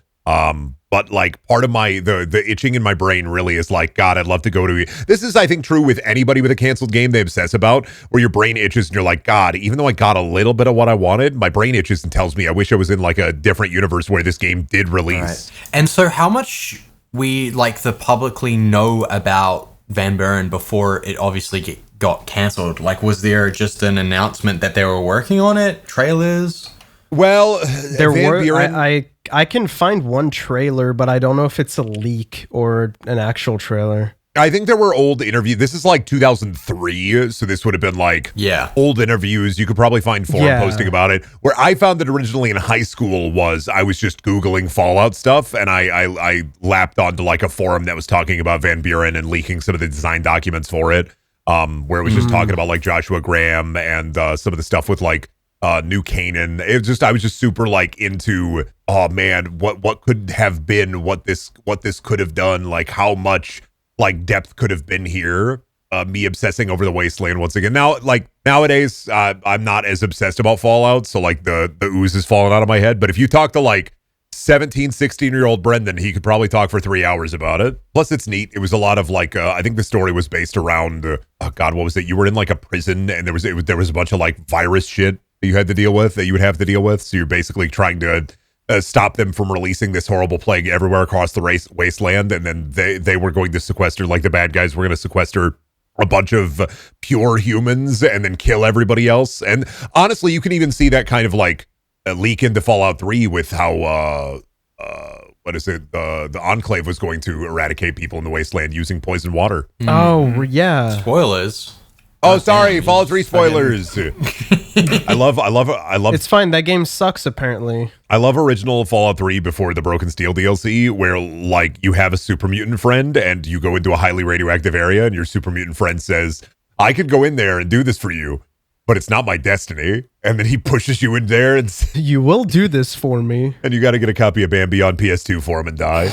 Speaker 4: But like part of my the itching in my brain really is like, God, I'd love to go to. This is, I think, true with anybody with a canceled game they obsess about, where your brain itches and you're like, God, even though I got a little bit of what I wanted, my brain itches and tells me I wish I was in like a different universe where this game did release.
Speaker 1: Right. And so how much we like the publicly know about Van Buren before it obviously got canceled? Like, was there just an announcement that they were working on it? Trailers?
Speaker 4: Well,
Speaker 2: there were. I can find one trailer, but I don't know if it's a leak or an actual trailer.
Speaker 4: I think there were old interviews. This is like 2003, so this would have been like old interviews. You could probably find forum posting about it. Where I found it originally in high school was I was just Googling Fallout stuff, and I lapped onto like a forum that was talking about Van Buren and leaking some of the design documents for it, where it was just talking about like Joshua Graham and some of the stuff with like New Canaan. I was just super like into, oh man, what could have been, what this could have done, like how much like depth could have been here. Me obsessing over the Wasteland once again. Now, like nowadays, I'm not as obsessed about Fallout, so like the ooze is falling out of my head. But if you talk to like 16-year-old Brendan, he could probably talk for 3 hours about it. Plus, it's neat. It was a lot of like, I think the story was based around, oh God, what was it? You were in like a prison, and there was a bunch of like virus shit that you had to deal with, that you would have to deal with. So you're basically trying to stop them from releasing this horrible plague everywhere across the wasteland. And then they were going to sequester, like the bad guys were going to sequester a bunch of pure humans and then kill everybody else. And honestly, you can even see that kind of like a leak into Fallout 3 with how, the Enclave was going to eradicate people in the wasteland using poison water.
Speaker 2: Oh, yeah.
Speaker 1: Spoilers.
Speaker 4: Oh, sorry, Fallout 3 spoilers. I love.
Speaker 2: It's fine. That game sucks, apparently.
Speaker 4: I love original Fallout 3 before the Broken Steel DLC, where like you have a super mutant friend and you go into a highly radioactive area, and your super mutant friend says, "I could go in there and do this for you, but it's not my destiny." And then he pushes you in there and
Speaker 2: you will do this for me.
Speaker 4: And you got to get a copy of Bambi on PS2 for him and die.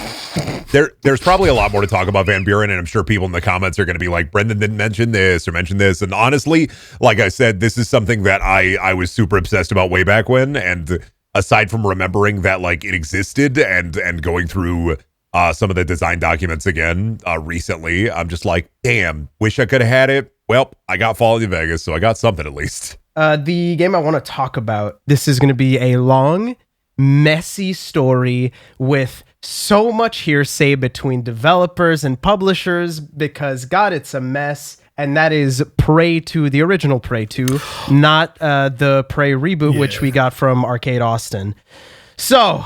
Speaker 4: There's probably a lot more to talk about Van Buren, and I'm sure people in the comments are going to be like, Brendan didn't mention this or mention this. And honestly, like I said, this is something that I was super obsessed about way back when. And aside from remembering that like it existed and going through some of the design documents again recently, I'm just like, damn, wish I could have had it. Well, I got Fallout New Vegas, so I got something at least.
Speaker 2: The game I want to talk about, this is going to be a long, messy story with so much hearsay between developers and publishers because, God, it's a mess. and that is Prey 2, the original Prey 2, not the Prey reboot, which we got from Arcade Austin. So,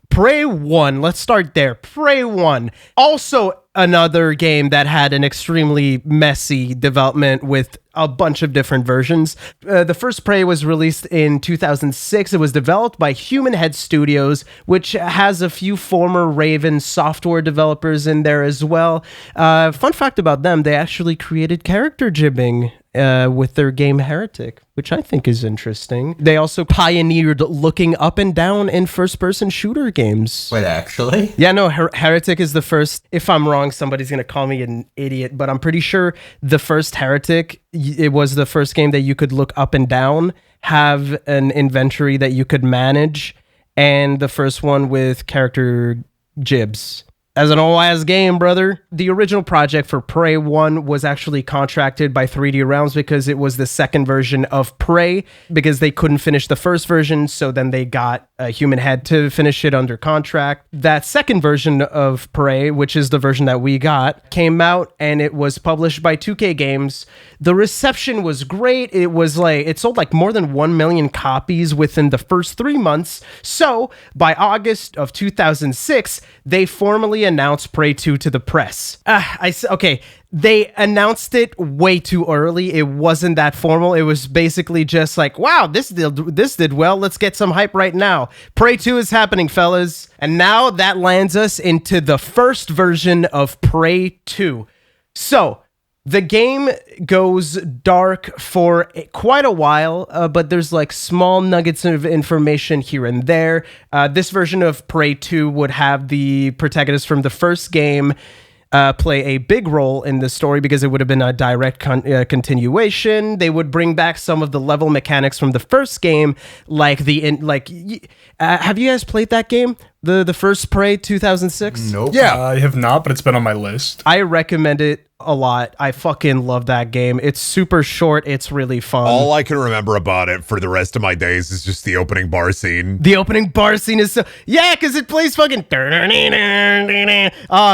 Speaker 2: Prey 1, let's start there. Prey 1, also another game that had an extremely messy development with a bunch of different versions. The first Prey was released in 2006. It was developed by Human Head Studios, which has a few former Raven software developers in there as well. Fun fact about them, they actually created character jibbing with their game Heretic, which I think is interesting. They also pioneered looking up and down in first-person shooter games.
Speaker 1: Wait, actually?
Speaker 2: Yeah, no, Heretic is the first. If I'm wrong, somebody's going to call me an idiot, but I'm pretty sure the first Heretic, it was the first game that you could look up and down, have an inventory that you could manage, and the first one with character jibs. As an old-ass game, brother. The original project for Prey 1 was actually contracted by 3D Realms because it was the second version of Prey, because they couldn't finish the first version, so then they got Human Head to finish it under contract. That second version of Prey, which is the version that we got, came out and it was published by 2K Games. The reception was great. It sold like more than 1 million copies within the first 3 months. So by August of 2006, they formally announced Prey 2 to the press. Okay, they announced it way too early. It wasn't that formal. It was basically just like, wow, this did well. Let's get some hype right now. Prey 2 is happening, fellas. And now that lands us into the first version of Prey 2. So, the game goes dark for quite a while, but there's like small nuggets of information here and there. This version of Prey 2 would have the protagonist from the first game play a big role in the story because it would have been a direct continuation. They would bring back some of the level mechanics from the first game, like have you guys played that game? The first Prey 2006?
Speaker 1: Nope.
Speaker 4: Yeah.
Speaker 3: I have not, but it's been on my list.
Speaker 2: I recommend it a lot. I fucking love that game. It's super short. It's really fun.
Speaker 4: All I can remember about it for the rest of my days is just the opening bar scene.
Speaker 2: The opening bar scene is so... Yeah, because it plays fucking... Oh,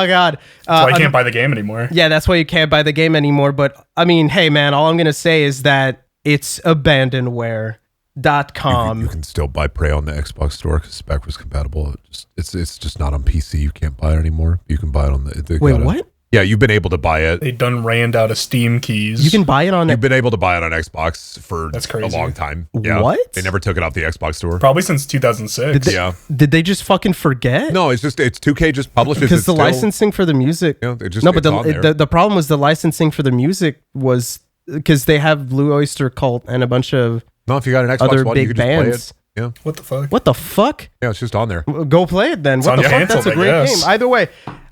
Speaker 2: God.
Speaker 3: So I can't buy the game anymore.
Speaker 2: Yeah, that's why you can't buy the game anymore. But, I mean, hey, man, all I'm going to say is that it's abandonware.com.
Speaker 4: You can still buy Prey on the Xbox store because it's backwards compatible. It's just not on PC. You can't buy it anymore. You can buy it on the...
Speaker 2: Wait, what?
Speaker 4: Yeah, you've been able to buy it.
Speaker 3: They done ran out of Steam keys.
Speaker 2: You can buy it on...
Speaker 4: You've been able to buy it on Xbox for
Speaker 3: That's
Speaker 4: a
Speaker 3: crazy.
Speaker 4: long time. Yeah.
Speaker 2: What?
Speaker 4: They never took it off the Xbox store.
Speaker 3: Probably since 2006.
Speaker 2: Did they just fucking forget?
Speaker 4: No, it's 2K just published it.
Speaker 2: Because the licensing for the music...
Speaker 4: You know, it just,
Speaker 2: no, but
Speaker 4: it's on there.
Speaker 2: the problem was the licensing for the music was... Because they have Blue Oyster Cult and a bunch of
Speaker 4: No, if you got an Xbox
Speaker 2: other
Speaker 4: One, you
Speaker 2: big
Speaker 4: can just play
Speaker 2: bands.
Speaker 4: it. Yeah.
Speaker 3: What the fuck?
Speaker 2: What the fuck?
Speaker 4: Yeah, it's just on there.
Speaker 2: Go play it then. What
Speaker 3: on
Speaker 2: the fuck?
Speaker 3: canceled,
Speaker 2: That's a
Speaker 3: I
Speaker 2: great
Speaker 3: guess.
Speaker 2: game.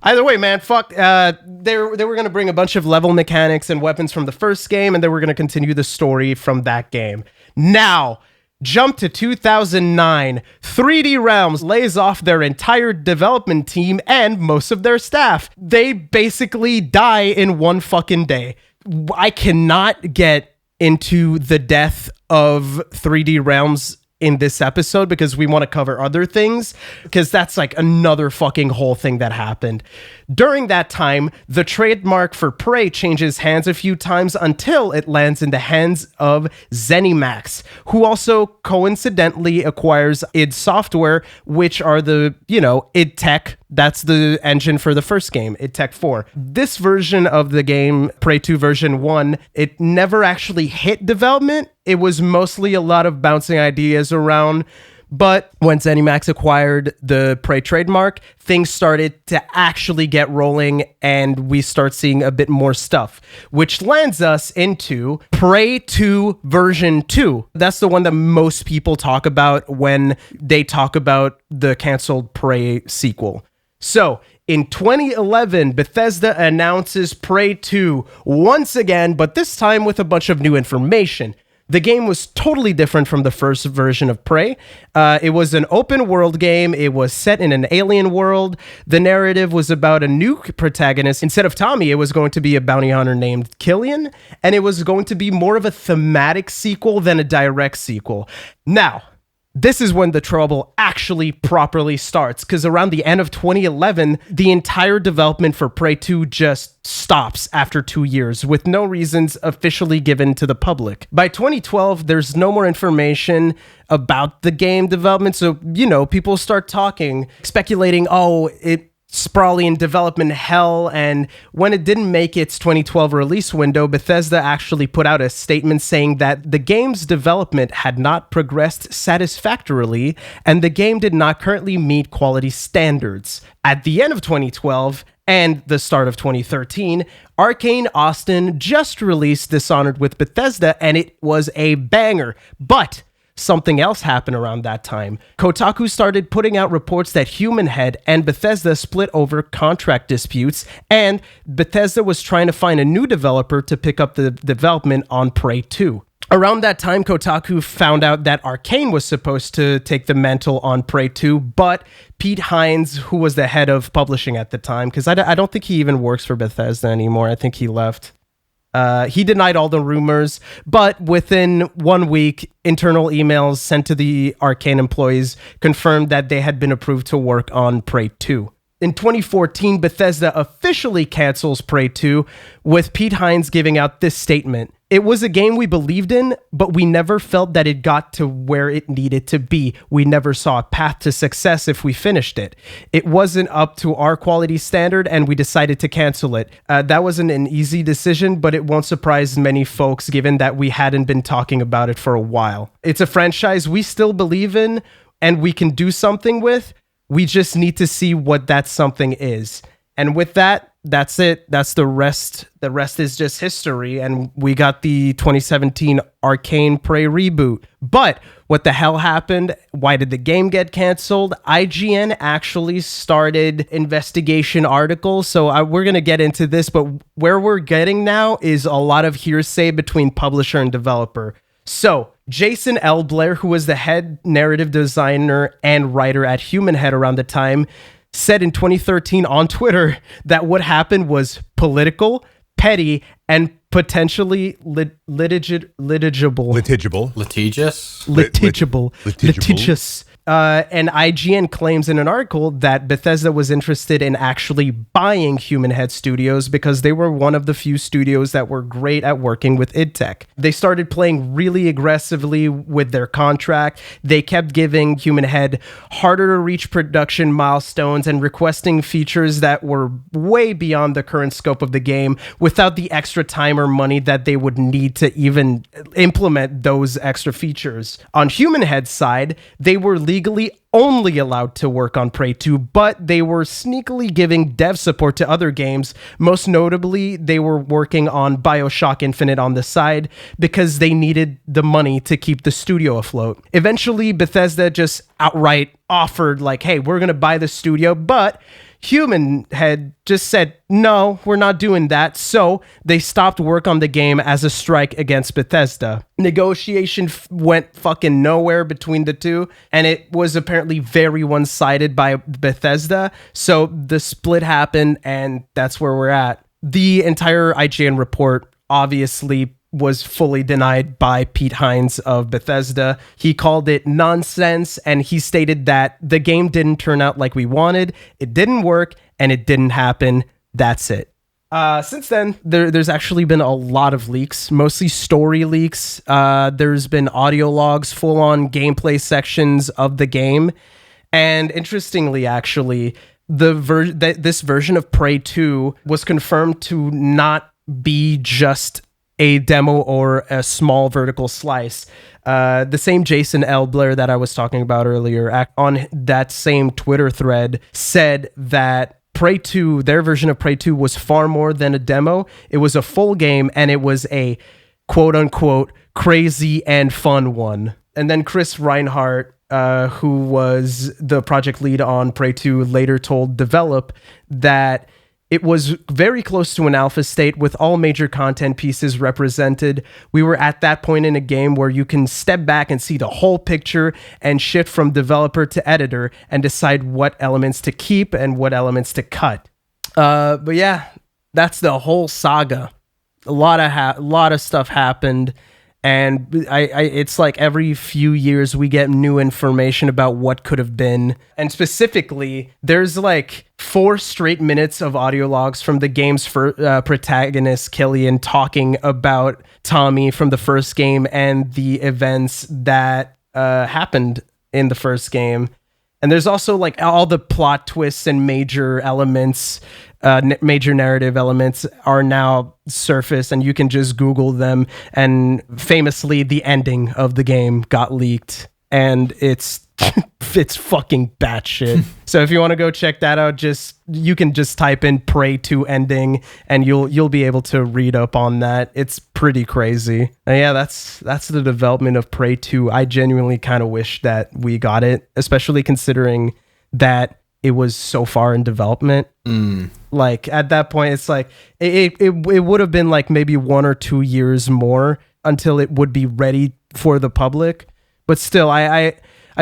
Speaker 2: Either way, man. Fuck. They were gonna bring a bunch of level mechanics and weapons from the first game, and they were gonna continue the story from that game. Now, jump to 2009. 3D Realms lays off their entire development team and most of their staff. They basically die in one fucking day. I cannot get into the death of 3D Realms in this episode because we want to cover other things, because that's like another fucking whole thing that happened. During that time, the trademark for Prey changes hands a few times until it lands in the hands of ZeniMax, who also coincidentally acquires id Software, which are the, id Tech. That's the engine for the first game, id Tech 4. This version of the game, Prey 2 version 1, it never actually hit development. It was mostly a lot of bouncing ideas around. But when ZeniMax acquired the Prey trademark, things started to actually get rolling and we start seeing a bit more stuff, which lands us into Prey 2 version 2. That's the one that most people talk about when they talk about the canceled Prey sequel. So, in 2011, Bethesda announces Prey 2 once again, but this time with a bunch of new information. The game was totally different from the first version of Prey. It was an open world game. It was set in an alien world. The narrative was about a new protagonist. Instead of Tommy, it was going to be a bounty hunter named Killian, and it was going to be more of a thematic sequel than a direct sequel. Now, this is when the trouble actually properly starts, because around the end of 2011, the entire development for Prey 2 just stops after 2 years with no reasons officially given to the public. By 2012, there's no more information about the game development, so, people start talking, speculating, it's probably in development hell, and when it didn't make its 2012 release window, Bethesda actually put out a statement saying that the game's development had not progressed satisfactorily, and the game did not currently meet quality standards. At the end of 2012, and the start of 2013, Arcane Austin just released Dishonored with Bethesda, and it was a banger, but something else happened around that time. Kotaku started putting out reports that Human Head and Bethesda split over contract disputes, and Bethesda was trying to find a new developer to pick up the development on Prey 2. Around that time, Kotaku found out that Arcane was supposed to take the mantle on Prey 2, but Pete Hines, who was the head of publishing at the time, because I don't think he even works for Bethesda anymore. I think he left. He denied all the rumors, but within 1 week, internal emails sent to the Arcane employees confirmed that they had been approved to work on Prey 2. In 2014, Bethesda officially cancels Prey 2, with Pete Hines giving out this statement. It was a game we believed in, but we never felt that it got to where it needed to be. We never saw a path to success if we finished it. It wasn't up to our quality standard, and we decided to cancel it. That wasn't an easy decision, but it won't surprise many folks given that we hadn't been talking about it for a while. It's a franchise we still believe in, and we can do something with. We just need to see what that something is. And with that, that's it. That's the rest. The rest is just history. And we got the 2017 Arcane Prey reboot. But what the hell happened? Why did the game get canceled? IGN actually started investigation articles. So we're going to get into this. But where we're getting now is a lot of hearsay between publisher and developer. So Jason L. Blair, who was the head narrative designer and writer at Human Head around the time, said in 2013 on Twitter that what happened was political, petty, and potentially litigious. And IGN claims in an article that Bethesda was interested in actually buying Human Head Studios because they were one of the few studios that were great at working with id Tech. They started playing really aggressively with their contract. They kept giving Human Head harder to reach production milestones and requesting features that were way beyond the current scope of the game without the extra time or money that they would need to even implement those extra features. On Human Head's side, they were legally only allowed to work on Prey 2, but they were sneakily giving dev support to other games. Most notably, they were working on BioShock Infinite on the side because they needed the money to keep the studio afloat. Eventually, Bethesda just outright offered, like, hey, we're going to buy the studio, but Human Head just said, no, we're not doing that. So they stopped work on the game as a strike against Bethesda. Negotiation went fucking nowhere between the two, and it was apparently very one-sided by Bethesda. So the split happened, and that's where we're at. The entire IGN report obviously was fully denied by Pete Hines of Bethesda. He called it nonsense, and he stated that the game didn't turn out like we wanted, it didn't work, and it didn't happen. That's it. Since then, there's actually been a lot of leaks, mostly story leaks. There's been audio logs, full-on gameplay sections of the game, and interestingly, actually, this version of Prey 2 was confirmed to not be just a demo or a small vertical slice. The same Jason L. Blair that I was talking about earlier on that same Twitter thread said that Prey 2, their version of Prey 2 was far more than a demo. It was a full game, and it was a quote unquote crazy and fun one. And then Chris Reinhardt, who was the project lead on Prey 2, later told Develop that it was very close to an alpha state with all major content pieces represented. We were at that point in a game where you can step back and see the whole picture and shift from developer to editor and decide what elements to keep and what elements to cut. But yeah, that's the whole saga. A lot of stuff happened, And it's like every few years we get new information about what could have been. And specifically, there's like 4 straight minutes of audio logs from the game's protagonist, Killian, talking about Tommy from the first game and the events that happened in the first game. And there's also like all the plot twists and major elements, major narrative elements are now surfaced, and you can just Google them. And famously, the ending of the game got leaked, and it's fucking batshit. So if you want to go check that out, you can just type in Prey 2 ending, and you'll be able to read up on that. It's pretty crazy. And yeah, that's the development of Prey 2. I genuinely kind of wish that we got it, especially considering that it was so far in development. Like at that point, it's like it would have been like maybe 1 or 2 years more until it would be ready for the public. But still, I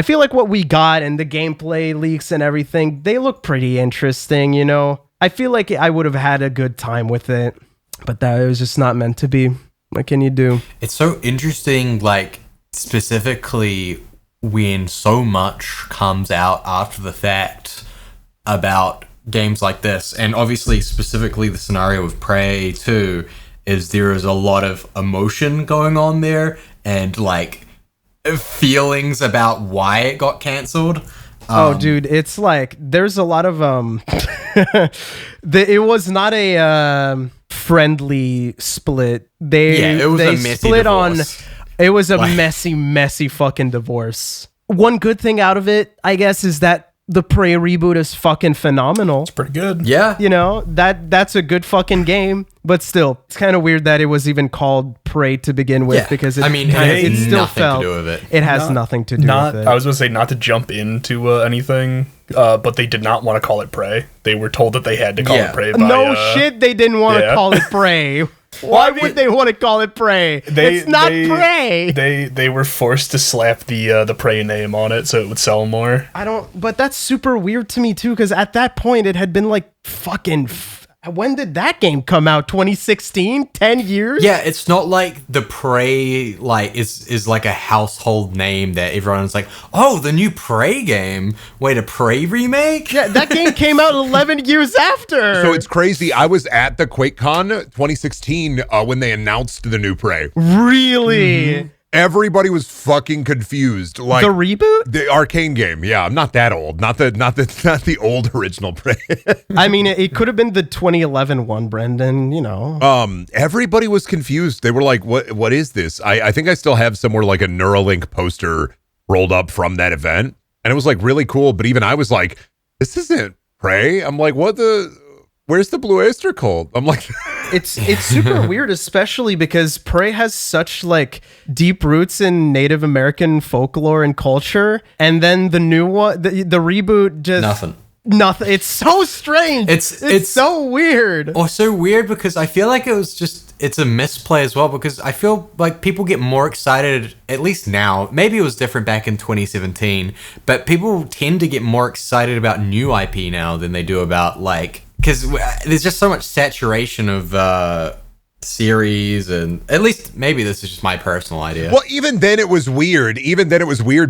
Speaker 2: feel like what we got and the gameplay leaks and everything, they look pretty interesting, you know? I feel like I would have had a good time with it, but that it was just not meant to be. What can you do?
Speaker 1: It's so interesting, like, specifically when so much comes out after the fact about games like this, and obviously specifically the scenario of Prey 2, is there is a lot of emotion going on there, and, like, feelings about why it got cancelled.
Speaker 2: Oh, dude, it's like there's a lot of it was not a friendly split.
Speaker 1: It was a messy
Speaker 2: split
Speaker 1: divorce.
Speaker 2: It was a messy fucking divorce. One good thing out of it, I guess, is that the Prey reboot is fucking phenomenal.
Speaker 3: It's pretty good.
Speaker 1: Yeah.
Speaker 2: You know, that's a good fucking game, but still, it's kind of weird that it was even called Prey to begin with, because it still felt
Speaker 1: to do with it.
Speaker 2: It has nothing to do with it.
Speaker 3: I was going to say not to jump into anything, but they did not want to call it Prey. They were told that they had to call it Prey by...
Speaker 2: No shit, they didn't want to call it Prey. Why would they want to call it Prey? It's not Prey.
Speaker 3: They were forced to slap the Prey name on it so it would sell more.
Speaker 2: But that's super weird to me too, because at that point it had been like fucking... when did that game come out? 2016? 10 years?
Speaker 1: Yeah, it's not like the Prey like is like a household name that everyone's like, oh, the new Prey game. Wait, a Prey remake?
Speaker 2: Yeah, that game came out 11 years after.
Speaker 4: So it's crazy. I was at the QuakeCon 2016 when they announced the new Prey.
Speaker 2: Really? Mm-hmm.
Speaker 4: Everybody was fucking confused. Like
Speaker 2: the reboot?
Speaker 4: The Arcane game. Yeah, I'm not that old. Not the old original Prey.
Speaker 2: I mean, it could have been the 2011 one, Brendan, you know.
Speaker 4: Everybody was confused. They were like, what is this? I think I still have somewhere like a Neuralink poster rolled up from that event. And it was like really cool, but even I was like, this isn't Prey. I'm like, where's the Blue Oyster Cult? I'm like,
Speaker 2: it's super weird, especially because Prey has such like deep roots in Native American folklore and culture, and then the new one, the reboot, just nothing. It's so strange. It's so weird.
Speaker 1: Or so weird because I feel like it's a misplay as well, because I feel like people get more excited, at least now. Maybe it was different back in 2017, but people tend to get more excited about new IP now than they do about like. Because there's just so much saturation of series, and at least maybe this is just my personal idea.
Speaker 4: Well, even then it was weird.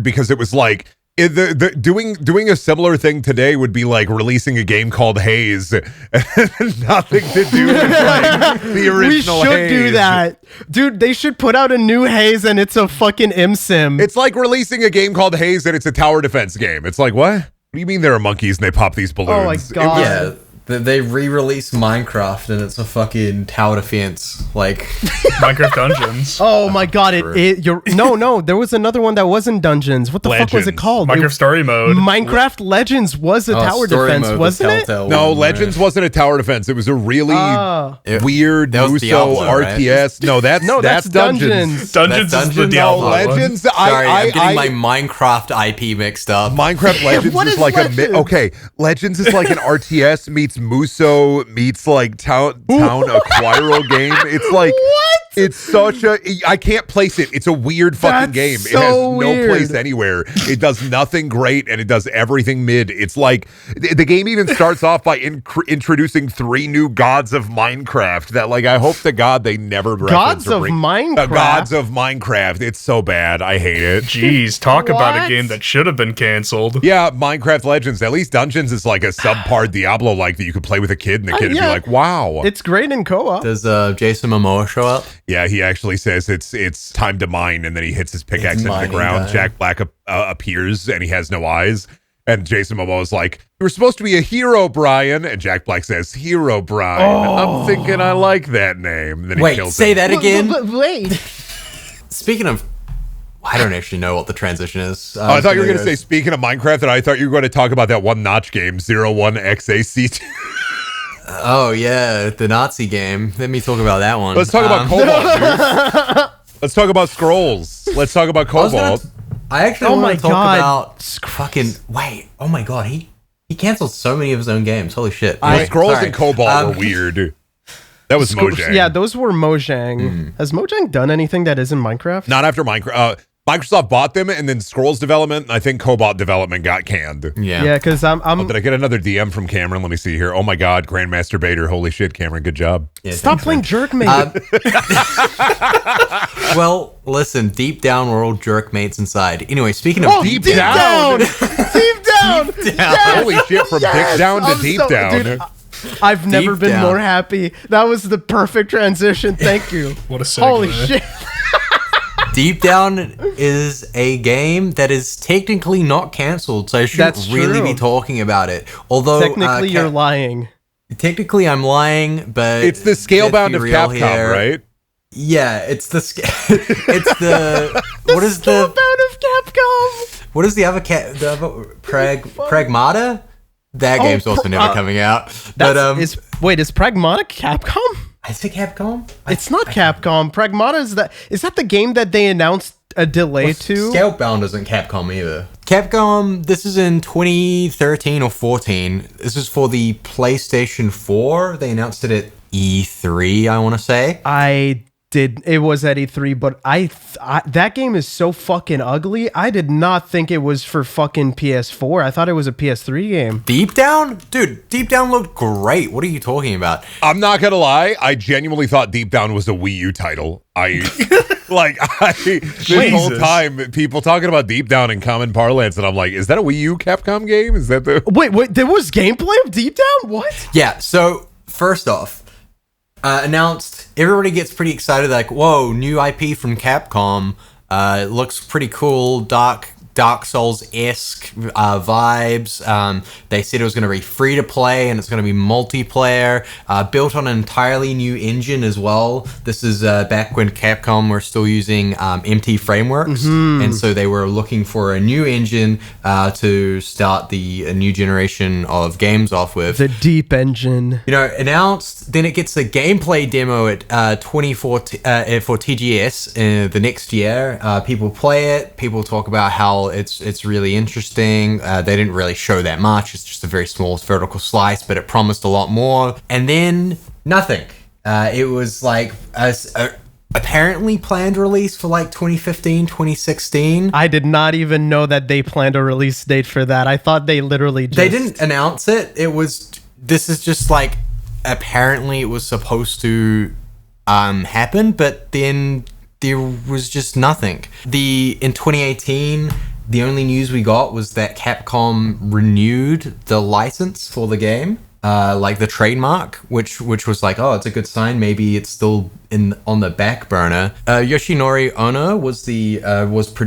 Speaker 4: Because it was like doing a similar thing today would be like releasing a game called Haze, nothing to do with like the original.
Speaker 2: We should
Speaker 4: Haze.
Speaker 2: do that, dude. They should put out a new Haze, and it's a fucking sim.
Speaker 4: It's like releasing a game called Haze, and it's a tower defense game. It's like, what? What do you mean there are monkeys and they pop these balloons?
Speaker 2: Oh my god!
Speaker 1: Yeah. They re-released Minecraft and it's a fucking tower defense, like
Speaker 3: Minecraft Dungeons.
Speaker 2: Oh my god! No. There was another one that wasn't Dungeons. What the fuck was it called?
Speaker 3: Minecraft Story Mode.
Speaker 2: Minecraft Legends was a tower defense, wasn't it?
Speaker 4: No, Legends wasn't a tower defense. It was a really weird Muso
Speaker 1: Diablo,
Speaker 4: RTS. Right? No, that's Dungeons.
Speaker 3: Dungeons is the Diablo one.
Speaker 4: Legends.
Speaker 1: Sorry, I'm getting my Minecraft IP mixed up.
Speaker 4: Minecraft Legends is like Legends is like an RTS meets Muso meets like town Acquiral game. It's like it's such a I can't place it. It's a weird fucking game.
Speaker 2: So
Speaker 4: it has no
Speaker 2: weird.
Speaker 4: place anywhere. It does nothing great and it does everything mid. It's like the game even starts off by introducing 3 new gods of Minecraft that like I hope to God they never
Speaker 2: Gods of Minecraft.
Speaker 4: The gods of Minecraft. It's so bad. I hate it.
Speaker 3: Jeez, talk about a
Speaker 2: What?
Speaker 3: game that should have been canceled.
Speaker 4: Yeah, Minecraft Legends. At least Dungeons is like a subpar Diablo like that you could play with a kid and the kid would be
Speaker 2: yeah.
Speaker 4: like, wow.
Speaker 2: It's great in co-op.
Speaker 1: Does Jason Momoa show up?
Speaker 4: Yeah, he actually says it's time to mine, and then he hits his pickaxe into the
Speaker 1: mining
Speaker 4: ground.
Speaker 1: time.
Speaker 4: Jack Black appears, and he has no eyes. And Jason Momoa is like, "You were supposed to be a hero, Brian." And Jack Black says, "Hero, Brian." I'm thinking I like that name. And then he
Speaker 1: Wait,
Speaker 4: kills
Speaker 1: say
Speaker 4: him.
Speaker 1: that again.
Speaker 2: Wait.
Speaker 1: Speaking of, I don't actually know what the transition is.
Speaker 4: Oh, I thought you were going to say, speaking of Minecraft, and I thought you were going to talk about that one notch game, 01XAC2.
Speaker 1: Oh yeah, the Nazi game. Let me talk about that one.
Speaker 4: Let's talk about Cobalt, dude. Let's talk about Scrolls. Let's talk about Cobalt.
Speaker 1: I actually
Speaker 2: Oh my
Speaker 1: want to talk
Speaker 2: God.
Speaker 1: about fucking. Wait. Oh my God. He canceled so many of his own games. Holy shit.
Speaker 4: Scrolls
Speaker 1: Sorry.
Speaker 4: and Cobalt were weird. That was Mojang.
Speaker 2: Yeah, those were Mojang. Has Mojang done anything that isn't Minecraft?
Speaker 4: Not after Minecraft. Microsoft bought them, and then Scrolls development, and I think Cobalt development got canned.
Speaker 1: Yeah.
Speaker 2: Yeah, because I'm
Speaker 4: Did I get another DM from Cameron? Let me see here. Oh my God, Grandmaster Bader. Holy shit, Cameron. Good job.
Speaker 1: Yeah,
Speaker 2: stop
Speaker 1: thanks,
Speaker 2: playing
Speaker 1: man.
Speaker 2: Jerkmate.
Speaker 1: Well, listen. Deep down, we're all jerkmates inside. Anyway, speaking of
Speaker 4: Deep down.
Speaker 2: Deep down.
Speaker 4: Holy shit, from dick down to
Speaker 2: I'm
Speaker 4: deep
Speaker 2: so-
Speaker 4: down.
Speaker 2: dude, I've never been
Speaker 1: down.
Speaker 2: more happy. That was the perfect transition. Thank you.
Speaker 3: What a segue.
Speaker 2: Holy shit.
Speaker 1: Deep Down is a game that is technically not canceled, so I shouldn't
Speaker 2: That's
Speaker 1: really
Speaker 2: true.
Speaker 1: be talking about it. Although
Speaker 2: Technically, you're lying.
Speaker 1: Technically, I'm lying, but
Speaker 4: It's the Scalebound
Speaker 1: let's
Speaker 4: of
Speaker 1: be real
Speaker 4: Capcom,
Speaker 1: here.
Speaker 4: right?
Speaker 1: Yeah, it's the it's the what is the
Speaker 2: Scalebound of Capcom.
Speaker 1: what is the other Pragmata? That game's also never coming out. But
Speaker 2: Is Pragmata Capcom?
Speaker 1: I think Capcom.
Speaker 2: It's not Capcom. Pragmata is that the game that they announced a delay to?
Speaker 1: Scalebound isn't Capcom either. Capcom, this is in 2013 or 14. This is for the PlayStation 4. They announced it at E3, I want to say.
Speaker 2: It was at E3, but that game is so fucking ugly. I did not think it was for fucking PS4. I thought it was a PS3 game.
Speaker 1: Deep Down? Dude, Deep Down looked great. What are you talking about?
Speaker 4: I'm not gonna lie, I genuinely thought Deep Down was a Wii U title. This whole time people talking about Deep Down in common parlance, and I'm like, is that a Wii U Capcom game? Is that the
Speaker 2: Wait, there was gameplay of Deep Down? What?
Speaker 1: Yeah, so first off, announced, everybody gets pretty excited, like, whoa, new IP from Capcom, looks pretty cool, Dark Souls-esque vibes. They said it was going to be free to play and it's going to be multiplayer, built on an entirely new engine as well. This is back when Capcom were still using MT frameworks, and so they were looking for a new engine to start a new generation of games off with.
Speaker 2: The Deep Engine.
Speaker 1: You know, announced, then it gets a gameplay demo at 24 for TGS the next year. People play it. People talk about how it's really interesting. They didn't really show that much. It's just a very small vertical slice, but it promised a lot more. And then nothing. It was like apparently planned release for like 2015, 2016.
Speaker 2: I did not even know that they planned a release date for that. I thought they literally just...
Speaker 1: They didn't announce it. This is just like, apparently it was supposed to happen, but then there was just nothing. In 2018, the only news we got was that Capcom renewed the license for the game, like the trademark, which was like, oh, it's a good sign. Maybe it's still on the back burner. Yoshinori Ono was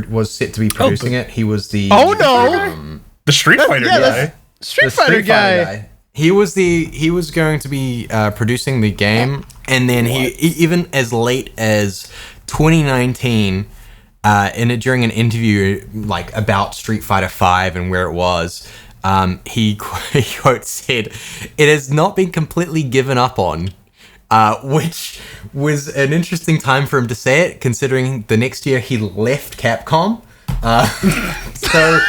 Speaker 1: was set to be producing it. He was the
Speaker 3: The Street Fighter guy.
Speaker 2: Street Fighter guy.
Speaker 1: He was going to be producing the game, and then he even as late as 2019, during an interview like about Street Fighter V and where it was, he quote said, "It has not been completely given up on," which was an interesting time for him to say it, considering the next year he left Capcom. So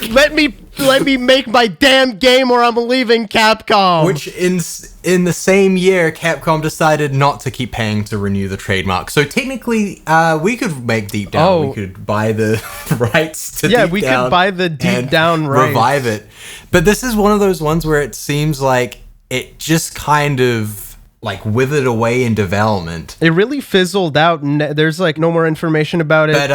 Speaker 2: let me make my damn game or I'm leaving Capcom.
Speaker 1: Which in the same year, Capcom decided not to keep paying to renew the trademark. So technically, we could make Deep Down.
Speaker 2: Oh.
Speaker 1: We could buy the rights to
Speaker 2: Yeah,
Speaker 1: Deep
Speaker 2: we
Speaker 1: Down
Speaker 2: could buy the Deep
Speaker 1: and
Speaker 2: Down rights.
Speaker 1: revive it. But this is one of those ones where it seems like it just kind of like withered away in development.
Speaker 2: It really fizzled out, and there's like no more information about it.
Speaker 1: But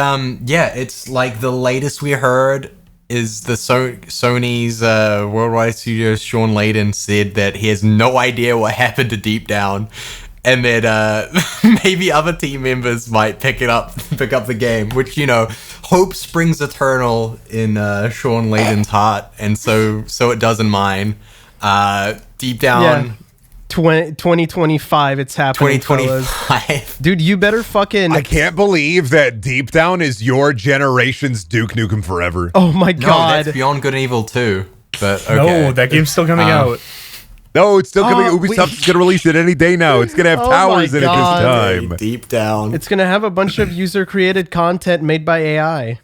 Speaker 1: yeah, it's like the latest we heard is the Sony's Worldwide Studios Sean Layden said that he has no idea what happened to Deep Down, and that maybe other team members might pick up the game, which, you know, hope springs eternal in Sean Layden's heart, and so it does in mine. Deep Down.
Speaker 2: Yeah. 2025, it's happening.
Speaker 1: 2025.
Speaker 2: Dude, you better fucking.
Speaker 4: I can't believe that Deep Down is your generation's Duke Nukem Forever.
Speaker 2: Oh my
Speaker 1: No,
Speaker 2: god.
Speaker 1: that's Beyond Good and Evil 2. But okay.
Speaker 3: No, that game's still coming out.
Speaker 4: No, it's still coming.
Speaker 2: Oh,
Speaker 4: Ubisoft's going to release it any day now. It's going to have
Speaker 2: Oh
Speaker 4: towers
Speaker 2: my
Speaker 4: in it
Speaker 2: God.
Speaker 4: this time.
Speaker 1: Deep Down.
Speaker 2: It's gonna have a bunch of user created content made by AI.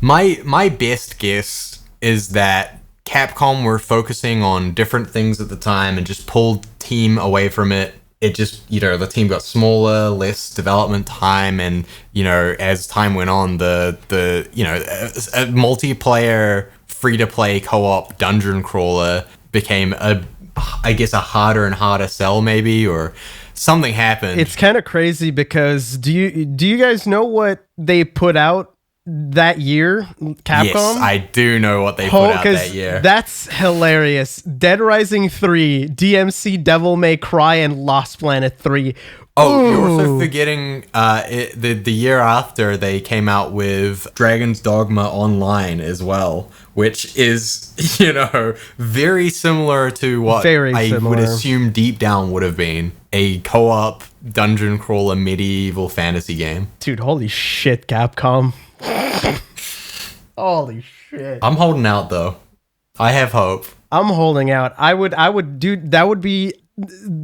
Speaker 1: My best guess is that Capcom were focusing on different things at the time and just pulled team away from it. It just, you know, the team got smaller, less development time, and, you know, as time went on, the you know, a multiplayer free-to-play co-op dungeon crawler became I guess a harder and harder sell, maybe, or something happened.
Speaker 2: It's kind of crazy because do you guys know what they put out that year? Capcom?
Speaker 1: Yes, I do know what they put out that year.
Speaker 2: That's hilarious. Dead Rising 3, DMC Devil May Cry, and Lost Planet 3.
Speaker 1: Oh, you're also
Speaker 2: Ooh.
Speaker 1: forgetting the year after they came out with Dragon's Dogma Online as well, which is, you know, very similar to what
Speaker 2: Very
Speaker 1: I would
Speaker 2: similar.
Speaker 1: assume Deep Down would have been. A co-op dungeon crawler medieval fantasy game.
Speaker 2: Dude, holy shit, Capcom. Holy shit.
Speaker 1: I'm holding out though. I have hope.
Speaker 2: I'm holding out. I would do that would be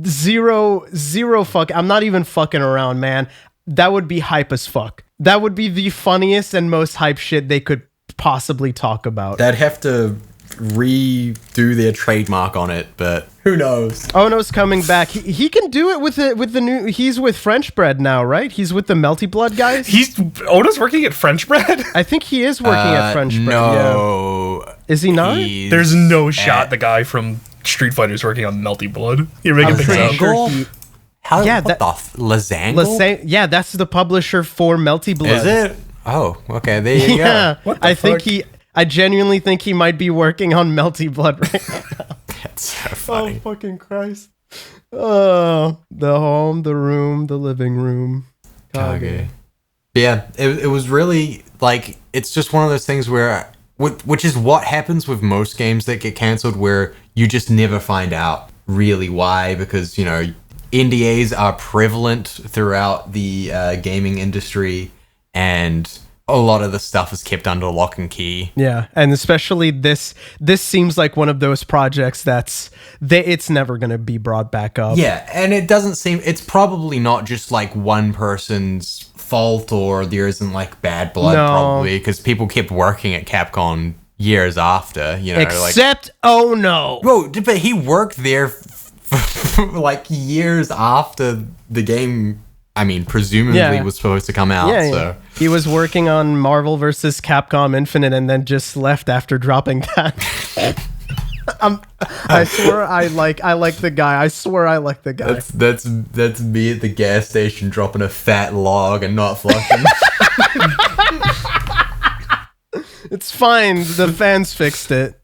Speaker 2: zero fuck. I'm not even fucking around, man. That would be hype as fuck. That would be the funniest and most hype shit they could possibly talk about.
Speaker 1: They'd have to redo their trademark on it, but who knows?
Speaker 2: Ono's coming back. He can do it with the new. He's with French Bread now, right? He's with the Melty Blood guys.
Speaker 3: Oda's working at French Bread.
Speaker 2: I think he is working at French Bread.
Speaker 1: No.
Speaker 2: Yeah. Is he not?
Speaker 1: He's
Speaker 3: There's no shot
Speaker 1: at
Speaker 3: the guy from Street Fighter's working on Melty Blood. You're making
Speaker 2: I'm
Speaker 3: things
Speaker 2: pretty
Speaker 3: up.
Speaker 2: sure he-
Speaker 1: How?
Speaker 2: Yeah,
Speaker 1: What the Lazangle?
Speaker 2: Yeah, that's the publisher for Melty Blood.
Speaker 1: Is it? Oh, okay. There you
Speaker 2: Yeah,
Speaker 1: go.
Speaker 2: I genuinely think he might be working on Melty Blood right now.
Speaker 1: That's so funny.
Speaker 2: Oh, fucking Christ. Oh, the home, the room, the living room.
Speaker 1: Kage. Yeah, it was really like, it's just one of those things where, which is what happens with most games that get cancelled, where you just never find out really why, because, you know, NDAs are prevalent throughout the gaming industry, and a lot of the stuff is kept under lock and key.
Speaker 2: Yeah, and especially this seems like one of those projects it's never going to be brought back up.
Speaker 1: Yeah, and it doesn't seem, it's probably not just like one person's fault, or there isn't like bad blood,
Speaker 2: No.
Speaker 1: probably, because people kept working at Capcom years after, you know,
Speaker 2: Except, oh no.
Speaker 1: Whoa, but he worked there like years after the game, I mean, presumably
Speaker 2: Yeah.
Speaker 1: was supposed to come out,
Speaker 2: Yeah,
Speaker 1: so.
Speaker 2: yeah. He was working on Marvel vs. Capcom Infinite and then just left after dropping that. I swear I like the guy. I swear I like the guy.
Speaker 1: That's me at the gas station dropping a fat log and not flushing.
Speaker 2: It's fine. The fans fixed it.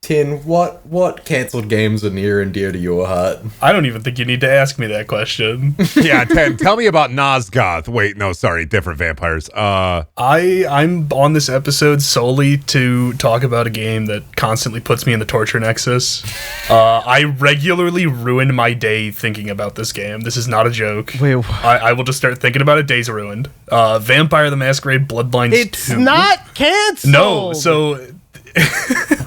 Speaker 1: 10, what cancelled games are near and dear to your heart?
Speaker 3: I don't even think you need to ask me that question.
Speaker 4: Yeah, 10. Tell me about Nosgoth. Wait, no, sorry, different vampires.
Speaker 3: I'm on this episode solely to talk about a game that constantly puts me in the torture nexus. I regularly ruin my day thinking about this game. This is not a joke.
Speaker 2: Wait, what?
Speaker 3: I will just start thinking about it. Day's ruined. Vampire the Masquerade Bloodlines 2.
Speaker 2: It's not canceled.
Speaker 3: No, so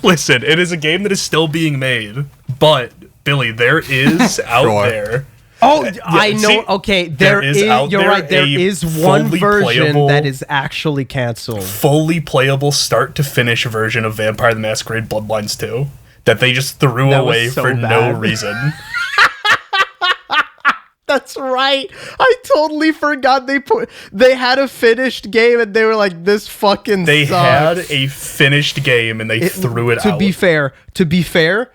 Speaker 3: listen, it is a game that is still being made, but Billy, there is out
Speaker 1: Sure.
Speaker 3: there
Speaker 2: Oh, I know.
Speaker 3: see,
Speaker 2: Okay,
Speaker 3: there is out
Speaker 2: you're
Speaker 3: there
Speaker 2: right. There
Speaker 3: a
Speaker 2: is one
Speaker 3: fully
Speaker 2: version
Speaker 3: playable-
Speaker 2: that is actually canceled.
Speaker 3: fully playable start to finish version of Vampire the Masquerade Bloodlines 2 that they just threw
Speaker 2: That was
Speaker 3: away
Speaker 2: so
Speaker 3: for no
Speaker 2: bad.
Speaker 3: reason.
Speaker 2: That's right. I totally forgot they had a finished game and they were like, this fucking
Speaker 3: They
Speaker 2: sucks.
Speaker 3: had a finished game and they threw it out.
Speaker 2: To be fair,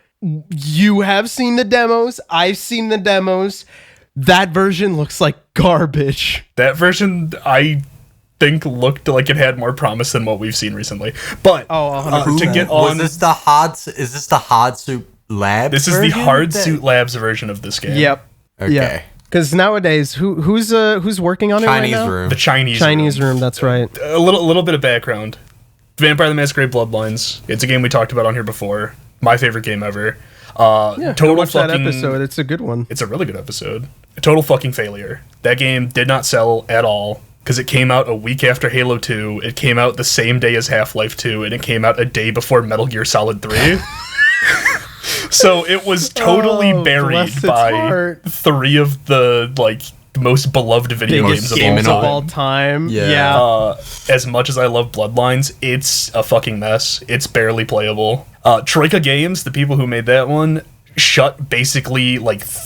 Speaker 2: you have seen the demos. I've seen the demos. That version looks like garbage.
Speaker 3: That version, I think, looked like it had more promise than what we've seen recently. But
Speaker 2: Oh, 100%.
Speaker 3: to get
Speaker 1: Was
Speaker 3: on,
Speaker 1: this the hard? Is this the Hard Suit Labs?
Speaker 3: this is the
Speaker 1: version?
Speaker 3: Hard Suit Labs version of this game.
Speaker 2: Yep.
Speaker 1: Okay.
Speaker 2: Yeah. Because nowadays, who's working on it right
Speaker 1: Chinese
Speaker 2: now?
Speaker 1: room.
Speaker 3: The
Speaker 2: Chinese room. That's right.
Speaker 3: A little bit of background. Vampire the Masquerade Bloodlines. It's a game we talked about on here before. My favorite game ever.
Speaker 2: Yeah.
Speaker 3: Total
Speaker 2: Watch that
Speaker 3: fucking
Speaker 2: episode. It's a good one.
Speaker 3: It's a really good episode. A total fucking failure. That game did not sell at all because it came out a week after Halo 2. It came out the same day as Half-Life 2, and it came out a day before Metal Gear Solid 3. So it was totally
Speaker 2: Oh, bless
Speaker 3: buried
Speaker 2: its
Speaker 3: by
Speaker 2: heart.
Speaker 3: 3 of the most beloved video
Speaker 2: Biggest
Speaker 3: games of all
Speaker 2: games of all
Speaker 3: time.
Speaker 2: time.
Speaker 1: Yeah.
Speaker 3: As much as I love Bloodlines, it's a fucking mess. It's barely playable. Troika Games, the people who made that one, shut basically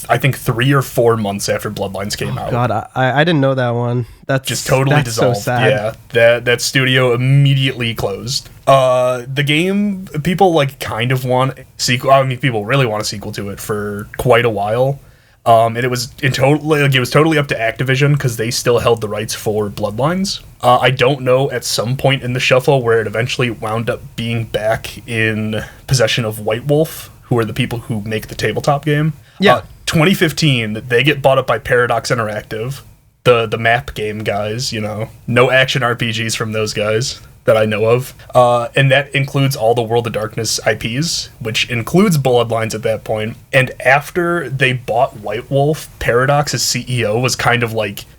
Speaker 3: I think 3 or 4 months after Bloodlines came out.
Speaker 2: God, I didn't know that one. That's
Speaker 3: Just totally
Speaker 2: that's
Speaker 3: dissolved.
Speaker 2: So sad.
Speaker 3: Yeah, that studio immediately closed. The game, people kind of want a sequel. I mean, people really want a sequel to it for quite a while. And it was totally up to Activision because they still held the rights for Bloodlines. I don't know at some point in the shuffle where it eventually wound up being back in possession of White Wolf, who are the people who make the tabletop game.
Speaker 2: Yeah.
Speaker 3: 2015, they get bought up by Paradox Interactive, the map game guys. No action RPGs from those guys that I know of. And that includes all the World of Darkness IPs, which includes Bloodlines at that point. And after they bought White Wolf, Paradox's CEO was kind of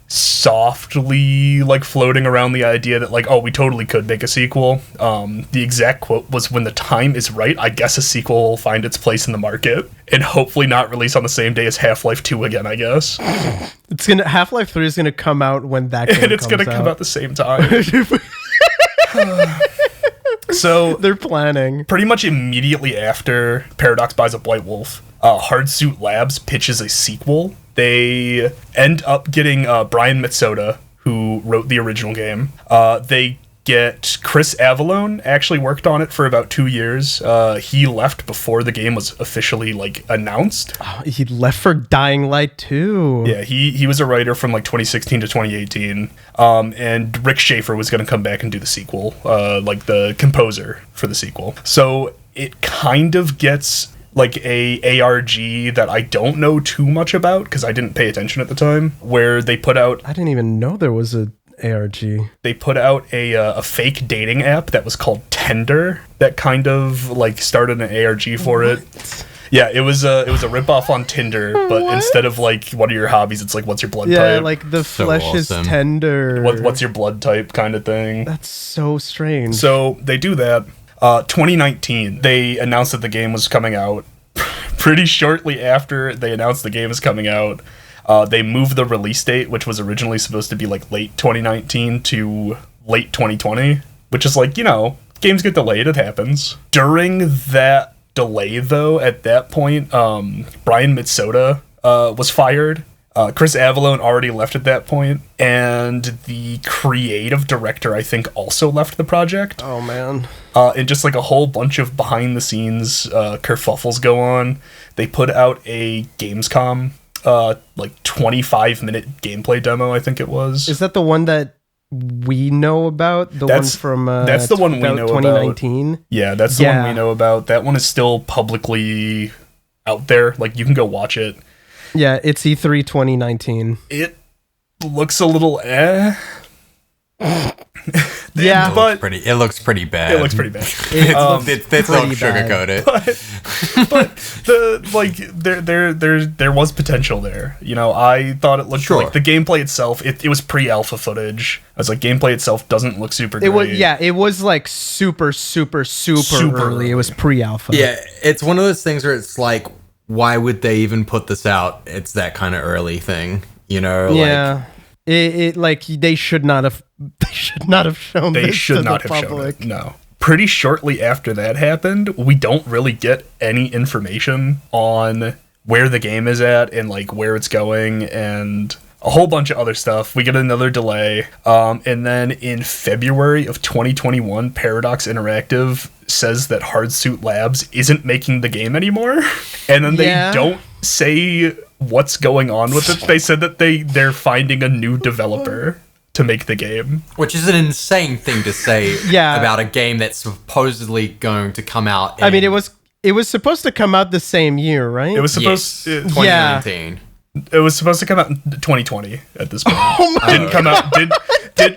Speaker 3: softly floating around the idea that we totally could make a sequel. The exact quote was, "When the time is right, I guess a sequel will find its place in the market and hopefully not release on the same day as Half-Life 2 again, I guess."
Speaker 2: Half-Life 3 is gonna come out when that game
Speaker 3: And it's
Speaker 2: comes
Speaker 3: gonna come out the same time. So
Speaker 2: They're planning.
Speaker 3: pretty much immediately after Paradox buys up White Wolf, Hard Suit Labs pitches a sequel. They end up getting Brian Mitsoda, who wrote the original game. They get Chris Avellone, actually worked on it for about 2 years. He left before the game was officially announced.
Speaker 2: He left for Dying Light 2.
Speaker 3: Yeah, he was a writer from 2016 to 2018. And Rick Schaefer was going to come back and do the sequel, the composer for the sequel. So it kind of gets a ARG that I don't know too much about because I didn't pay attention at the time, where they put out
Speaker 2: I didn't even know there was a ARG.
Speaker 3: they put out a fake dating app that was called Tinder that kind of started an ARG for it. Yeah, it was a ripoff on Tinder, but instead of what are your hobbies, it's what's your blood
Speaker 2: Yeah,
Speaker 3: type.
Speaker 2: the
Speaker 1: So
Speaker 2: flesh
Speaker 1: awesome.
Speaker 2: is tender.
Speaker 3: What's your blood type kind of thing.
Speaker 2: That's so strange.
Speaker 3: So they do that. 2019, they announced that the game was coming out. Pretty shortly after they announced the game is coming out, they moved the release date, which was originally supposed to be late 2019 to late 2020, which is games get delayed, it happens. During that delay, though, at that point, Brian Mitsoda was fired. Chris Avellone already left at that point, and the creative director, I think, also left the project.
Speaker 2: Oh man.
Speaker 3: And just a whole bunch of behind the scenes kerfuffles go on. They put out a Gamescom 25-minute gameplay demo, I think it was.
Speaker 2: Is that the one that we know about?
Speaker 3: That's the one we know about.
Speaker 2: 2019?
Speaker 3: Yeah, that's the one
Speaker 2: Yeah.
Speaker 3: we know about. That one is still publicly out there. You can go watch it.
Speaker 2: Yeah, it's E3 2019.
Speaker 3: It looks a little
Speaker 2: Yeah,
Speaker 3: but
Speaker 1: It looks pretty bad.
Speaker 3: it looks pretty bad.
Speaker 1: They don't
Speaker 2: pretty
Speaker 1: sugarcoat it.
Speaker 3: There was potential there. I thought it looked
Speaker 1: Sure.
Speaker 3: the gameplay itself. It was pre-alpha footage. I was gameplay itself doesn't look super great.
Speaker 2: It was it was super
Speaker 3: Super
Speaker 2: early. It was pre-alpha.
Speaker 1: Yeah, it's one of those things where it's why would they even put this out? It's that kind of early thing, you know?
Speaker 2: Yeah. It like they should not have shown
Speaker 3: They
Speaker 2: this
Speaker 3: should
Speaker 2: to
Speaker 3: not
Speaker 2: the
Speaker 3: have
Speaker 2: public.
Speaker 3: shown it. No. Pretty shortly after that happened, we don't really get any information on where the game is at and like where it's going and a whole bunch of other stuff. We get another delay. And then in February of 2021, Paradox Interactive says that Hardsuit Labs isn't making the game anymore. And then they don't say what's going on with it. They said that they're finding a new developer to make the game.
Speaker 1: Which is an insane thing to say about a game that's supposedly going to come out.
Speaker 2: I mean, it was supposed to come out the same year, right?
Speaker 3: It was supposed
Speaker 1: 2019.
Speaker 3: It was supposed to come out in 2020 at this point.
Speaker 2: Oh my
Speaker 3: Didn't come out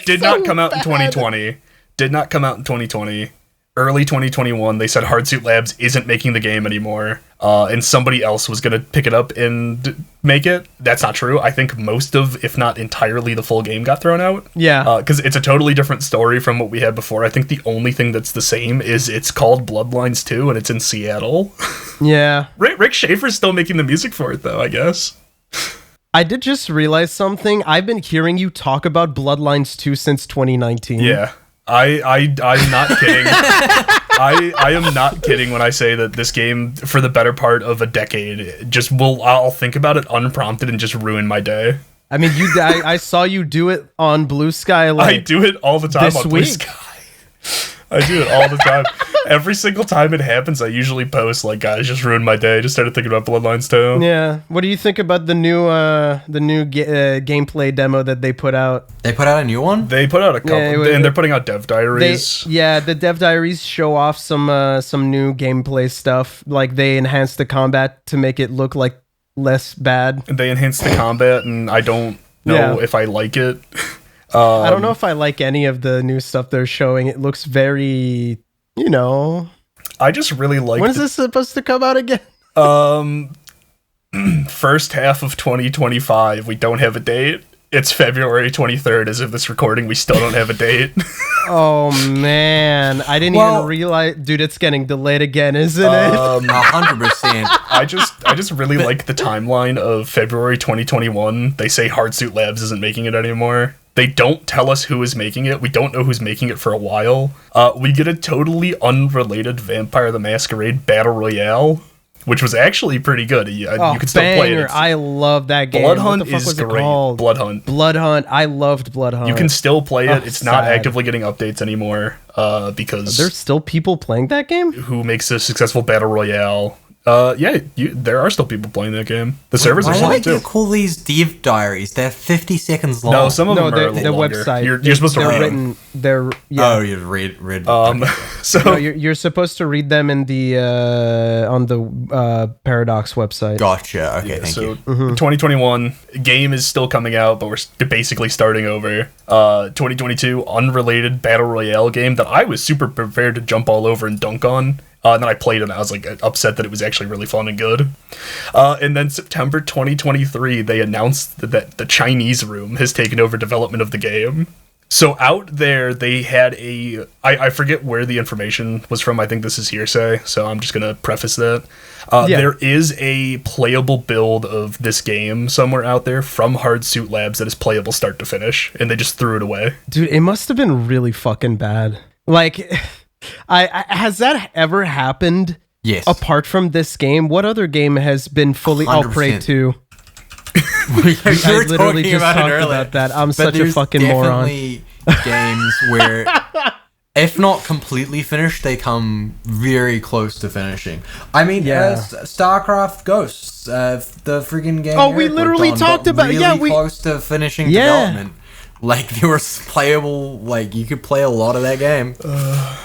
Speaker 3: did not come out in
Speaker 2: bad.
Speaker 3: 2020. Did not come out in 2020. Early 2021, they said Hardsuit Labs isn't making the game anymore, and somebody else was going to pick it up and make it. That's not true. I think most of, if not entirely, the full game got thrown out.
Speaker 2: Yeah.
Speaker 3: Because it's a totally different story from what we had before. I think the only thing that's the same is it's called Bloodlines 2, and it's in Seattle.
Speaker 2: Yeah.
Speaker 3: Rick Schaefer's still making the music for it, though, I guess.
Speaker 2: I did just realize something. I've been hearing you talk about Bloodlines 2 since 2019.
Speaker 3: Yeah. I'm not kidding. I am not kidding when I say that this game, for the better part of a decade, I'll think about it unprompted and just ruin my day.
Speaker 2: I mean, I saw you do it on Blue Sky. Like,
Speaker 3: I do it all the time
Speaker 2: this
Speaker 3: on Blue
Speaker 2: week.
Speaker 3: Sky. I do it all the time. Every single time it happens, I usually post like, "Guys, just ruined my day. Just started thinking about Bloodlines 2."
Speaker 2: Yeah. What do you think about the new gameplay demo that they put out?
Speaker 1: They put out a new one?
Speaker 3: They put out a couple,
Speaker 2: it was-
Speaker 3: and they're putting out dev diaries.
Speaker 2: The dev diaries show off some new gameplay stuff. Like they enhanced the combat to make it look like less bad.
Speaker 3: They enhanced the combat, and I don't know if I like it.
Speaker 2: I don't know if I like any of the new stuff they're showing. It looks very,
Speaker 3: I just really like.
Speaker 2: When is this supposed to come out again?
Speaker 3: First half of 2025. We don't have a date. It's February 23rd. As of this recording, we still don't have a date.
Speaker 2: Oh man, I didn't even realize, dude. It's getting delayed again, isn't it?
Speaker 1: 100%.
Speaker 3: I just really like the timeline of February 2021. They say Hardsuit Labs isn't making it anymore. They don't tell us who is making it. We don't know who's making it for a while. We get a totally unrelated Vampire the Masquerade Battle Royale, which was actually pretty good. You can still play it.
Speaker 2: I love that game.
Speaker 3: Blood
Speaker 2: What
Speaker 3: Hunt
Speaker 2: the fuck
Speaker 3: is
Speaker 2: was it
Speaker 3: great.
Speaker 2: called?
Speaker 3: Blood Hunt.
Speaker 2: Blood Hunt. I loved Blood Hunt.
Speaker 3: You can still play it.
Speaker 2: Oh,
Speaker 3: It's not
Speaker 2: sad.
Speaker 3: actively getting updates anymore because
Speaker 2: There's still people playing that game?
Speaker 3: who makes a successful Battle Royale. There are still people playing that game. The servers are
Speaker 1: Why
Speaker 3: still
Speaker 1: do
Speaker 3: up
Speaker 1: they
Speaker 3: too.
Speaker 1: call these dev diaries? They're 50 seconds long.
Speaker 3: No, some of
Speaker 2: No,
Speaker 3: them are a
Speaker 2: the
Speaker 3: little longer.
Speaker 2: website.
Speaker 3: You're supposed to
Speaker 2: they're
Speaker 3: read
Speaker 2: written.
Speaker 3: them.
Speaker 2: They're
Speaker 1: Oh, you read.
Speaker 3: So
Speaker 2: No, you're supposed to read them in the on the Paradox website.
Speaker 1: Gotcha. Okay, thank
Speaker 3: so
Speaker 1: you.
Speaker 3: 2021 game is still coming out, but we're basically starting over. 2022 unrelated battle royale game that I was super prepared to jump all over and dunk on. And then I played it and I was like upset that it was actually really fun and good. And then September 2023, they announced that the Chinese room has taken over development of the game. So out there, they had I forget where the information was from. I think this is hearsay, so I'm just going to preface that. There is a playable build of this game somewhere out there from Hardsuit Labs that is playable start to finish, and they just threw it away.
Speaker 2: Dude, it must have been really fucking bad. Like, has that ever happened?
Speaker 1: Yes.
Speaker 2: Apart from this game, what other game has been fully
Speaker 1: 100%.
Speaker 2: Prey 2?
Speaker 1: We
Speaker 2: I
Speaker 1: were
Speaker 2: literally
Speaker 1: talking
Speaker 2: just
Speaker 1: about it
Speaker 2: talked
Speaker 1: earlier.
Speaker 2: about that. I'm
Speaker 1: But
Speaker 2: such a
Speaker 1: there's
Speaker 2: fucking moron.
Speaker 1: definitely games where, if not completely finished, they come very close to finishing. I mean, StarCraft Ghosts, the freaking game.
Speaker 2: Oh, we
Speaker 1: Eric
Speaker 2: literally
Speaker 1: worked on,
Speaker 2: talked
Speaker 1: got
Speaker 2: about-
Speaker 1: really
Speaker 2: yeah, we-
Speaker 1: close to finishing
Speaker 2: Yeah.
Speaker 1: development. Like, there was playable, like, you could play a lot of that game.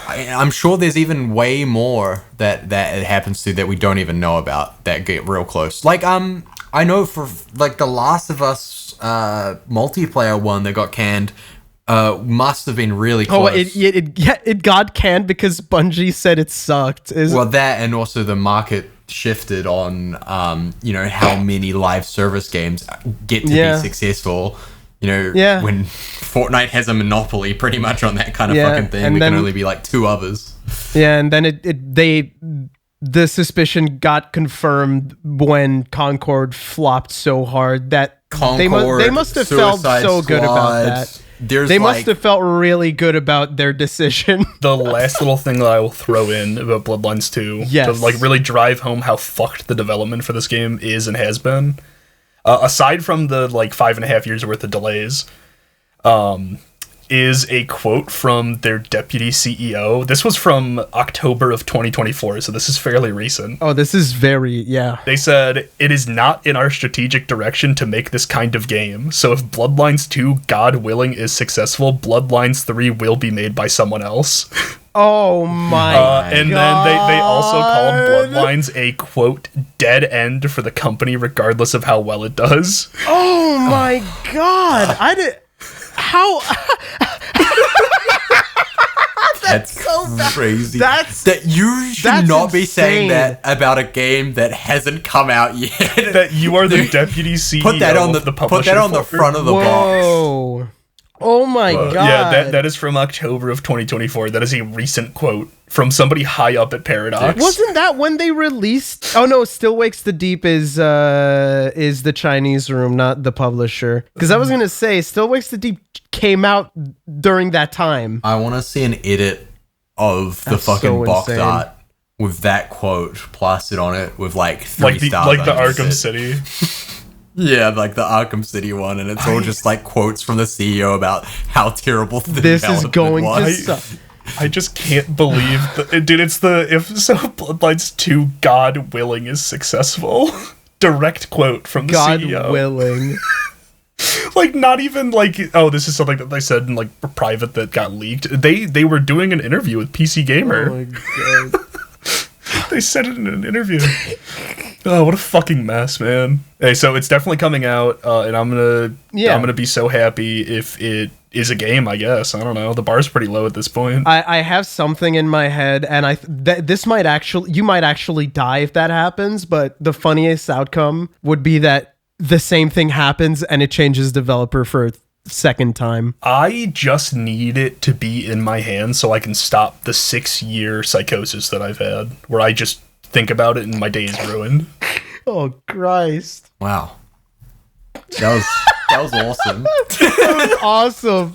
Speaker 1: I'm sure there's even way more that it happens to that we don't even know about that get real close. Like, I know for, like, the Last of Us multiplayer one that got canned must have been really
Speaker 2: Oh,
Speaker 1: close.
Speaker 2: it got canned because Bungie said it sucked.
Speaker 1: Well, that and also the market shifted on, how many live service games get to be successful. When Fortnite has a monopoly pretty much on that kind of fucking thing,
Speaker 2: and
Speaker 1: there
Speaker 2: then-
Speaker 1: can only be like two others.
Speaker 2: Yeah, and then the suspicion got confirmed when Concord flopped so hard that they must have felt so good about that. They must have felt really good about their decision.
Speaker 3: The last little thing that I will throw in about Bloodlines 2 to like really drive home how fucked the development for this game is and has been, aside from the like 5.5 years worth of delays, is a quote from their deputy CEO. This was from October of 2024, so this is fairly recent.
Speaker 2: Oh, this is yeah.
Speaker 3: They said, "It is not in our strategic direction to make this kind of game, so if Bloodlines 2, God willing, is successful, Bloodlines 3 will be made by someone else."
Speaker 2: Oh my God.
Speaker 3: And then they also called Bloodlines a, quote, dead end for the company regardless of how well it does.
Speaker 2: Oh my God. How?
Speaker 1: That's
Speaker 2: so
Speaker 1: crazy.
Speaker 2: That
Speaker 1: you should not be saying that about a game that hasn't come out yet.
Speaker 3: That you are the deputy CEO.
Speaker 1: Put that on the
Speaker 3: publisher.
Speaker 1: Put that on the front of the box.
Speaker 2: Oh my God.
Speaker 3: Yeah, that is from October of 2024. That is a recent quote from somebody high up at Paradox.
Speaker 2: Wasn't that when they released? Oh no, Still Wakes the Deep is the Chinese room, not the publisher. Because I was gonna say Still Wakes the Deep came out during that time.
Speaker 1: I want to see an edit of the fucking box art with that quote plastered on it with like 3 stars.
Speaker 3: Like the Arkham City.
Speaker 1: Yeah, like the Arkham City one, and it's all just like quotes from the CEO about how terrible
Speaker 2: this is going to suck.
Speaker 3: I just can't believe that, dude. It's the if so Bloodlines 2, God willing, is successful. Direct quote from the CEO.
Speaker 2: God willing.
Speaker 3: Like, not even like, oh, this is something that they said in like private that got leaked. They were doing an interview with PC Gamer.
Speaker 2: Oh my God.
Speaker 3: They said it in an interview. Oh, what a fucking mess, man. Hey, so it's definitely coming out, and I'm gonna be so happy if it is a game, I guess. I don't know. The bar's pretty low at this point.
Speaker 2: I have something in my head, and you might actually die if that happens, but the funniest outcome would be that the same thing happens and it changes developer for a second time.
Speaker 3: I just need it to be in my hands so I can stop the 6-year psychosis that I've had, where I just think about it and my day is ruined.
Speaker 2: Oh Christ!
Speaker 1: Wow, that was awesome.
Speaker 2: That was awesome.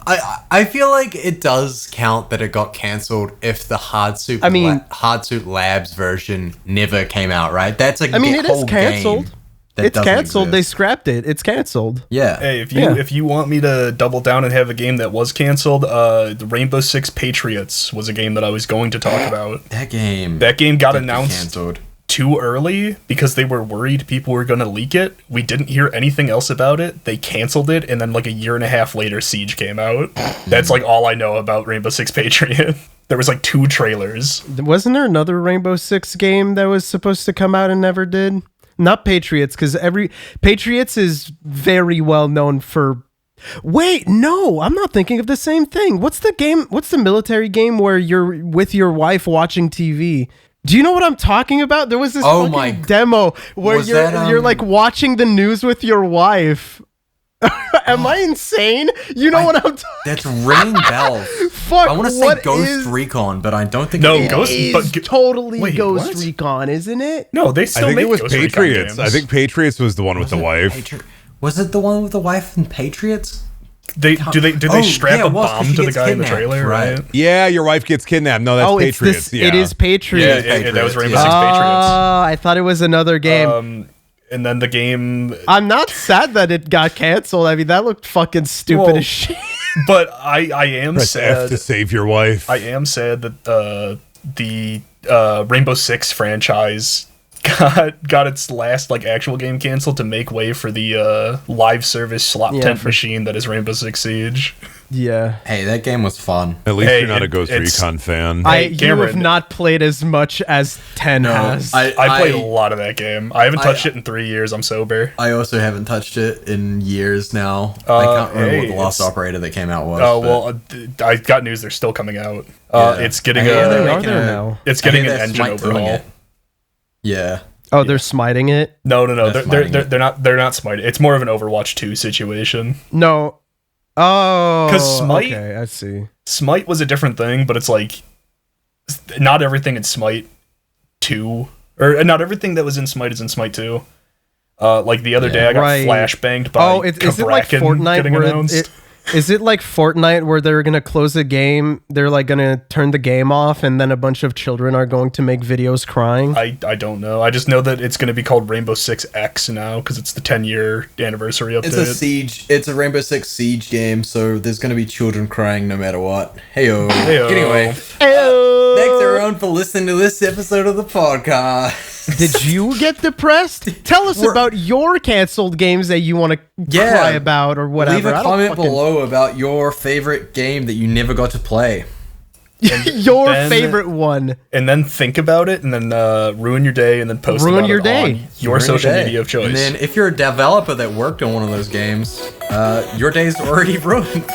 Speaker 1: I feel like it does count that it got cancelled if the Hardsuit Labs version never came out, right? That's like
Speaker 2: it is cancelled. It's canceled. They scrapped it. It's canceled.
Speaker 1: Yeah.
Speaker 3: Hey, if you want me to double down and have a game that was canceled, the Rainbow Six Patriots was a game that I was going to talk about.
Speaker 1: That game
Speaker 3: got announced too early because they were worried people were going to leak it. We didn't hear anything else about it. They canceled it, and then like a year and a half later, Siege came out. That's like all I know about Rainbow Six Patriot. There was like 2 trailers.
Speaker 2: Wasn't there another Rainbow Six game that was supposed to come out and never did? Not Patriots, because Patriots is very well known for. Wait, no, I'm not thinking of the same thing. What's the game? What's the military game where you're with your wife watching TV? Do you know what I'm talking about? There was this demo where you're like watching the news with your wife. Am I insane? You know what I'm talking?
Speaker 1: That's ringing bells.
Speaker 2: Fuck.
Speaker 1: I want to say Ghost Recon, but I don't think
Speaker 2: totally Ghost Recon, isn't it?
Speaker 3: No, they still make
Speaker 4: it was
Speaker 3: Ghost
Speaker 4: Patriots. I think Patriots was the one with the wife.
Speaker 1: Was it the one with the wife and Patriots?
Speaker 3: Did they strap a bomb to the guy in the trailer? Right.
Speaker 4: Yeah, your wife gets kidnapped. No, that's Patriots.
Speaker 2: It is Patriots.
Speaker 3: Yeah, that was Rainbow Six Patriots.
Speaker 2: I thought it was another game.
Speaker 3: And then the game...
Speaker 2: I'm not sad that it got canceled. I mean, that looked fucking stupid as shit.
Speaker 3: But I am
Speaker 4: Press
Speaker 3: sad...
Speaker 4: F to save your wife.
Speaker 3: I am sad that the Rainbow Six franchise got its last like actual game canceled to make way for the live service slot tent machine that is Rainbow Six Siege.
Speaker 2: Yeah.
Speaker 1: Hey, that game was fun.
Speaker 4: At least you're not a Ghost Recon fan.
Speaker 2: You have not played as much as 10 has.
Speaker 3: I played a lot of that game. I haven't touched it in 3 years. I'm sober.
Speaker 1: I also haven't touched it in years now. I can't remember what the last operator that came out was.
Speaker 3: Oh, well, I got news. They're still coming out. It's getting it's getting an engine overhaul.
Speaker 1: Yeah.
Speaker 2: Oh, they're smiting it?
Speaker 3: No. They're not smiting. It's more of an Overwatch 2 situation.
Speaker 2: No. Oh.
Speaker 3: Because Smite.
Speaker 2: Okay, I see.
Speaker 3: Smite was a different thing, but it's like not everything in Smite 2, or not everything that was in Smite is in Smite 2. Like the other day, I got flashbanged by
Speaker 2: is it like Fortnite
Speaker 3: getting announced.
Speaker 2: Is it like Fortnite where they're going to close a game, they're like going to turn the game off, and then a bunch of children are going to make videos crying?
Speaker 3: I don't know. I just know that it's going to be called Rainbow Six X now because it's the 10-year anniversary update.
Speaker 1: It's a Siege. It's a Rainbow Six Siege game, so there's going to be children crying no matter what. Heyo. Anyway, thanks everyone for listening to this episode of the podcast.
Speaker 2: Did you get depressed? Tell us about your canceled games that you want to cry about or whatever.
Speaker 1: Leave a comment below about your favorite game that you never got to play.
Speaker 2: Your favorite one.
Speaker 3: And then think about it, and then ruin your day, and then post about it on your social media of choice.
Speaker 1: And then if you're a developer that worked on one of those games, your day's already ruined.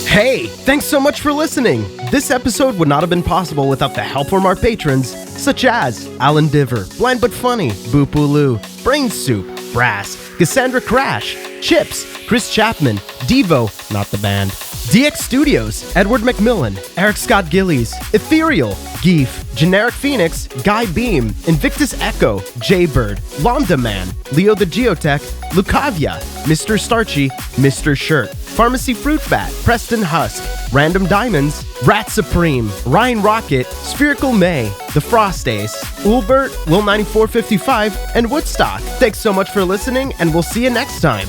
Speaker 2: Hey, thanks so much for listening. This episode would not have been possible without the help from our patrons, such as Alan Diver, Blind But Funny, Boopaloo, Brain Soup, Brass, Cassandra Crash, Chips, Chris Chapman, Devo, not the band, DX Studios, Edward McMillan, Eric Scott Gillies, Ethereal, Geef, Generic Phoenix, Guy Beam, Invictus Echo, Jaybird, Lambda Man, Leo the Geotech, Lucavia, Mr. Starchy, Mr. Shirt, Pharmacy Fruit Bat, Preston Husk, Random Diamonds, Rat Supreme, Ryan Rocket, Spherical May, The Frost Ace, Ulbert, Will9455, and Woodstock. Thanks so much for listening, and we'll see you next time.